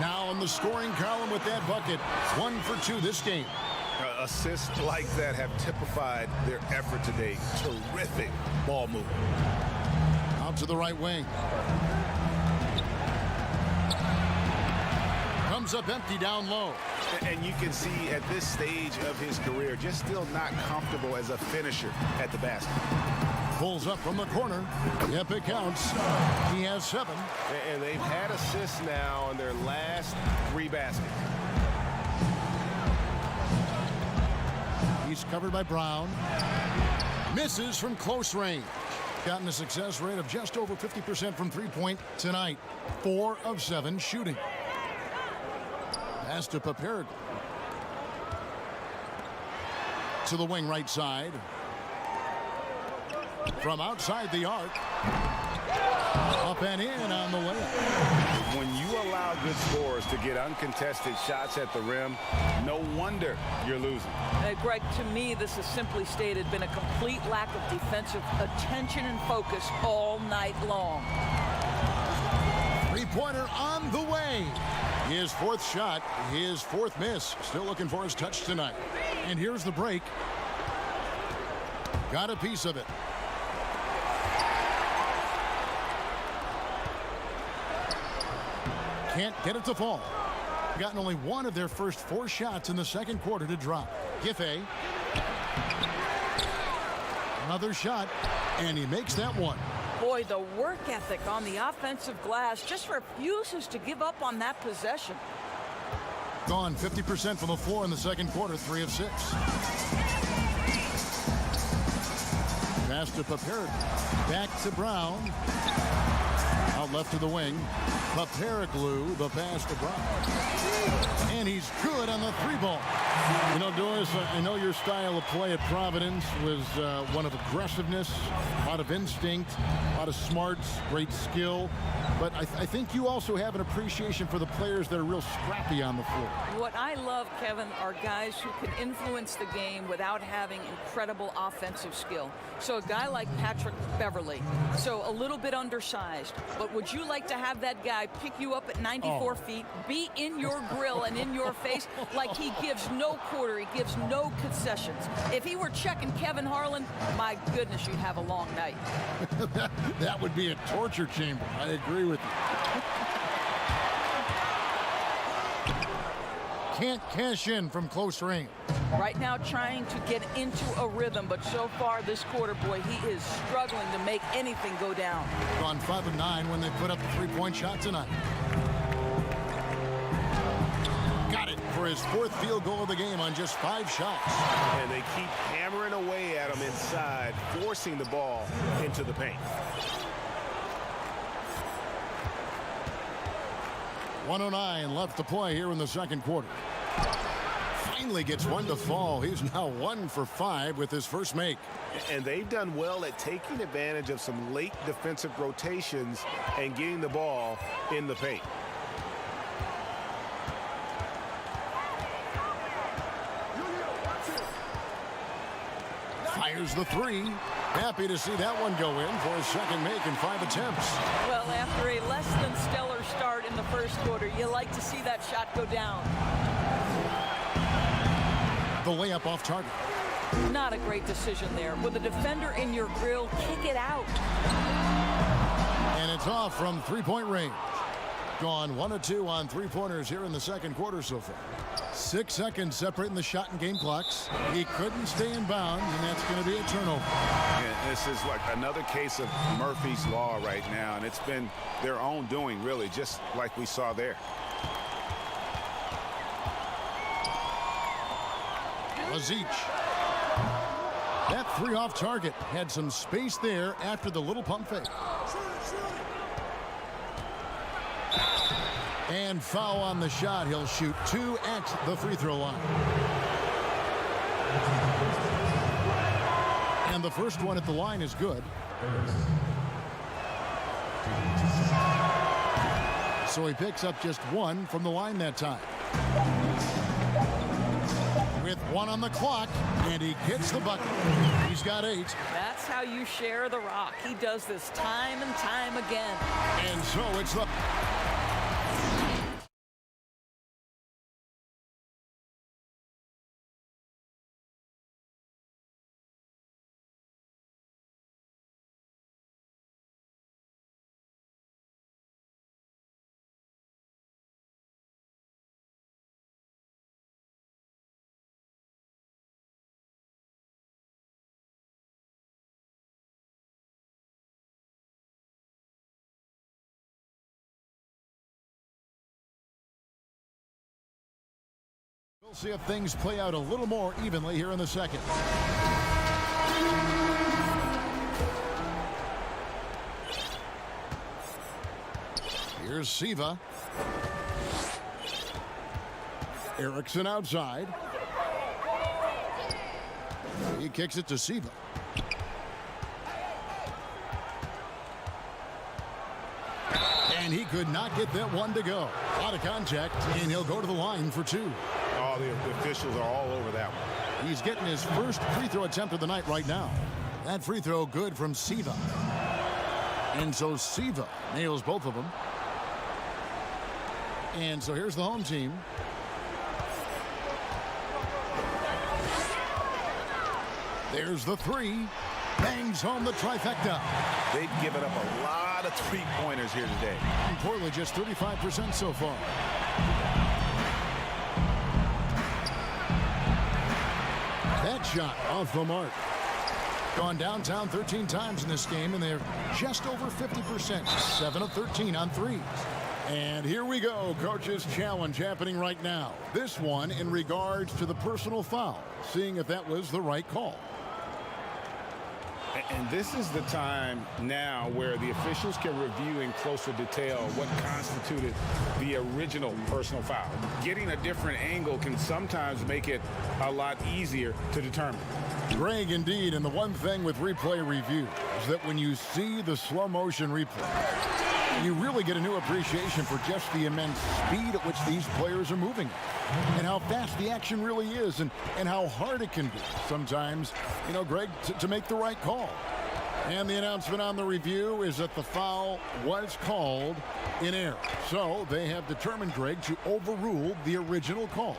Now in the scoring column with that bucket. 1 for 2 this game. Assists like that have typified their effort today. Terrific ball movement. Out to the right wing. Comes up empty down low. And you can see at this stage of his career, just still not comfortable as a finisher at the basket. Pulls up from the corner. Yep, it counts. He has 7. And they've had assists now on their last 3 baskets. He's covered by Brown. Misses from close range. Gotten a success rate of just over 50% from three-point tonight. 4 of 7 shooting. Pass to Paperg. To the wing right side. From outside the arc. Up and in on the layup. When you allow good scorers to get uncontested shots at the rim, no wonder you're losing. Greg, to me, this has simply stated been a complete lack of defensive attention and focus all night long. Three-pointer on the way. His 4th shot, his 4th miss. Still looking for his touch tonight. And here's the break. Got a piece of it. Can't get it to fall. Gotten only 1 of their first 4 shots in the second quarter to drop. Giffey. Another shot, and he makes that one. Boy, the work ethic on the offensive glass just refuses to give up on that possession. Gone 50% from the floor in the second quarter, 3 of 6. Pass to Paperiglu. Back to Brown. Out left to the wing. Paperiglu, the pass to Brown. And he's good on the 3-ball. You know, Doris, I know your style of play at Providence was one of aggressiveness, a lot of instinct, a lot of smarts, great skill. But I think you also have an appreciation for the players that are real scrappy on the floor. What I love, Kevin, are guys who can influence the game without having incredible offensive skill. So a guy like Patrick Beverly, so a little bit undersized, but would you like to have that guy pick you up at 94 feet, be in your grill and in your face like he gives no quarter, he gives no concessions? If he were checking Kevin Harlan, my goodness, you'd have a long night. That would be a torture chamber. I agree with you. Can't cash in from close range. Right now trying to get into a rhythm, but so far this quarter, boy, he is struggling to make anything go down. Gone 5 of 9 when they put up the 3-point shot tonight. Got it for his 4th field goal of the game on just 5 shots. And they keep hammering away at him inside, forcing the ball into the paint. 1:09 left to play here in the second quarter. Finally gets one to fall. He's now 1 for 5 with his first make. And they've done well at taking advantage of some late defensive rotations and getting the ball in the paint. Fires the 3. Happy to see that one go in for his second make in 5 attempts. Well, after a less than stellar start in the first quarter, you like to see that shot go down. The layup off target. Not a great decision there. With a defender in your grill, kick it out. And it's off from 3-point range. Gone 1 of 2 on 3-pointers here in the second quarter so far. 6 seconds separating the shot and game clocks. He couldn't stay in bounds, and that's going to be a turnover. Yeah, this is like another case of Murphy's Law right now, and it's been their own doing, really, just like we saw there. Lazic. That 3 off target had some space there after the little pump fake. And foul on the shot. He'll shoot 2 at the free throw line. And the first one at the line is good. So he picks up just 1 from the line that time. With 1 on the clock, and he gets the bucket. He's got 8. That's how you share the rock. He does this time and time again. And so it's the... We'll see if things play out a little more evenly here in the second. Here's Siva. Erickson outside. He kicks it to Siva. And he could not get that one to go. Out of contact, and he'll go to the line for 2. Oh, the officials are all over that one. He's getting his first free throw attempt of the night right now. That free throw good from Siva. And so Siva nails both of them. And so here's the home team. There's the 3. Bangs home the trifecta. They've given up a lot of 3-pointers here today. And Portland just 35% so far. That shot off the mark. Gone downtown 13 times in this game, and they're just over 50%. 7 of 13 on threes. And here we go. Coach's challenge happening right now. This one in regards to the personal foul. Seeing if that was the right call. And this is the time now where the officials can review in closer detail what constituted the original personal foul. Getting a different angle can sometimes make it a lot easier to determine. Greg, indeed, and the one thing with replay review is that when you see the slow motion replay, you really get a new appreciation for just the immense speed at which these players are moving and how fast the action really is and how hard it can be sometimes, you know, Greg, to make the right call. And the announcement on the review is that the foul was called in error. So they have determined, Greg, to overrule the original call.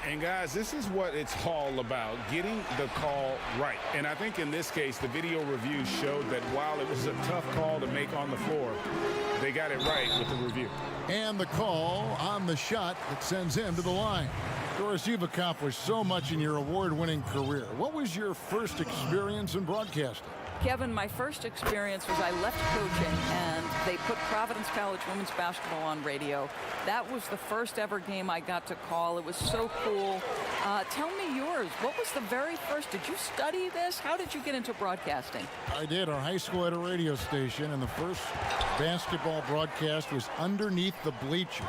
And guys, this is what it's all about, getting the call right. And I think in this case, the video review showed that while it was a tough call to make on the floor, they got it right with the review. And the call on the shot that sends him to the line. Doris, you've accomplished so much in your award-winning career. What was your first experience in broadcasting? Kevin, my first experience was I left coaching and they put Providence College women's basketball on radio. That was the first ever game I got to call. It was so cool. Tell me yours. What was the very first? Did you study this? How did you get into broadcasting? I did. Our high school had a radio station, and the first basketball broadcast was underneath the bleachers,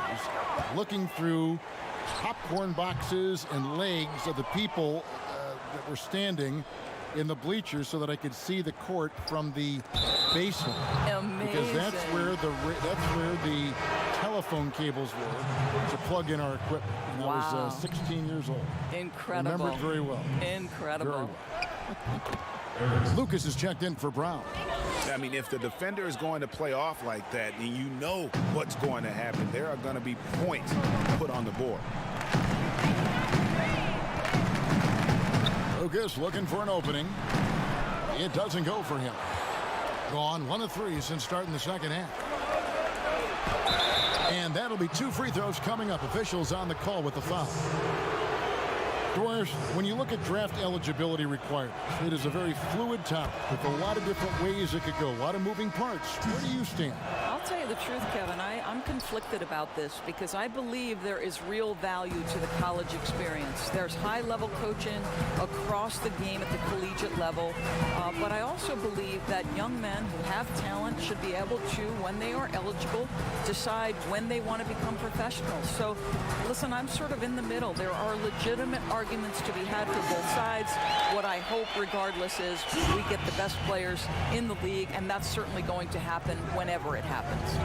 looking through popcorn boxes and legs of the people that were standing in the bleachers so that I could see the court from the basement. Amazing. Because that's where the telephone cables were to plug in our equipment. And wow. I was 16 years old. Incredible. Remember it very well. Incredible. Very well. Lucas is checked in for Brown. I mean, if the defender is going to play off like that, and you know what's going to happen, there are going to be points put on the board. Lucas looking for an opening. It doesn't go for him. Gone 1 of 3 since starting the second half. And that'll be 2 free throws coming up. Officials on the call with the foul. Doris, when you look at draft eligibility requirements, it is a very fluid topic with a lot of different ways it could go, a lot of moving parts. Where do you stand? I'll tell you the truth, Kevin. I'm conflicted about this because I believe there is real value to the college experience. There's high-level coaching across the game at the collegiate level, but I also believe that young men who have talent should be able to, when they are eligible, decide when they want to become professionals. So, listen, I'm sort of in the middle. There are legitimate arguments to be had for both sides. What I hope, regardless, is we get the best players in the league, and that's certainly going to happen whenever it happens.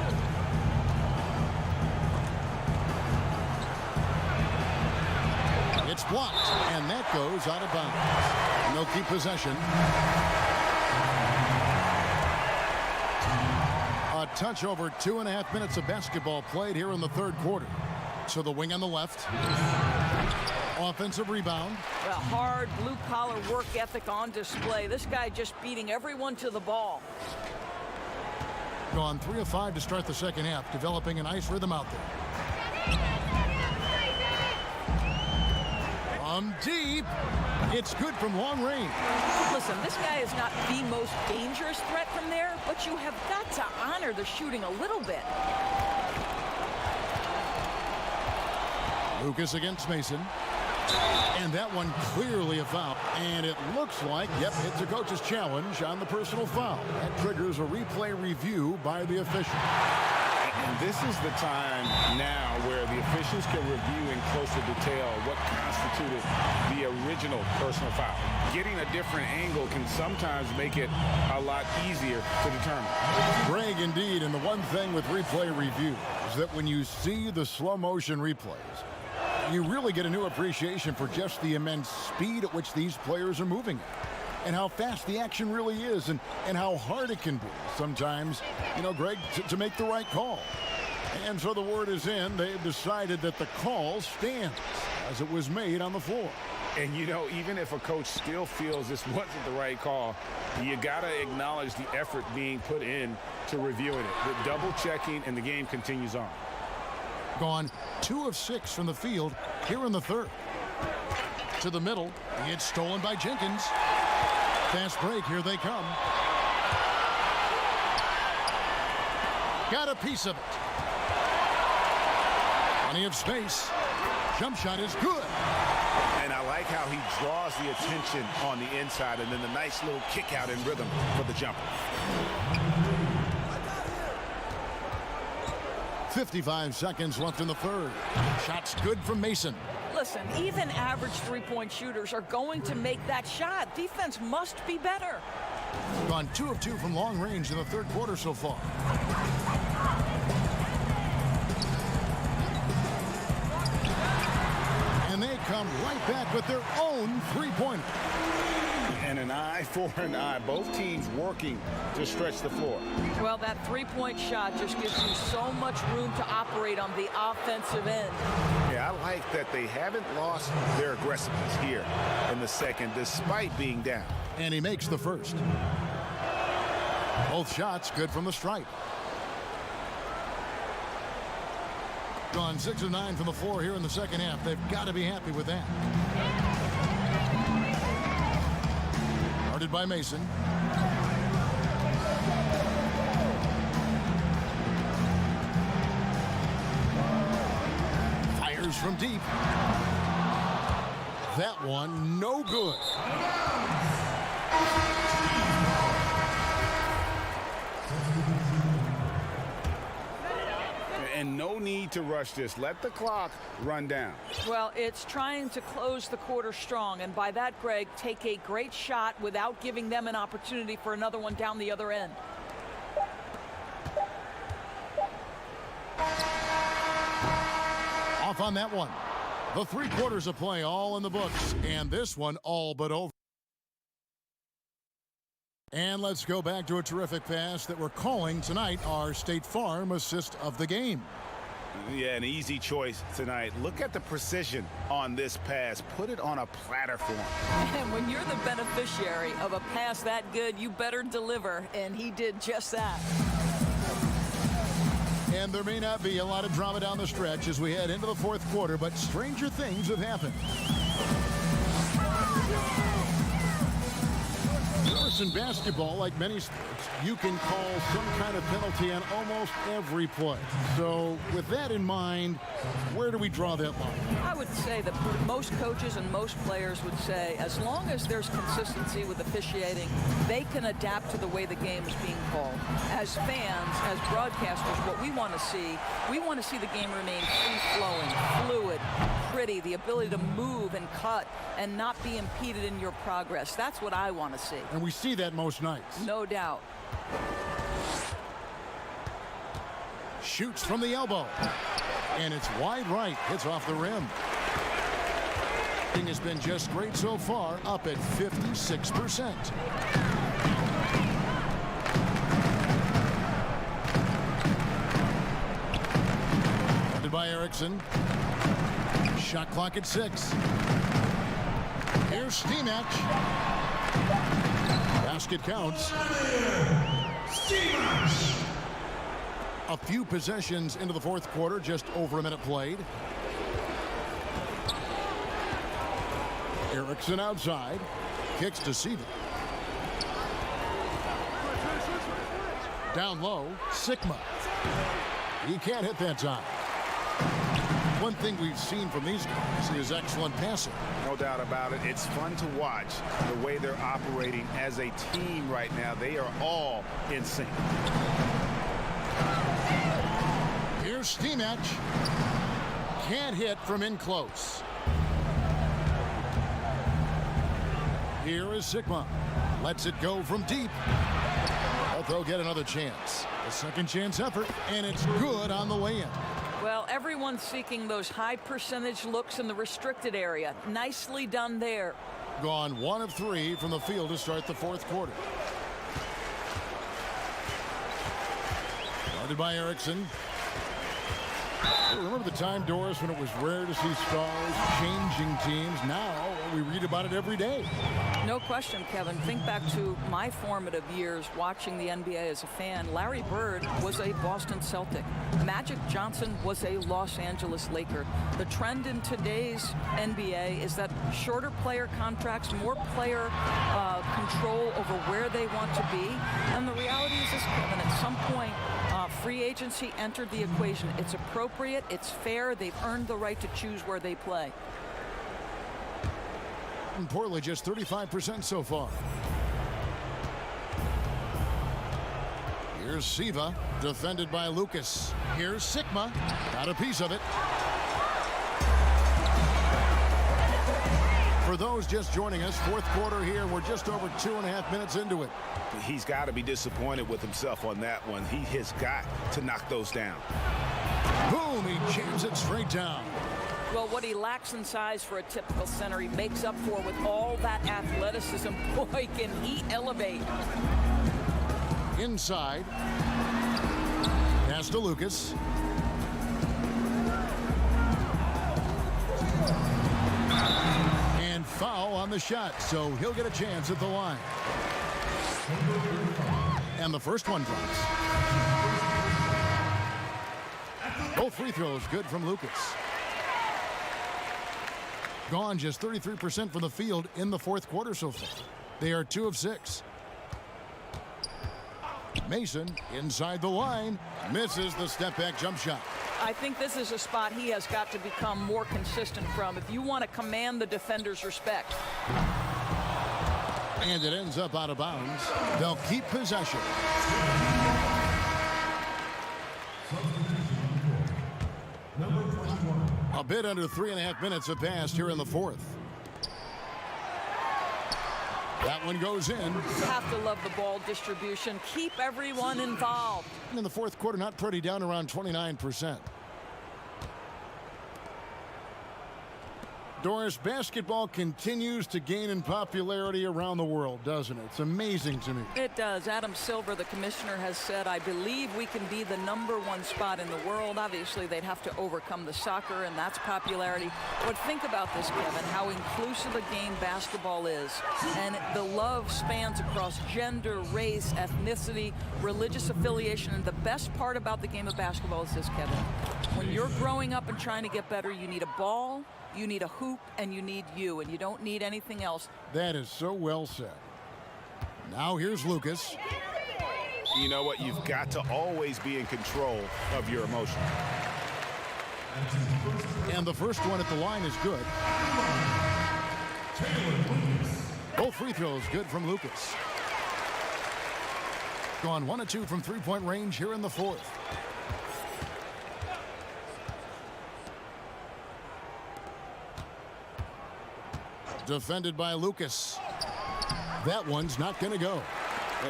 It's blocked, and that goes out of bounds. No keep possession. A touch over 2.5 minutes of basketball played here in the third quarter. To the wing on the left. Offensive rebound. A hard blue-collar work ethic on display. This guy just beating everyone to the ball. Gone 3 of 5 to start the second half, developing a nice rhythm out there. From deep, it's good from long range. Listen, this guy is not the most dangerous threat from there, but you have got to honor the shooting a little bit. Lucas against Mason. And that one clearly a foul. And it looks like, yep, it's a coach's challenge on the personal foul. That triggers a replay review by the official. And this is the time now where the officials can review in closer detail what constituted the original personal foul. Getting a different angle can sometimes make it a lot easier to determine. Greg, indeed, and the one thing with replay review is that when you see the slow motion replays, you really get a new appreciation for just the immense speed at which these players are moving and how fast the action really is and how hard it can be sometimes, you know, Greg, to make the right call. And so the word is in. They've decided that the call stands as it was made on the floor. And, you know, even if a coach still feels this wasn't the right call, you got to acknowledge the effort being put in to reviewing it. The double checking, and the game continues on. Gone 2 of 6 from the field here in the third. To the middle. It's stolen by Jenkins. Fast break. Here they come. Got a piece of it. Plenty of space. Jump shot is good. And I like how he draws the attention on the inside, and then the nice little kick out in rhythm for the jumper. 55 seconds left in the third. Shot's good from Mason. Listen, even average three-point shooters are going to make that shot. Defense must be better. Gone 2 of 2 from long range in the third quarter so far. And they come right back with their own three-pointer. And an eye for an eye. Both teams working to stretch the floor. Well, that three-point shot just gives you so much room to operate on the offensive end. Yeah, I like that they haven't lost their aggressiveness here in the second, despite being down. And he makes the first. Both shots good from the stripe. Gone 6 of 9 from the floor here in the second half. They've got to be happy with that. Guarded by Mason. Fires from deep. That one no good. And no need to rush this. Let the clock run down. Well, it's trying to close the quarter strong, and by that, Greg, take a great shot without giving them an opportunity for another one down the other end. Off on that one. The 3 quarters of play all in the books, and this one all but over. And let's go back to a terrific pass that we're calling tonight our State Farm assist of the game. Yeah, an easy choice tonight. Look at the precision on this pass. Put it on a platter for him. And when you're the beneficiary of a pass that good, you better deliver, and he did just that. And there may not be a lot of drama down the stretch as we head into the fourth quarter, but stranger things have happened. In basketball, like many sports, you can call some kind of penalty on almost every play. So with that in mind, where do we draw that line? I would say that most coaches and most players would say as long as there's consistency with officiating, they can adapt to the way the game is being called. As fans, as broadcasters, what we want to see the game remain free-flowing, fluid, pretty, the ability to move and cut and not be impeded in your progress. That's what I want to see. And we see that most nights. No doubt. Shoots from the elbow. And it's wide right. Hits off the rim. Thing has been just great so far, up at 56%. Guarded by Erickson. Shot clock at 6. Here's Stimac. Basket counts. A few possessions into the fourth quarter, just over a minute played. Erickson outside. Kicks to Seaver. Down low, Sigma. He can't hit that time. One thing we've seen from these guys is excellent passing. No doubt about it. It's fun to watch the way they're operating as a team right now. They are all in sync. Here's Stimac. Can't hit from in close. Here is Sigma. Lets it go from deep. But they'll get another chance. A second chance effort, and it's good on the way in. Well, everyone's seeking those high percentage looks in the restricted area. Nicely done there. Gone 1 of 3 from the field to start the fourth quarter. Guarded by Erickson. Remember the time, Doris, when it was rare to see stars changing teams? Now we read about it every day. No question, Kevin. Think back to my formative years watching the NBA as a fan. Larry Bird was a Boston Celtic. Magic Johnson was a Los Angeles Laker. The trend in today's NBA is that shorter player contracts, more player control over where they want to be. And the reality is this, Kevin, at some point, free agency entered the equation. It's appropriate, it's fair, they've earned the right to choose where they play. And Portland just 35% so far. Here's Siva, defended by Lucas. Here's Sigma, got a piece of it. For those just joining us, fourth quarter here, we're just over 2.5 minutes into it. He's got to be disappointed with himself on that one. He has got to knock those down. Boom, he jams it straight down. Well, what he lacks in size for a typical center, he makes up for with all that athleticism. Boy, can he elevate. Inside. Pass to Lucas. And foul on the shot, so he'll get a chance at the line. And the first one drops. Both free throws good from Lucas. Gone just 33% from the field in the fourth quarter so far. They are 2 of 6. Mason inside the line, misses the step back jump shot. I think this is a spot he has got to become more consistent from if you want to command the defender's respect. And it ends up out of bounds. They'll keep possession. A bit under 3.5 minutes have passed here in the fourth. That one goes in. You have to love the ball distribution. Keep everyone involved. In the fourth quarter, not pretty, down around 29%. Doris, basketball continues to gain in popularity around the world, doesn't it? It's amazing to me. It does. Adam Silver, the commissioner, has said, I believe we can be the #1 spot in the world. Obviously, they'd have to overcome the soccer, and that's popularity. But think about this, Kevin, how inclusive a game basketball is. And the love spans across gender, race, ethnicity, religious affiliation. And the best part about the game of basketball is this, Kevin. When you're growing up and trying to get better, you need a ball, you need a hoop, and you need you, and you don't need anything else. That is so well said. Now here's Lucas. You know what? You've got to always be in control of your emotions. And the first one at the line is good. Both free throws good from Lucas. Gone 1 of 2 from three-point range here in the fourth. Defended by Lucas. That one's not going to go.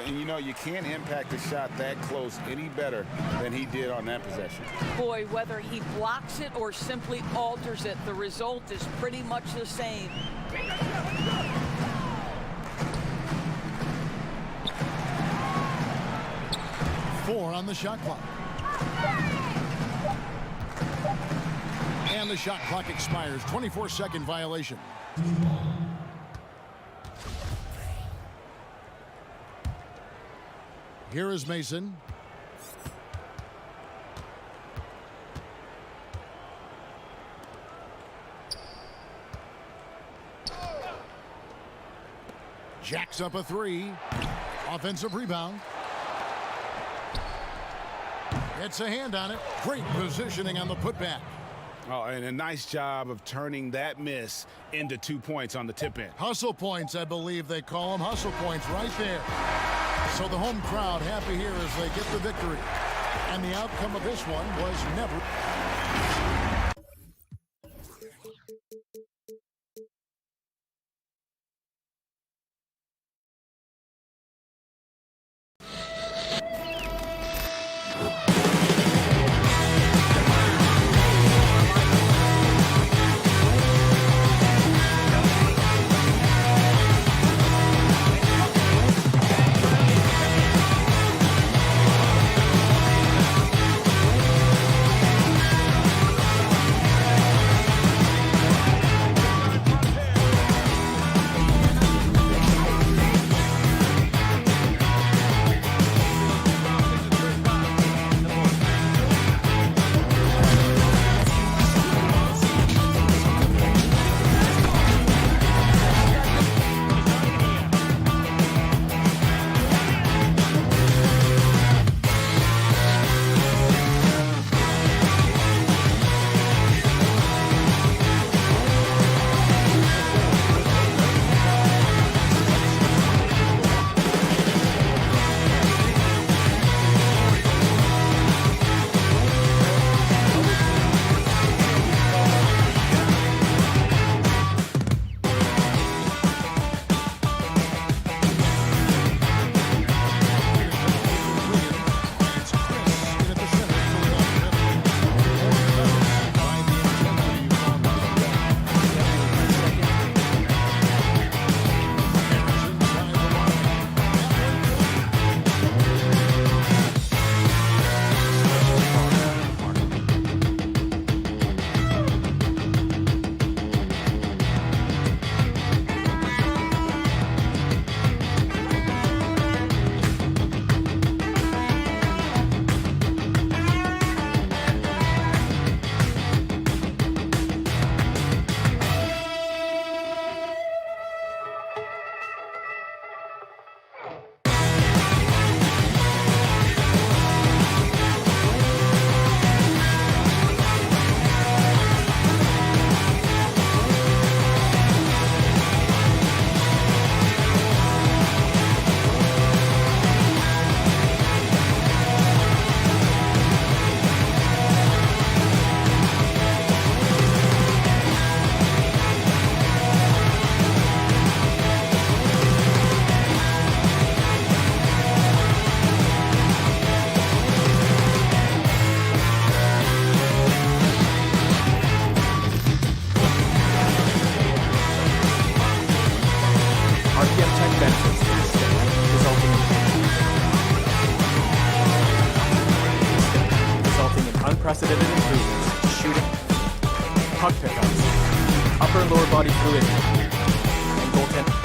And you know, you can't impact a shot that close any better than he did on that possession. Boy, whether he blocks it or simply alters it, the result is pretty much the same. 4 on the shot clock. And the shot clock expires. 24-second violation. Here is Mason. Jacks up a 3. Offensive rebound. It's a hand on it. Great positioning on the putback. Oh, and a nice job of turning that miss into 2 points on the tip in. Hustle points, I believe they call them. Hustle points right there. So the home crowd happy here as they get the victory. And the outcome of this one was never. unprecedented improvements. Shooting, puck pickups, upper and lower body fluidity, and goaltending.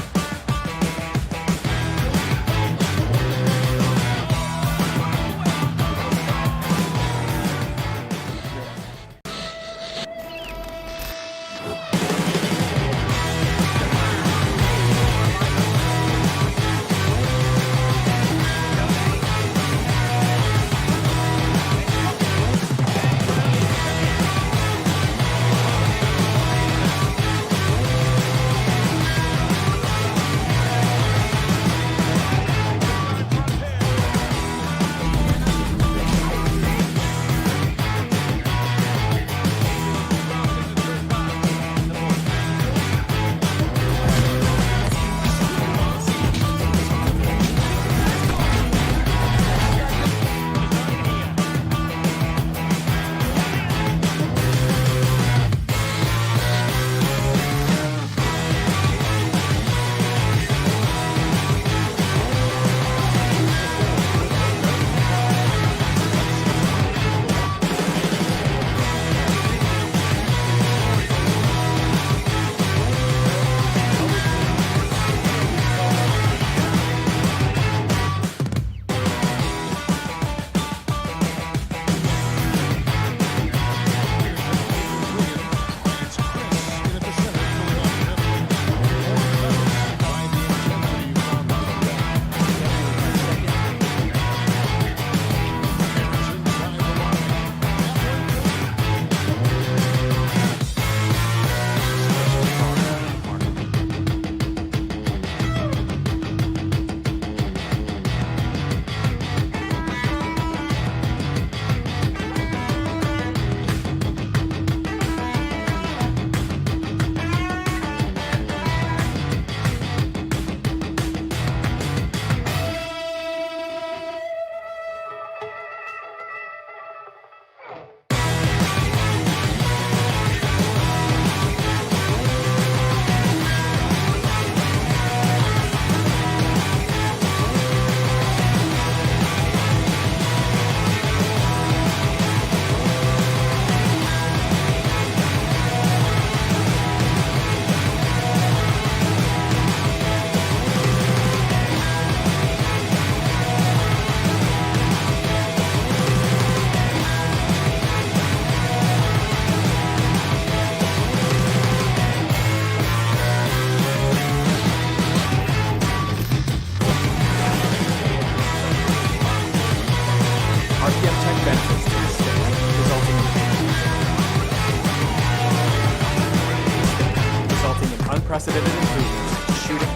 Unprecedented improvements. Shooting,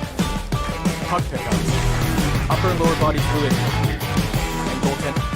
puck pickups, upper and lower body fluidity, and goaltending.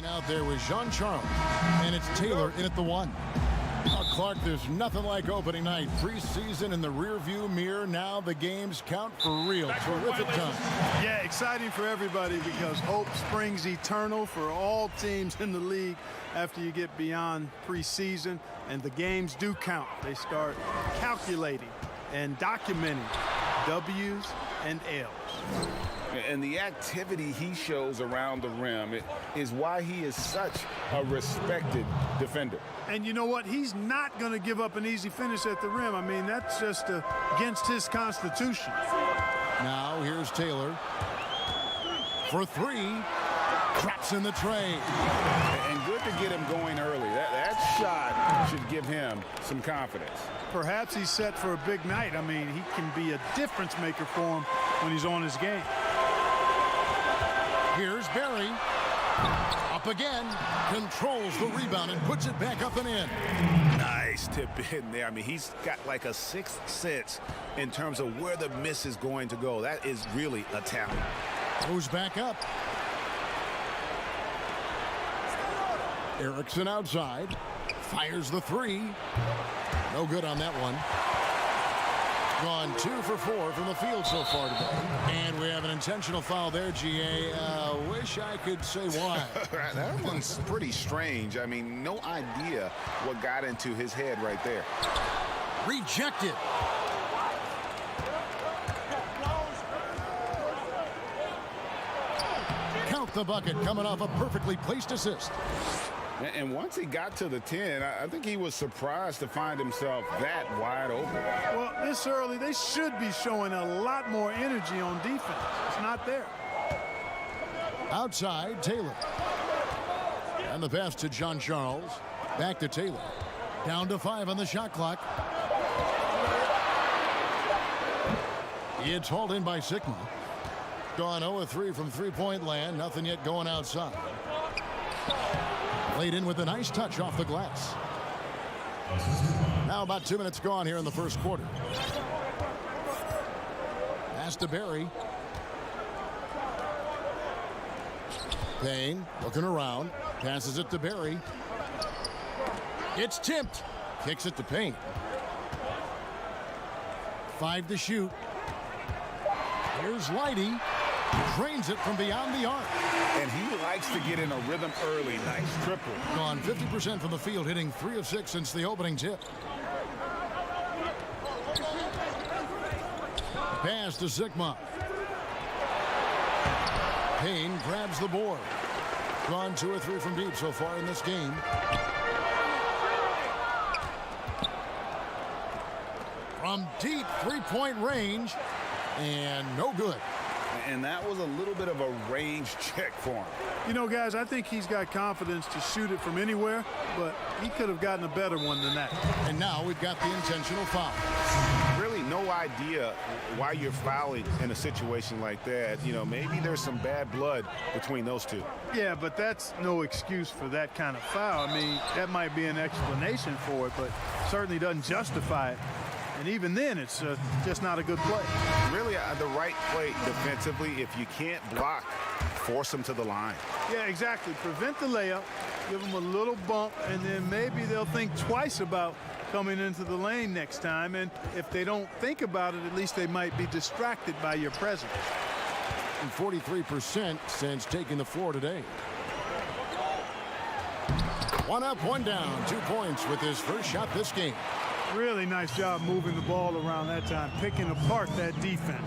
Out there with Jean Charles, and it's Taylor in at the 1. Clark, there's nothing like opening night. Preseason in the rearview mirror. Now the games count for real. Terrific time. Yeah, exciting for everybody because hope springs eternal for all teams in the league after you get beyond preseason, and the games do count. They start calculating and documenting W's and L's. And the activity he shows around the rim is why he is such a respected defender. And you know what? He's not going to give up an easy finish at the rim. I mean, that's just against his constitution. Now here's Taylor for 3. Drops in the tray. And good to get him going early. That shot should give him some confidence. Perhaps he's set for a big night. I mean, he can be a difference maker for him when he's on his game. Here's Barry. Up again. Controls the rebound and puts it back up and in. Nice tip in there. I mean, he's got like a sixth sense in terms of where the miss is going to go. That is really a talent. Goes back up. Erickson outside. Fires the 3. No good on that one. Gone 2 for 4 from the field so far today. And we have an intentional foul there, GA. Wish I could say why. That one's pretty strange. I mean, no idea what got into his head right there. Rejected. Count the bucket coming off a perfectly placed assist. And once he got to the 10, I think he was surprised to find himself that wide open. Well, this early, they should be showing a lot more energy on defense. It's not there. Outside, Taylor. And the pass to John Charles. Back to Taylor. Down to 5 on the shot clock. It's hauled in by Sigma. Gone 0-3 from three-point land. Nothing yet going outside. Laid in with a nice touch off the glass. Now about 2 minutes gone here in the first quarter. Pass to Barry. Payne looking around. Passes it to Barry. It's tipped. Kicks it to Payne. 5 to shoot. Here's Lighty. Drains it from beyond the arc. And he likes to get in a rhythm early. Nice triple. Gone 50% from the field, hitting 3 of 6 since the opening tip. Pass to Sigma. Payne grabs the board. Gone 2 or 3 from deep so far in this game. From deep 3-point range, and no good. And that was a little bit of a range check for him. You know, guys, I think he's got confidence to shoot it from anywhere, but he could have gotten a better one than that. And now we've got the intentional foul. Really no idea why you're fouling in a situation like that. You know, maybe there's some bad blood between those two. Yeah, but that's no excuse for that kind of foul. I mean, that might be an explanation for it, but certainly doesn't justify it. And even then, it's just not a good play. Really, the right play defensively. If you can't block, force them to the line. Yeah, exactly. Prevent the layup, give them a little bump, and then maybe they'll think twice about coming into the lane next time. And if they don't think about it, at least they might be distracted by your presence. And 43% since taking the floor today. 1 up, 1 down. 2 points with his first shot this game. Really nice job moving the ball around that time, picking apart that defense.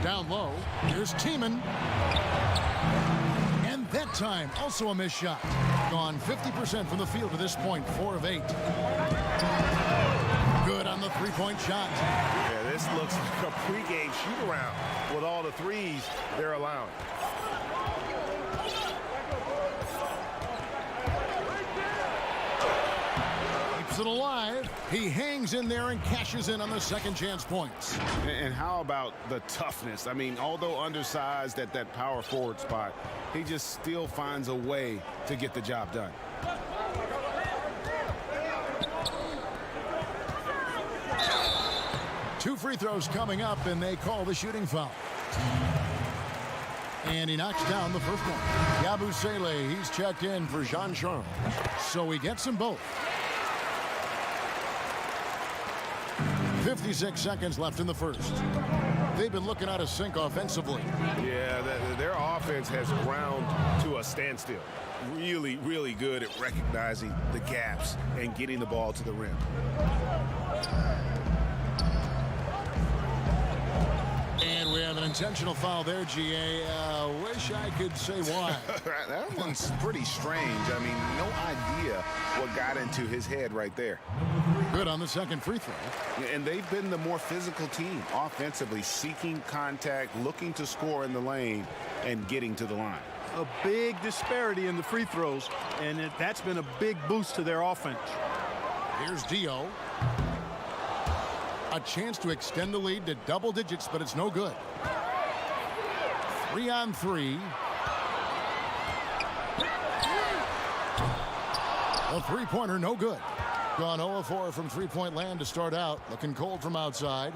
Down low, here's Tiemann. And that time, also a missed shot. Gone 50% from the field to this point, 4 of 8. Good on the 3-point shot. Yeah, this looks like a pregame shoot-around with all the threes they're allowing. It alive. He hangs in there and cashes in on the second chance points. And how about the toughness? I mean, although undersized at that power forward spot, he just still finds a way to get the job done. Two free throws coming up, and they call the shooting foul. And he knocks down the first one. Yabusele, he's checked in for Jean-Charles. So he gets them both. 56 seconds left in the first. They've been looking out of sync offensively. Yeah, their offense has ground to a standstill. Really, really good at recognizing the gaps and getting the ball to the rim. And we have an intentional foul there, GA. Wish I could say why. That one's pretty strange. I mean, no idea what got into his head right there. Good on the second free throw. And they've been the more physical team offensively, seeking contact, looking to score in the lane, and getting to the line. A big disparity in the free throws, and that's been a big boost to their offense. Here's Dio. A chance to extend the lead to double digits, but it's no good. 3 on 3. A three-pointer, no good. Gone 0 of 4 from three-point land to start out. Looking cold from outside.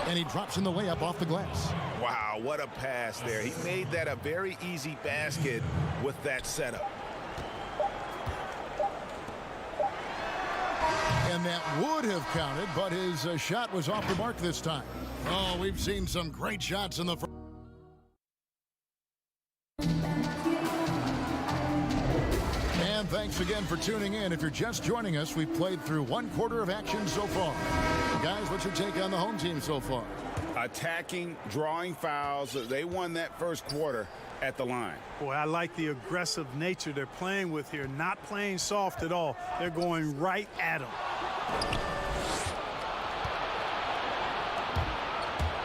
And he drops in the layup off the glass. Wow, what a pass there. He made that a very easy basket with that setup. And that would have counted, but his shot was off the mark this time. Oh, we've seen some great shots in the first. And thanks again for tuning in. If you're just joining us, we've played through 1 quarter of action so far. Guys, what's your take on the home team so far? Attacking, drawing fouls. They won that first quarter at the line. Boy, I like the aggressive nature they're playing with here. Not playing soft at all. They're going right at them.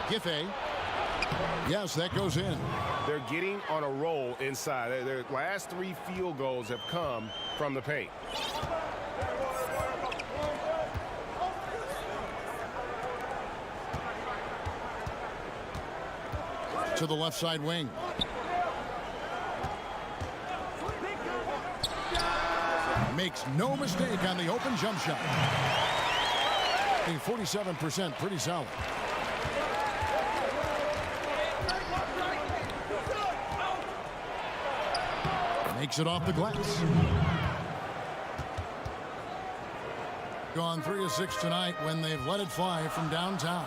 Giffey. Yes, that goes in. They're getting on a roll inside. Their last 3 field goals have come from the paint. To the left side wing. Makes no mistake on the open jump shot. 47%, pretty solid. Makes it off the glass. Gone 3 of 6 tonight when they've let it fly from downtown.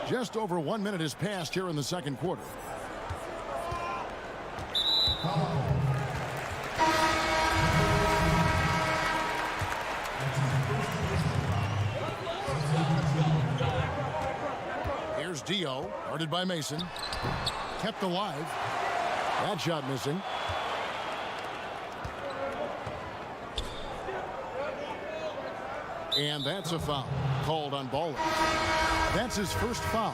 Just over 1 minute has passed here in the second quarter. Here's Dio, guarded by Mason. Kept alive. That shot missing. And that's a foul called on Baller. That's his first foul.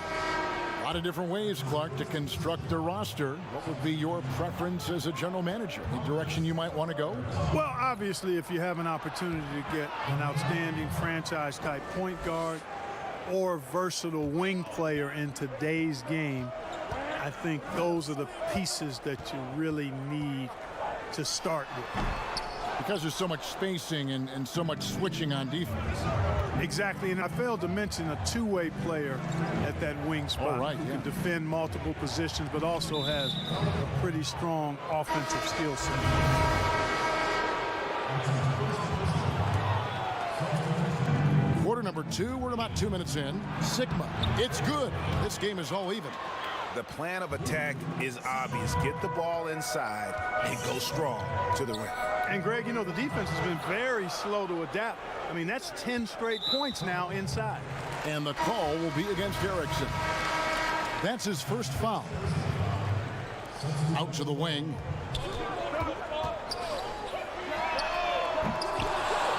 A lot of different ways, Clark, to construct a roster. What would be your preference as a general manager? Any direction you might want to go? Well, obviously, if you have an opportunity to get an outstanding franchise-type point guard or versatile wing player in today's game, I think those are the pieces that you really need to start with. Because there's so much spacing and so much switching on defense. Exactly, and I failed to mention a two-way player at that wing spot who can defend multiple positions, but also has a pretty strong offensive skill set. Quarter number 2, we're about 2 minutes in. Sigma, it's good. This game is all even. The plan of attack is obvious. Get the ball inside and go strong to the rim. And, Greg, you know, the defense has been very slow to adapt. I mean, that's 10 straight points now inside. And the call will be against Erickson. That's his first foul. Out to the wing.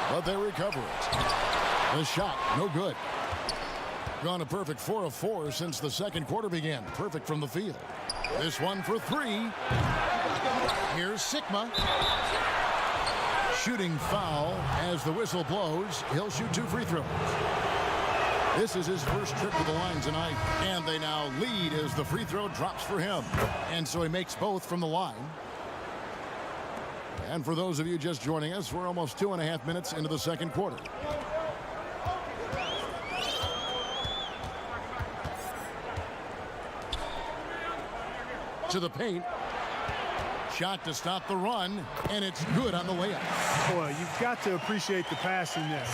But they recover it. The shot, no good. Gone a perfect 4 of 4 since the second quarter began. Perfect from the field. This one for 3. Here's Sigma. Shooting foul as the whistle blows. He'll shoot 2 free throws. This is his first trip to the line tonight, and they now lead as the free throw drops for him. And so he makes both from the line. And for those of you just joining us, we're almost 2.5 minutes into the second quarter. To the paint. Shot to stop the run, and it's good on the layup. Boy, you've got to appreciate the passing there.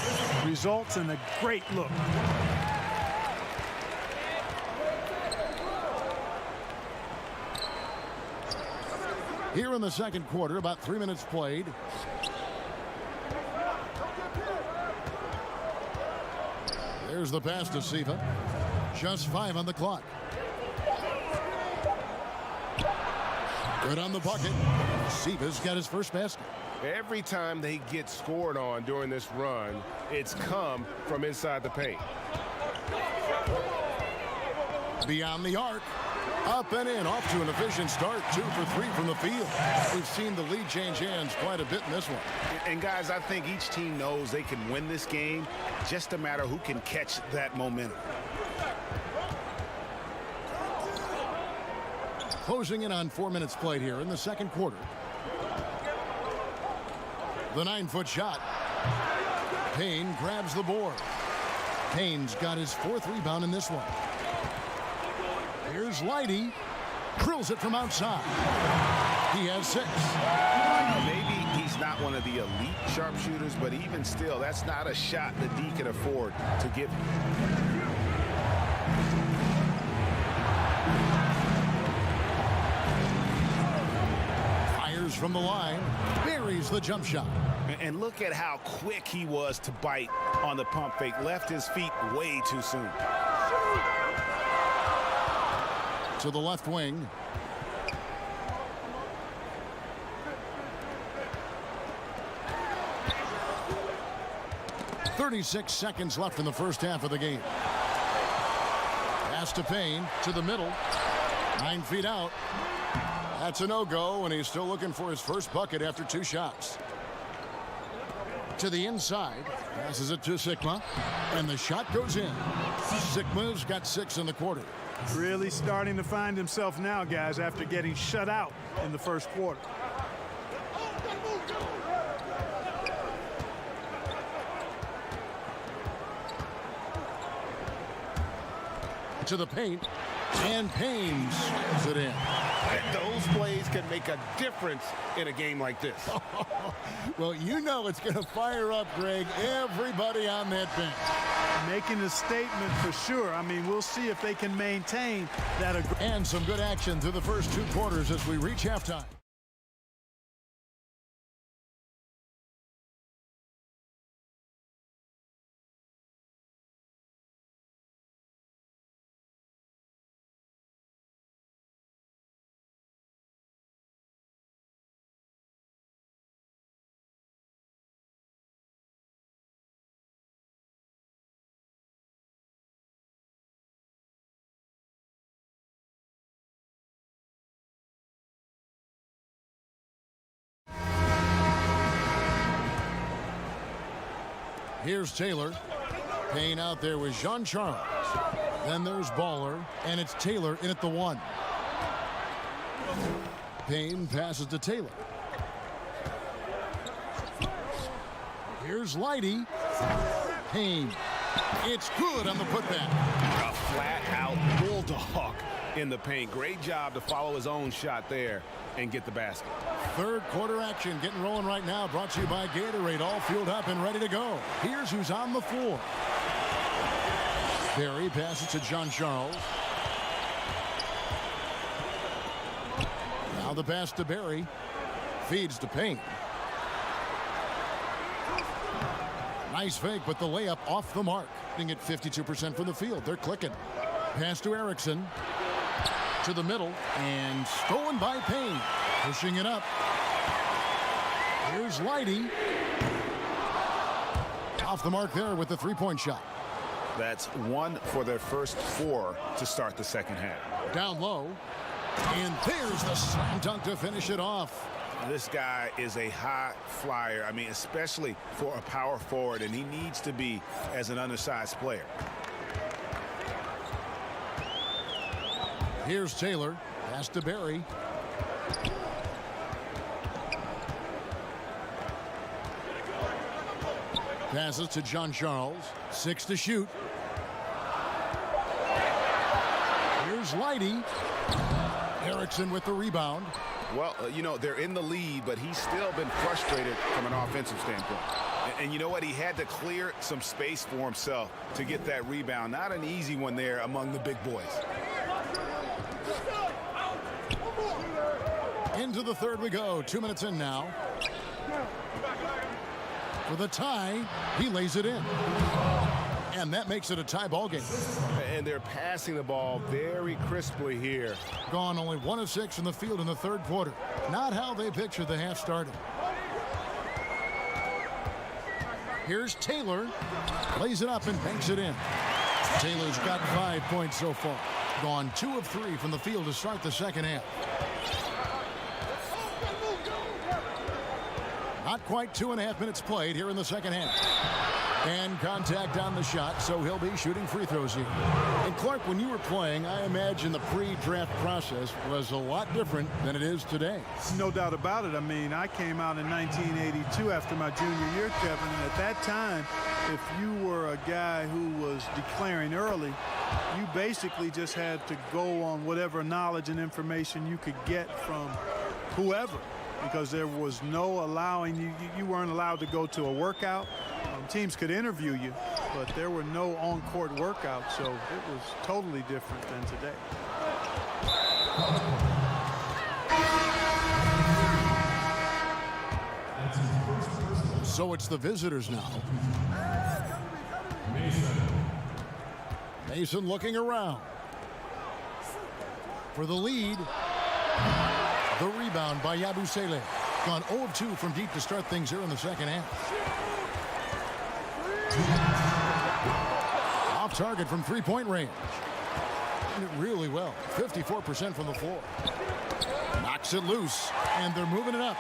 Results in a great look. Here in the second quarter, about 3 minutes played. There's the pass to Siva. Just 5 on the clock. Good on the bucket. Siva's got his first basket. Every time they get scored on during this run, it's come from inside the paint. Beyond the arc. Up and in, off to an efficient start. 2 for 3 from the field. We've seen the lead change hands quite a bit in this one. And guys, I think each team knows they can win this game. Just a matter who can catch that momentum. Closing in on 4 minutes played here in the second quarter. The 9-foot shot. Payne grabs the board. Payne's got his 4th rebound in this one. Here's Leidy. Drills it from outside. He has 6. Maybe he's not one of the elite sharpshooters, but even still, that's not a shot that D can afford to give. Fires from the line. Buries the jump shot. And look at how quick he was to bite on the pump fake. Left his feet way too soon. To the left wing. .36 seconds left in the first half of the game. Pass to Payne to the middle. 9 feet out. That's a no-go, and he's still looking for his first bucket after 2 shots. To the inside. Passes it to Sikma. And the shot goes in. Sikma's got 6 in the quarter. Really starting to find himself now, guys, after getting shut out in the first quarter. To the paint, and Payne slams it in. Those plays can make a difference in a game like this. Well, you know it's going to fire up, Greg, everybody on that bench. Making a statement for sure. I mean, we'll see if they can maintain that. And some good action through the first 2 quarters as we reach halftime. Here's Taylor. Payne out there with Jean-Charles. Then there's Baller, and it's Taylor in at the 1. Payne passes to Taylor. Here's Leidy. Payne. It's good on the putback. A flat-out bulldog in the paint. Great job to follow his own shot there and get the basket. Third quarter action getting rolling right now. Brought to you by Gatorade. All fueled up and ready to go. Here's who's on the floor. Barry passes to Jean-Charles. Now the pass to Barry. Feeds to Payne. Nice fake, but the layup off the mark. Being at 52% from the field. They're clicking. Pass to Erickson. To the middle. And stolen by Payne. Pushing it up. Here's Leidy. Off the mark there with the 3-point shot. That's 1 for their first 4 to start the second half. Down low. And there's the slam dunk to finish it off. This guy is a high flyer. I mean, especially for a power forward, and he needs to be as an undersized player. Here's Taylor. Pass to Barry. Passes to John Charles. 6 to shoot. Here's Leidy. Erickson with the rebound. Well, you know, they're in the lead, but he's still been frustrated from an offensive standpoint. And you know what? He had to clear some space for himself to get that rebound. Not an easy one there among the big boys. Into the third we go. 2 minutes in now. For the tie, he lays it in. And that makes it a tie ball game. And they're passing the ball very crisply here. Gone only 1 of 6 in the field in the third quarter. Not how they pictured the half started. Here's Taylor. Lays it up and banks it in. Taylor's got 5 points so far. Gone 2 of 3 from the field to start the second half. Not quite 2.5 minutes played here in the second half. And contact on the shot, so he'll be shooting free throws here. And Clark, when you were playing, I imagine the pre-draft process was a lot different than it is today. No doubt about it. I mean, I came out in 1982 after my junior year, Kevin, and at that time, if you were a guy who was declaring early, you basically just had to go on whatever knowledge and information you could get from whoever, because there was no allowing, you weren't allowed to go to a workout. Teams could interview you, but there were no on-court workouts, so it was totally different than today. So it's the visitors now. Mason looking around. For the lead. The rebound by Yabusele. Gone 0 of 2 from deep to start things here in the second half. Off target from three-point range. Doing it really well. 54% from the floor. Knocks it loose, and they're moving it up.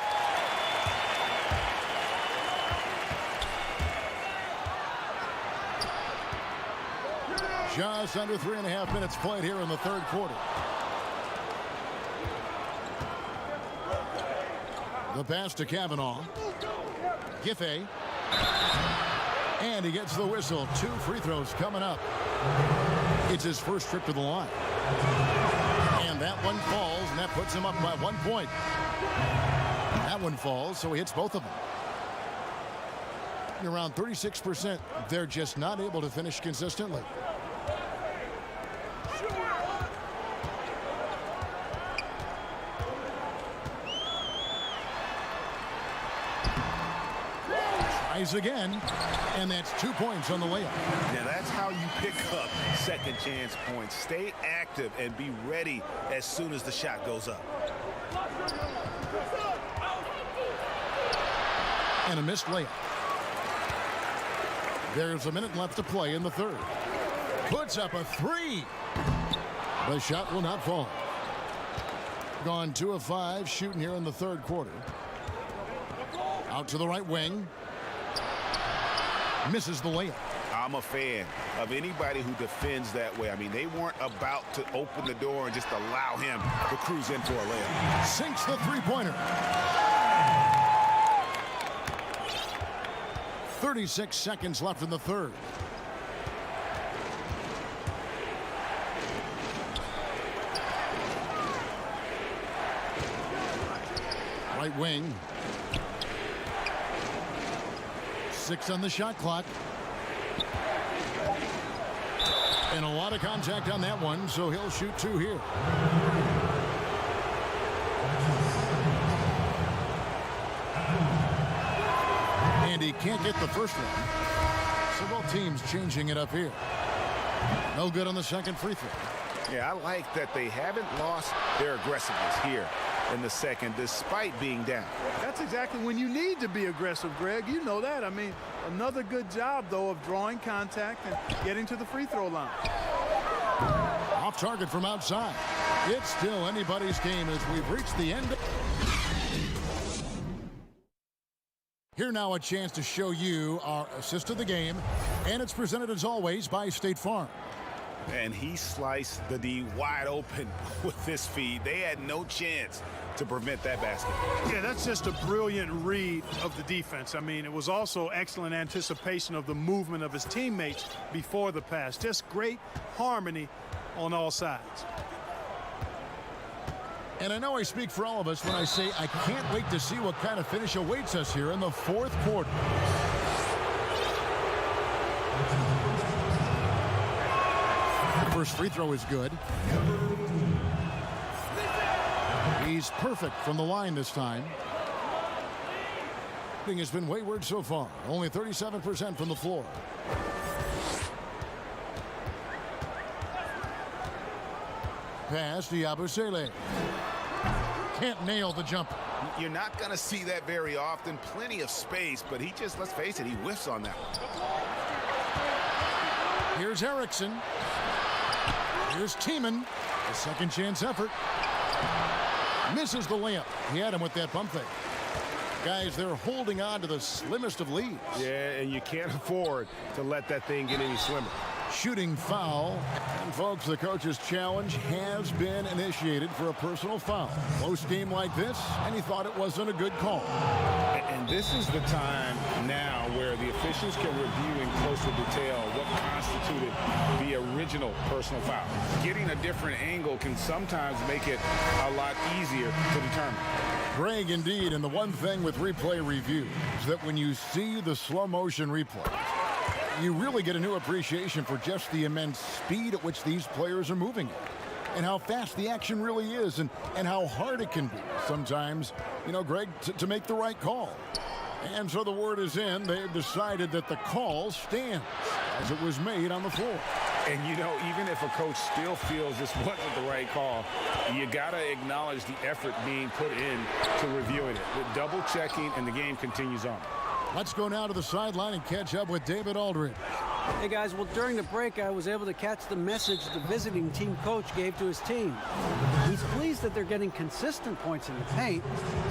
Just under 3.5 minutes played here in the third quarter. The pass to Kavanaugh. Giffey. And he gets the whistle. 2 free throws coming up. It's his first trip to the line. And that one falls, and that puts him up by 1 point. That one falls, so he hits both of them. And around 36%, they're just not able to finish consistently. Tries again, and that's 2 points on the layup. Now that's how you pick up second chance points. Stay active and be ready as soon as the shot goes up. And a missed layup. There's a minute left to play in the third. Puts up a 3. The shot will not fall. Gone 2 of 5 shooting here in the third quarter. Out to the right wing. Misses the layup. I'm a fan of anybody who defends that way. I mean, they weren't about to open the door and just allow him to cruise in for a layup. Sinks the three-pointer. 36 seconds left in the third. Right wing. 6 on the shot clock. And a lot of contact on that one, so he'll shoot 2 here. And he can't get the first one. So both teams changing it up here. No good on the second free throw. Yeah, I like that they haven't lost their aggressiveness here in the second, despite being down. That's exactly when you need to be aggressive, Greg. You know that. I mean, another good job, though, of drawing contact and getting to the free throw line. Off target from outside. It's still anybody's game as we've reached the end. Here now a chance to show you our assist of the game, and it's presented as always by State Farm. And he sliced the D wide open with this feed. They had no chance to prevent that basket. Yeah, that's just a brilliant read of the defense. I mean, it was also excellent anticipation of the movement of his teammates before the pass. Just great harmony on all sides. And I know I speak for all of us when I say I can't wait to see what kind of finish awaits us here in the fourth quarter. The first free throw is good. He's perfect from the line this time. Shooting has been wayward so far. Only 37% from the floor. Pass to Yabusele. Can't nail the jump. You're not going to see that very often. Plenty of space, but he just, let's face it, he whiffs on that one. Here's Erickson. Here's Tiemann. A second chance effort. Misses the layup. He had him with that pump fake. Guys, they're holding on to the slimmest of leads. Yeah, and you can't afford to let that thing get any slimmer. Shooting foul. And folks, the coach's challenge has been initiated for a personal foul. Close game like this, and he thought it wasn't a good call. And this is the time now where the officials can review in closer detail what constituted the original personal foul. Getting a different angle can sometimes make it a lot easier to determine. Greg, indeed, and the one thing with replay review is that when you see the slow motion replay, you really get a new appreciation for just the immense speed at which these players are moving at, and how fast the action really is, and how hard it can be sometimes, you know, Greg, to make the right call. And so the word is in. They've decided that the call stands as it was made on the floor. And, you know, even if a coach still feels this wasn't the right call, you got to acknowledge the effort being put in to reviewing it. The double checking, and the game continues on. Let's go now to the sideline and catch up with David Aldridge. Hey guys, well, during the break I was able to catch the message the visiting team coach gave to his team. He's pleased that they're getting consistent points in the paint.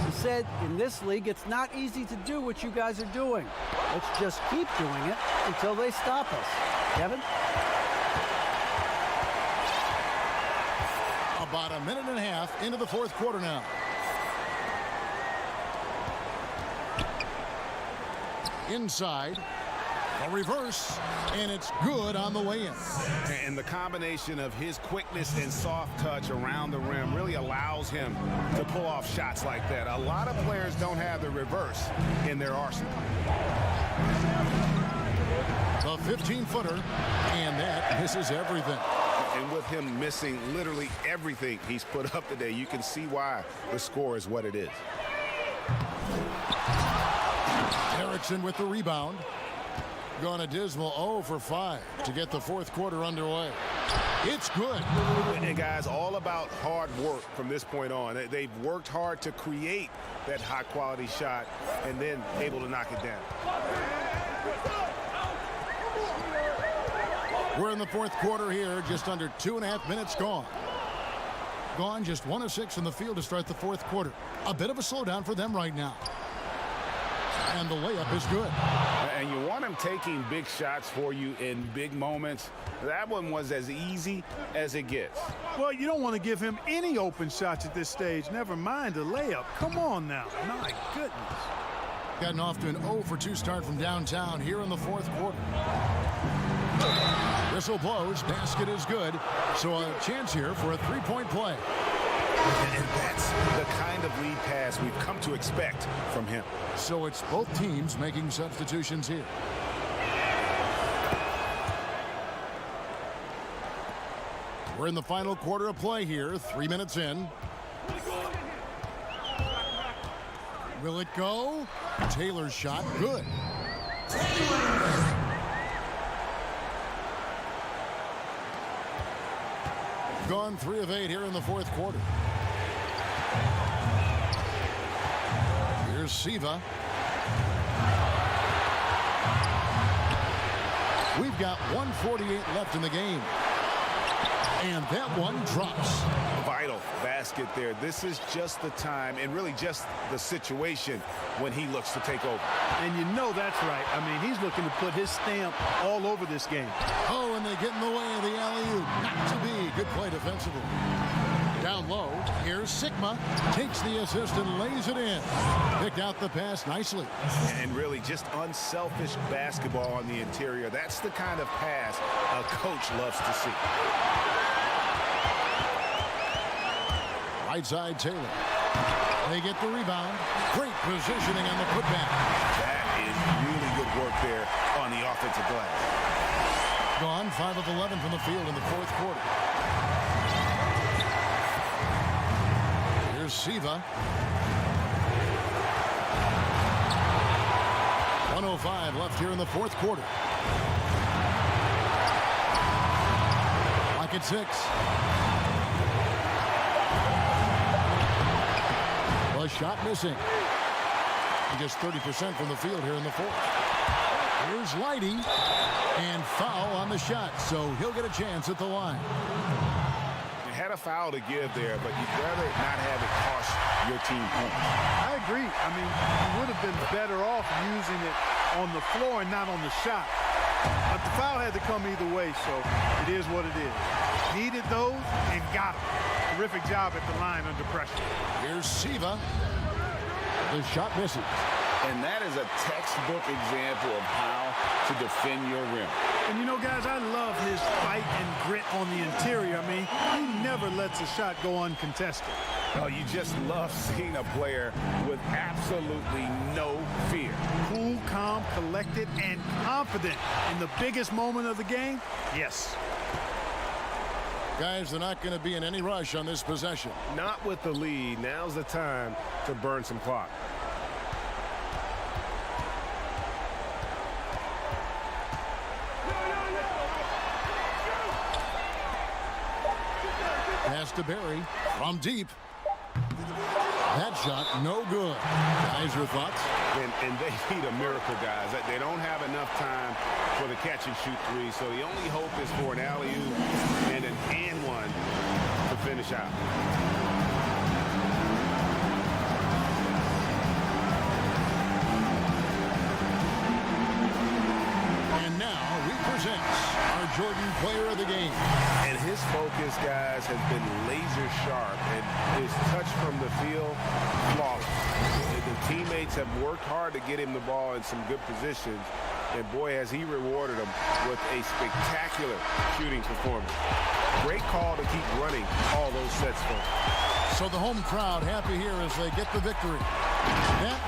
He said, in this league it's not easy to do what you guys are doing. Let's just keep doing it until they stop us. Kevin? About a minute and a half into the fourth quarter now. Inside, a reverse, and it's good on the way-in. And the combination of his quickness and soft touch around the rim really allows him to pull off shots like that. A lot of players don't have the reverse in their arsenal. The 15-footer, and that misses everything. And with him missing literally everything he's put up today, you can see why the score is what it is. Erickson with the rebound. Gone a dismal 0 for 5 to get the fourth quarter underway. It's good. And guys, all about hard work from this point on. They've worked hard to create that high quality shot and then able to knock it down. We're in the fourth quarter here, just under 2.5 minutes gone. Gone just 1 of 6 in the field to start the fourth quarter. A bit of a slowdown for them right now. And the layup is good. And you want him taking big shots for you in big moments. That one was as easy as it gets. Well, you don't want to give him any open shots at this stage. Never mind a layup. Come on now. My goodness. Gotten off to an 0 for 2 start from downtown here in the fourth quarter. Whistle blows. Basket is good. So a chance here for a three-point play. And that's the kind of lead pass we've come to expect from him. So it's both teams making substitutions here. We're in the final quarter of play here, 3 minutes in. Will it go? Taylor's shot, good. Gone 3 of 8 here in the fourth quarter. Here's Siva. We've got 1:48 left in the game. And that one drops. Vital basket there. This is just the time and really just the situation when he looks to take over. And you know that's right. I mean, he's looking to put his stamp all over this game. Oh, and they get in the way of the alley-oop. Not to be. Good play defensively. Down low, here's Sigma. Takes the assist and lays it in. Picked out the pass nicely. And really just unselfish basketball on the interior. That's the kind of pass a coach loves to see. Right side, Taylor. They get the rebound. Great positioning on the putback. That is really good work there on the offensive glass. Gone 5 of 11 from the field in the fourth quarter. Here's Siva. 1:05 left here in the fourth quarter. Lock at 6. A shot missing. Just 30% from the field here in the fourth. Here's Lighty. And foul on the shot, so he'll get a chance at the line. You had a foul to give there, but you'd rather not have it cost your team points. I agree. I mean, you would have been better off using it on the floor and not on the shot. But the foul had to come either way, so it is what it is. Needed those and got them. Terrific job at the line under pressure. Here's Siva. The shot misses. And that is a textbook example of how to defend your rim. And you know, guys, I love his fight and grit on the interior. I mean, he never lets a shot go uncontested. Oh, you just love seeing a player with absolutely no fear. Cool, calm, collected, and confident in the biggest moment of the game. Yes. Guys, they're not going to be in any rush on this possession. Not with the lead. Now's the time to burn some clock. Pass to Barry from deep. That shot, no good. Guys, your thoughts? And they need a miracle, guys. They don't have enough time for the catch and shoot three, so the only hope is for an alley-oop and an and one to finish out. And now represents our Jordan Player of the Game. And his focus, guys, has been laser sharp, and his touch from the field, flawless. The teammates have worked hard to get him the ball in some good positions, and boy, has he rewarded them with a spectacular shooting performance. Great call to keep running all those sets for him. So the home crowd happy here as they get the victory. That